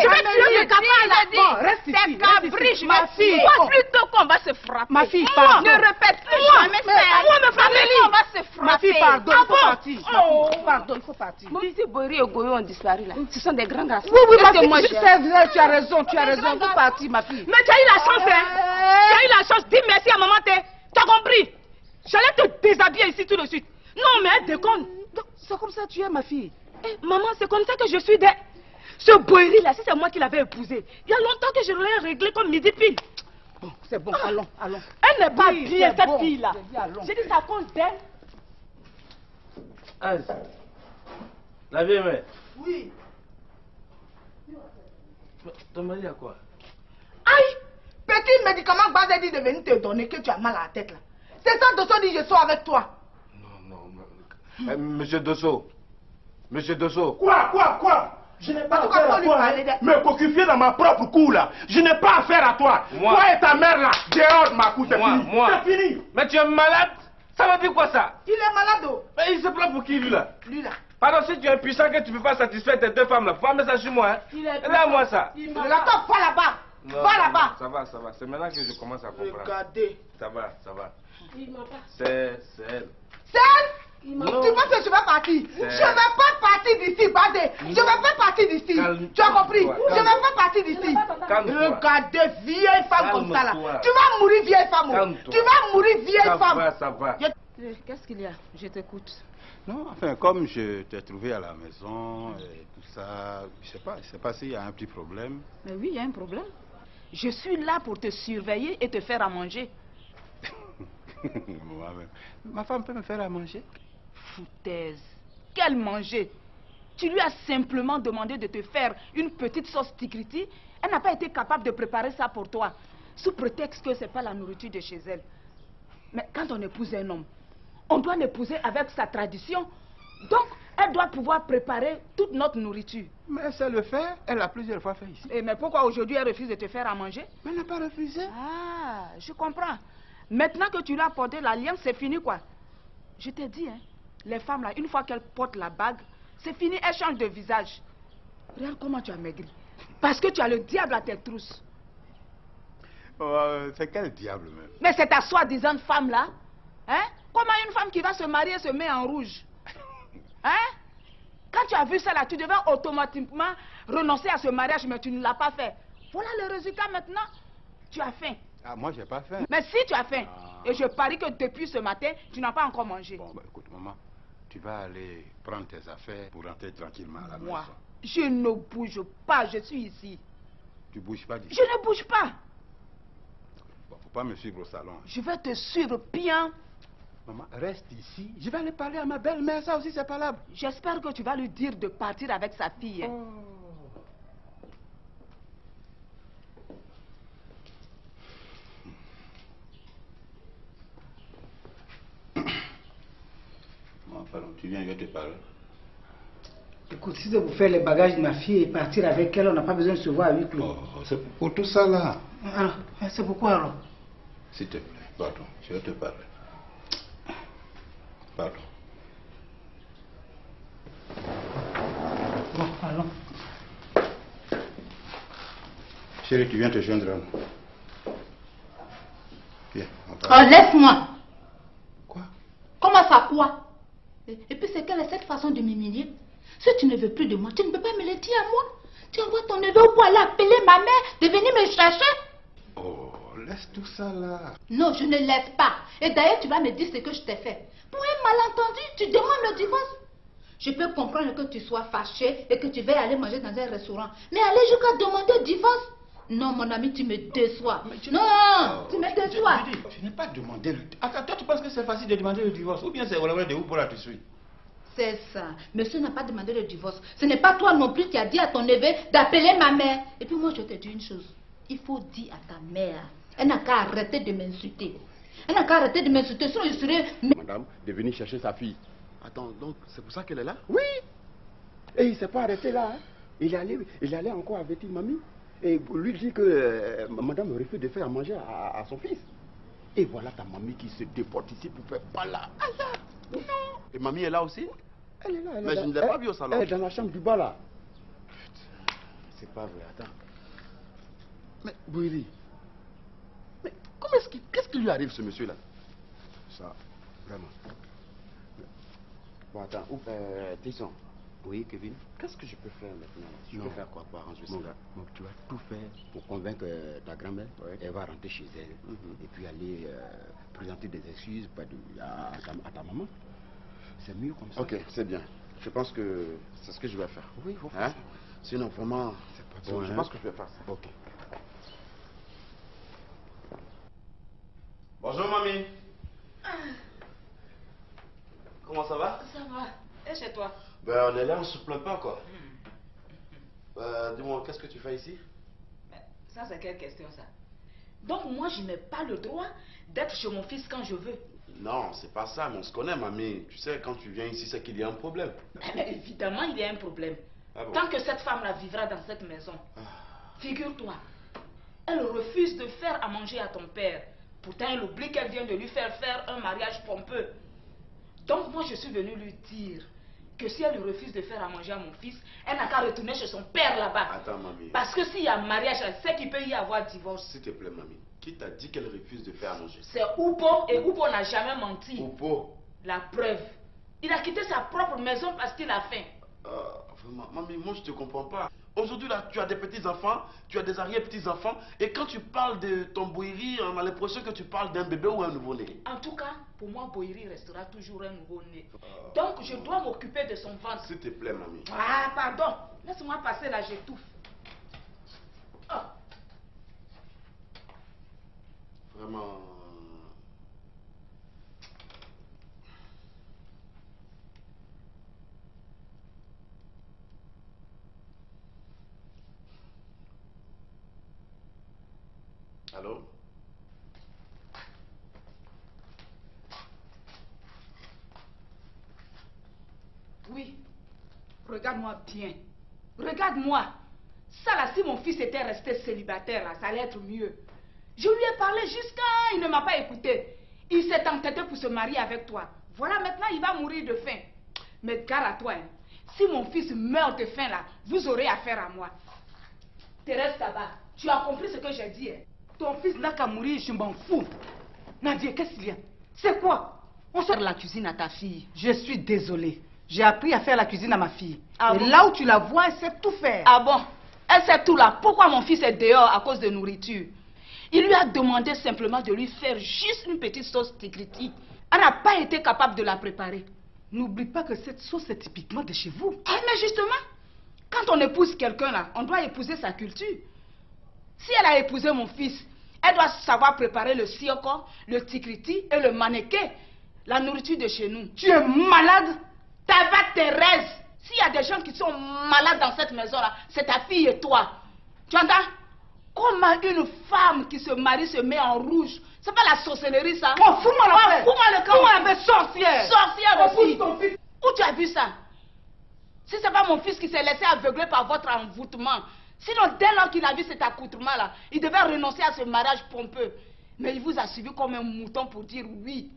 Je vais tuer le capable. Reste ici. C'est cabriche, ma fille. Toi plutôt qu'on va se frapper. Ma fille, pardon. Ne répète plus jamais ça. Moi, me frapper. On va se frapper. Ma fille, pardon, il faut partir. Pardon, il faut partir. Si Boyeri et Goyo ont disparu là, ce sont des grands garçons. Oui, ma fille, je sais, tu as raison, tu as raison. Il faut partir, ma fille. Mais tu as eu la chance, hein. Tu as eu la chance. Dis merci à maman, t'as compris? J'allais te déshabiller ici tout de suite. Non, mais elle déconne. C'est comme ça que tu es, ma fille. Maman, c'est comme ça que je suis des... Ce Boyeri là, si c'est moi qui l'avais épousé, il y a longtemps que je l'ai réglé comme midi pile. Bon, c'est bon, allons. Elle n'est pas bien, cette fille-là. J'ai dit, c'est à cause d'elle. Ange, la vieille mère. Oui. Ton mari a quoi? Aïe! Petit médicament Bazé dit de venir te donner que tu as mal à la tête là. C'est ça, Dosso dit je sors avec toi. Non. Monsieur Dosso. Monsieur Dosso. Quoi? Je n'ai pas affaire à toi. Me coquifier dans ma propre cour là. Je n'ai pas affaire à toi. Toi et ta mère là, dehors de ma cour, c'est fini. C'est fini. Mais tu es malade? Ça veut dire quoi ça? Il est malade. Mais il se prend pour qui lui là? Lui là. Pardon, si tu es impuissant que tu ne peux pas satisfaire tes 2 femmes là, faut amener ça sur moi, hein? Regarde-moi ça. Attends, va là-bas. Va là-bas. Ça va. C'est maintenant que je commence à comprendre. Regardez. Ça va. C'est elle. C'est elle? Tu penses que je vais partir? Je ne vais pas partir d'ici, Bazé. Je ne vais pas partir d'ici. Tu as compris? Je ne vais pas partir d'ici. Regardez, vieille femme comme ça là. Tu vas mourir, vieille femme. Tu vas mourir, vieille femme. Ça va. Qu'est-ce qu'il y a? Je t'écoute. Non, enfin, comme je t'ai trouvé à la maison et tout ça, je sais pas s'il y a un petit problème. Mais oui, il y a un problème. Je suis là pour te surveiller et te faire à manger. Ma femme peut me faire à manger? Foutaise. Quel manger? Tu lui as simplement demandé de te faire une petite sauce tikriti. Elle n'a pas été capable de préparer ça pour toi, sous prétexte que ce n'est pas la nourriture de chez elle. Mais quand on épouse un homme, on doit l'épouser avec sa tradition. Donc, elle doit pouvoir préparer toute notre nourriture. Mais elle sait le faire. Elle a plusieurs fois fait ici. Mais pourquoi aujourd'hui elle refuse de te faire à manger? Mais elle n'a pas refusé. Ah, je comprends. Maintenant que tu lui as porté l'alliance, c'est fini quoi? Je t'ai dit, hein, les femmes là, une fois qu'elles portent la bague, c'est fini, elles changent de visage. Regarde comment tu as maigri. Parce que tu as le diable à tes trousses. C'est quel diable même? Mais c'est ta soi-disant femme là. Hein? Comment une femme qui va se marier se met en rouge? Hein? Quand tu as vu ça là, tu devais automatiquement renoncer à ce mariage, mais tu ne l'as pas fait. Voilà le résultat maintenant. Tu as faim. Ah, moi, j'ai pas faim. Mais si tu as faim, et je parie que depuis ce matin, tu n'as pas encore mangé. Bon, bah, écoute, maman, tu vas aller prendre tes affaires pour rentrer tranquillement à la Moi, maison. je ne bouge pas, je suis ici. Tu bouges pas d'ici? Je ne bouge pas. Bon, faut pas me suivre au salon. Je vais te suivre bien. Maman, reste ici. Je vais aller parler à ma belle-mère, ça aussi c'est palable. J'espère que tu vas lui dire de partir avec sa fille. Bon, pardon, tu viens, je vais te parler. Écoute, si c'est pour faire les bagages de ma fille et partir avec elle, on n'a pas besoin de se voir à huis clos. Oh, c'est pour tout ça là. Alors, c'est pourquoi alors? S'il te plaît, pardon, je vais te parler. Pardon. Bon, allons. Chérie, tu viens te joindre à moi. Viens, on Oh, parle. laisse-moi. Quoi? Comment ça, quoi? Et puis, c'est quelle est cette façon de m'humilier? Si tu ne veux plus de moi, tu ne peux pas me le dire à moi. Tu envoies ton neveu au bout aller appeler ma mère de venir me chercher. Oh, laisse tout ça là. Non, je ne laisse pas. Et d'ailleurs, tu vas me dire ce que je t'ai fait. Pour un malentendu, tu demandes le divorce. Je peux comprendre que tu sois fâché et que tu veuilles aller manger dans un restaurant. Mais aller jusqu'à demander le divorce? Non, mon ami, tu me déçois. Non, tu me déçois. Je n'ai pas demandé le... Attends, toi, tu penses que c'est facile de demander le divorce? Ou bien c'est vraiment de où pour la tu suis? C'est ça. Monsieur n'a pas demandé le divorce. Ce n'est pas toi non plus qui as dit à ton neveu d'appeler ma mère. Et puis moi, je te dis une chose. Il faut dire à ta mère. Elle n'a qu'à arrêter de m'insulter. Elle n'a qu'à arrêter de m'insulter. Sinon, je serais... Madame, de venir chercher sa fille. Attends, donc c'est pour ça qu'elle est là? Oui. Et il ne s'est pas arrêté là. Hein. Il allait encore avertir mamie. Et lui dit que madame refuse de faire à manger à son fils. Et voilà ta mamie qui se déporte ici pour faire pas là. Non. Et mamie est là aussi? Elle est là. Mais je ne l'ai pas vue au salon. Elle est dans la chambre du bas là. C'est pas vrai, attends. Mais Boiri, mais comment est-ce qu'il... Qu'est-ce qui lui arrive ce monsieur là? Ça, vraiment. Bon, attends, Tisson. Oui, Kevin. Qu'est-ce que je peux faire maintenant? Je peux faire quoi pour arranger ça? Mon gars, tu vas tout faire pour convaincre ta grand-mère. Elle va rentrer chez elle. Et puis aller présenter des excuses à ta maman. C'est mieux comme ça. Ok, c'est bien. Je pense que c'est ce que je vais faire. Oui, il faut faire ça. Sinon, vraiment, c'est pas bon. Je pense que je vais faire ça. Ok. Bonjour, mamie. Comment ça va? Ça va. Et chez toi? Ben, on est là, on se plaint pas, quoi. Dis-moi, qu'est-ce que tu fais ici? Mais ça, c'est quelle question, ça? Donc, moi, je n'ai pas le droit d'être chez mon fils quand je veux. Non, c'est pas ça, mais on se connaît, mamie. Tu sais, quand tu viens ici, c'est qu'il y a un problème. Mais évidemment, il y a un problème. Ah bon? Tant que cette femme-là vivra dans cette maison, figure-toi, elle refuse de faire à manger à ton père. Pourtant, elle oublie qu'elle vient de lui faire un mariage pompeux. Donc, moi, je suis venue lui dire que si elle refuse de faire à manger à mon fils, elle n'a qu'à retourner chez son père là-bas. Attends, mamie. Parce que s'il y a mariage, elle sait qu'il peut y avoir divorce. S'il te plaît, mamie. Qui t'a dit qu'elle refuse de faire à manger? C'est Oupo, et Oupo n'a jamais menti. Oupo? La preuve. Il a quitté sa propre maison parce qu'il a faim. Vraiment, mamie, moi je te comprends pas. Aujourd'hui, là, tu as des petits-enfants, tu as des arrière-petits-enfants, et quand tu parles de ton Boiri, on a l'impression que tu parles d'un bébé ou un nouveau-né. En tout cas, pour moi, Boiri restera toujours un nouveau-né. Donc, je dois m'occuper de son ventre. S'il te plaît, mamie. Ah, pardon. Laisse-moi passer là, j'étouffe. Oh. Vraiment... Allô? Oui. Regarde-moi bien. Regarde-moi. Ça là, si mon fils était resté célibataire, là, ça allait être mieux. Je lui ai parlé jusqu'à... Il ne m'a pas écouté. Il s'est entêté pour se marier avec toi. Voilà, maintenant, il va mourir de faim. Mais gare à toi, hein. Si mon fils meurt de faim, là, vous aurez affaire à moi. Thérèse Kaba, tu as compris ce que j'ai dit, hein? Ton fils n'a qu'à mourir, je m'en fous. Nadia, qu'est-ce qu'il y a? C'est quoi? On sort de la cuisine à ta fille. Je suis désolée. J'ai appris à faire la cuisine à ma fille. Ah et bon? là où tu la vois, elle sait tout faire. Ah bon? Elle sait tout là. Pourquoi mon fils est dehors à cause de nourriture? Il lui a demandé simplement de lui faire juste une petite sauce tigriti. Elle n'a pas été capable de la préparer. N'oublie pas que cette sauce est typiquement de chez vous. Eh, mais justement, quand on épouse quelqu'un là, on doit épouser sa culture. Si elle a épousé mon fils, elle doit savoir préparer le sioko, le tigriti et le manéké. La nourriture de chez nous. Tu es malade? Tava Thérèse, s'il y a des gens qui sont malades dans cette maison-là, c'est ta fille et toi. Tu entends? Comment une femme qui se marie se met en rouge? C'est pas la sorcellerie ça? Oh, fous-moi la paix! Fous-moi le camp! Fous-moi la paix, sorcière! Sorcière aussi! Ton fils. Où tu as vu ça? Si c'est pas mon fils qui s'est laissé aveugler par votre envoûtement, sinon dès lors qu'il a vu cet accoutrement-là, il devait renoncer à ce mariage pompeux. Mais il vous a suivi comme un mouton pour dire oui.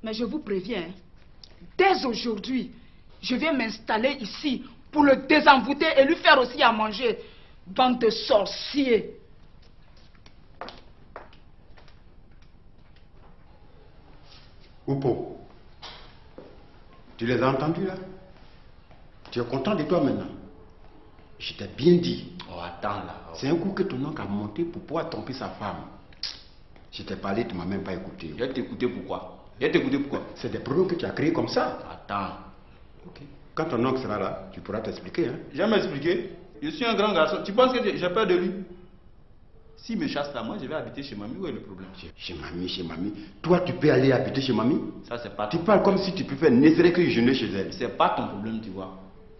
Mais je vous préviens, hein, dès aujourd'hui, je viens m'installer ici pour le désenvoûter et lui faire aussi à manger. Bande de sorciers. Oupo, tu les as entendus là? Tu es content de toi maintenant? Je t'ai bien dit. Oh, attends là. Oh. C'est un coup que ton oncle a monté pour pouvoir tromper sa femme. Je t'ai parlé, tu ne m'as même pas écouté. Je vais t'écouter pourquoi? Je vais t'écouter pourquoi? C'est des problèmes que tu as créés comme ça. Attends. Ok. Quand ton oncle sera là, tu pourras t'expliquer. Hein? Je vais m'expliquer. Je suis un grand garçon. Tu penses que j'ai peur de lui? S'il me chasse là, moi je vais habiter chez mamie. Où est le problème? Chez mamie, chez mamie. Toi, tu peux aller habiter chez mamie? Ça, c'est pas. Tu parles comme si tu pouvais n'essayer que jeûner chez elle. C'est pas ton problème, tu vois.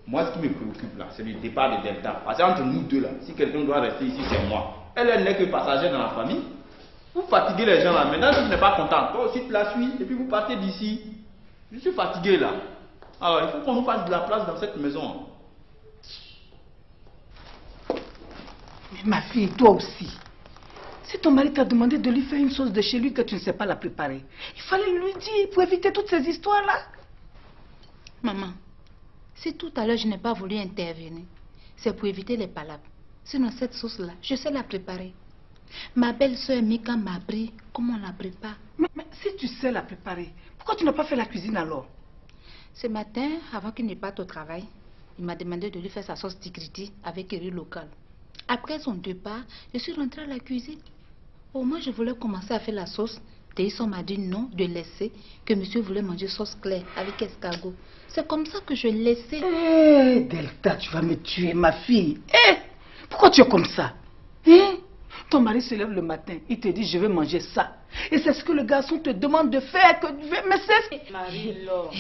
Moi, ce qui me préoccupe là, c'est le départ de Delta. Parce qu'entre nous deux là, si quelqu'un doit rester ici, c'est moi. Elle n'est que passagère dans la famille. Vous fatiguez les gens là. Maintenant, si tu n'es pas content, toi aussi tu la suis et puis vous partez d'ici. Je suis fatigué là. Alors, il faut qu'on nous fasse de la place dans cette maison. Mais ma fille, toi aussi. Si ton mari t'a demandé de lui faire une sauce de chez lui que tu ne sais pas la préparer, il fallait lui dire pour éviter toutes ces histoires-là. Maman, si tout à l'heure je n'ai pas voulu intervenir, c'est pour éviter les palabres. Sinon, cette sauce-là, je sais la préparer. Ma belle-sœur Mika m'a appris comment on la prépare. Mais si tu sais la préparer, pourquoi tu n'as pas fait la cuisine alors? Ce matin, avant qu'il ne parte au travail, il m'a demandé de lui faire sa sauce tigriti avec riz local. Après son départ, je suis rentrée à la cuisine. Au moins, je voulais commencer à faire la sauce. Théison m'a dit non, de laisser, que monsieur voulait manger sauce claire avec escargot. C'est comme ça que je laissais. Hé, Delta, tu vas me tuer, ma fille. Hé, pourquoi tu es comme ça? Hein? Ton mari se lève le matin, il te dit je vais manger ça. Et c'est ce que le garçon te demande de faire. Mais c'est... Marie-Laure.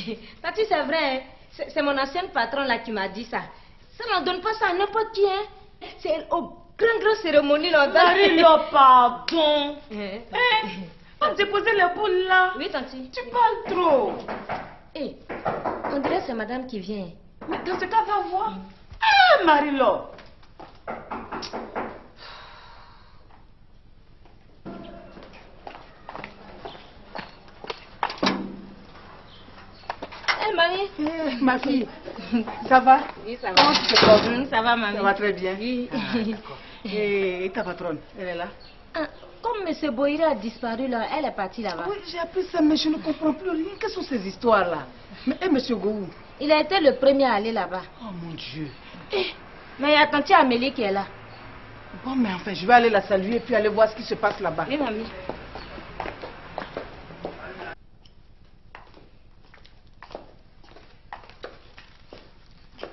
Tati, c'est vrai, hein? C'est mon ancienne patron là qui m'a dit ça. Ça n'en donne pas ça à n'importe qui, hein? C'est au grand cérémonie là. Marie-Laure, pardon. On déposait les boules là. Oui, tanti. Tu parles trop. Hé, on dirait que c'est madame qui vient. Mais dans ce cas, va voir. Ah, Marie-Laure. Hé, Marie. Ma fille, ça va? Oui, ça va. Comment tu te portes? Ça va, maman. Ça va très bien. Oui. Et ta patronne, elle est là? Comme M. Boïra a disparu là, elle est partie là-bas. Oui, j'ai appris ça, mais je ne comprends plus rien. Quelles sont ces histoires-là? Mais M. Gou? Il a été le premier à aller là-bas. Oh mon Dieu. Mais il y a tante Amélie qui est là. Bon, mais enfin, je vais aller la saluer et puis aller voir ce qui se passe là-bas. Oui, mamie.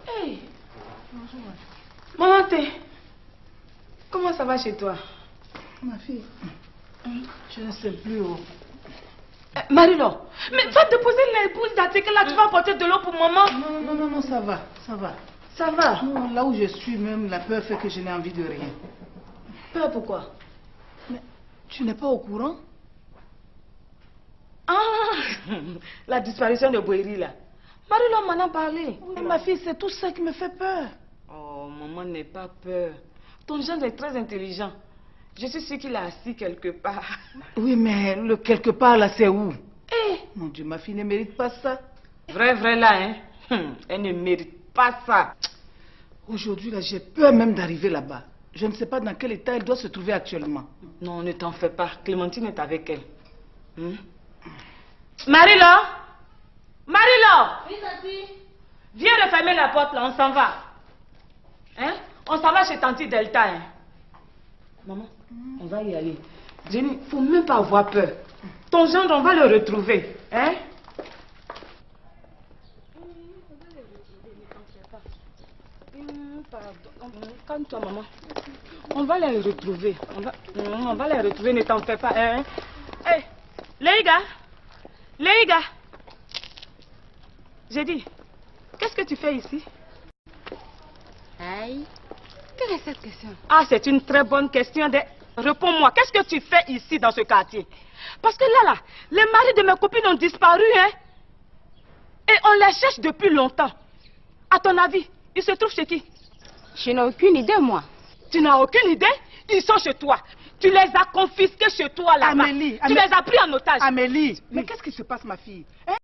Hey. Maman, comment ça va chez toi? Ma fille, je ne sais plus où. Marie-Laure, mais va déposer les boules d'article là, tu vas apporter de l'eau pour maman. Non, ça va, ça va. Ça va? Non, là où je suis même, la peur fait que je n'ai envie de rien. Peur pourquoi? Mais tu n'es pas au courant? Ah, la disparition de Boéry là. Marie-Laure m'en a parlé. Oui, ma fille, c'est tout ça qui me fait peur. Oh, maman, n'aie pas peur. Ton gendre est très intelligent. Je suis sûre qu'il est assis quelque part. Oui, mais le quelque part là, c'est où? Mon Dieu, ma fille ne mérite pas ça. Vrai là, hein? Elle ne mérite pas ça. Aujourd'hui, là, j'ai peur même d'arriver là-bas. Je ne sais pas dans quel état elle doit se trouver actuellement. Non, ne t'en fais pas. Clémentine est avec elle. Marie-Laure? Marie-Laure? Oui, tati. Viens refermer la porte là, on s'en va. Hein? On s'en va chez Tanti Delta. Hein? Maman, on va y aller. Jenny, faut même pas avoir peur. Ton gendre, on va le retrouver. Hein? Calme-toi, maman. On va les retrouver. On va les retrouver, ne t'en fais pas. Hein? Hey, Leiga! Leiga! J'ai dit, qu'est-ce que tu fais ici? Aïe, quelle est cette question? Ah, c'est une très bonne question. Réponds-moi, qu'est-ce que tu fais ici dans ce quartier? Parce que là, les maris de mes copines ont disparu, hein? Et on les cherche depuis longtemps. À ton avis, ils se trouvent chez qui? Je n'ai aucune idée, moi. Tu n'as aucune idée? Ils sont chez toi. Tu les as confisqués chez toi là-bas. Amélie, tu les as pris en otage. Amélie, mais qu'est-ce qui se passe, ma fille? Hein?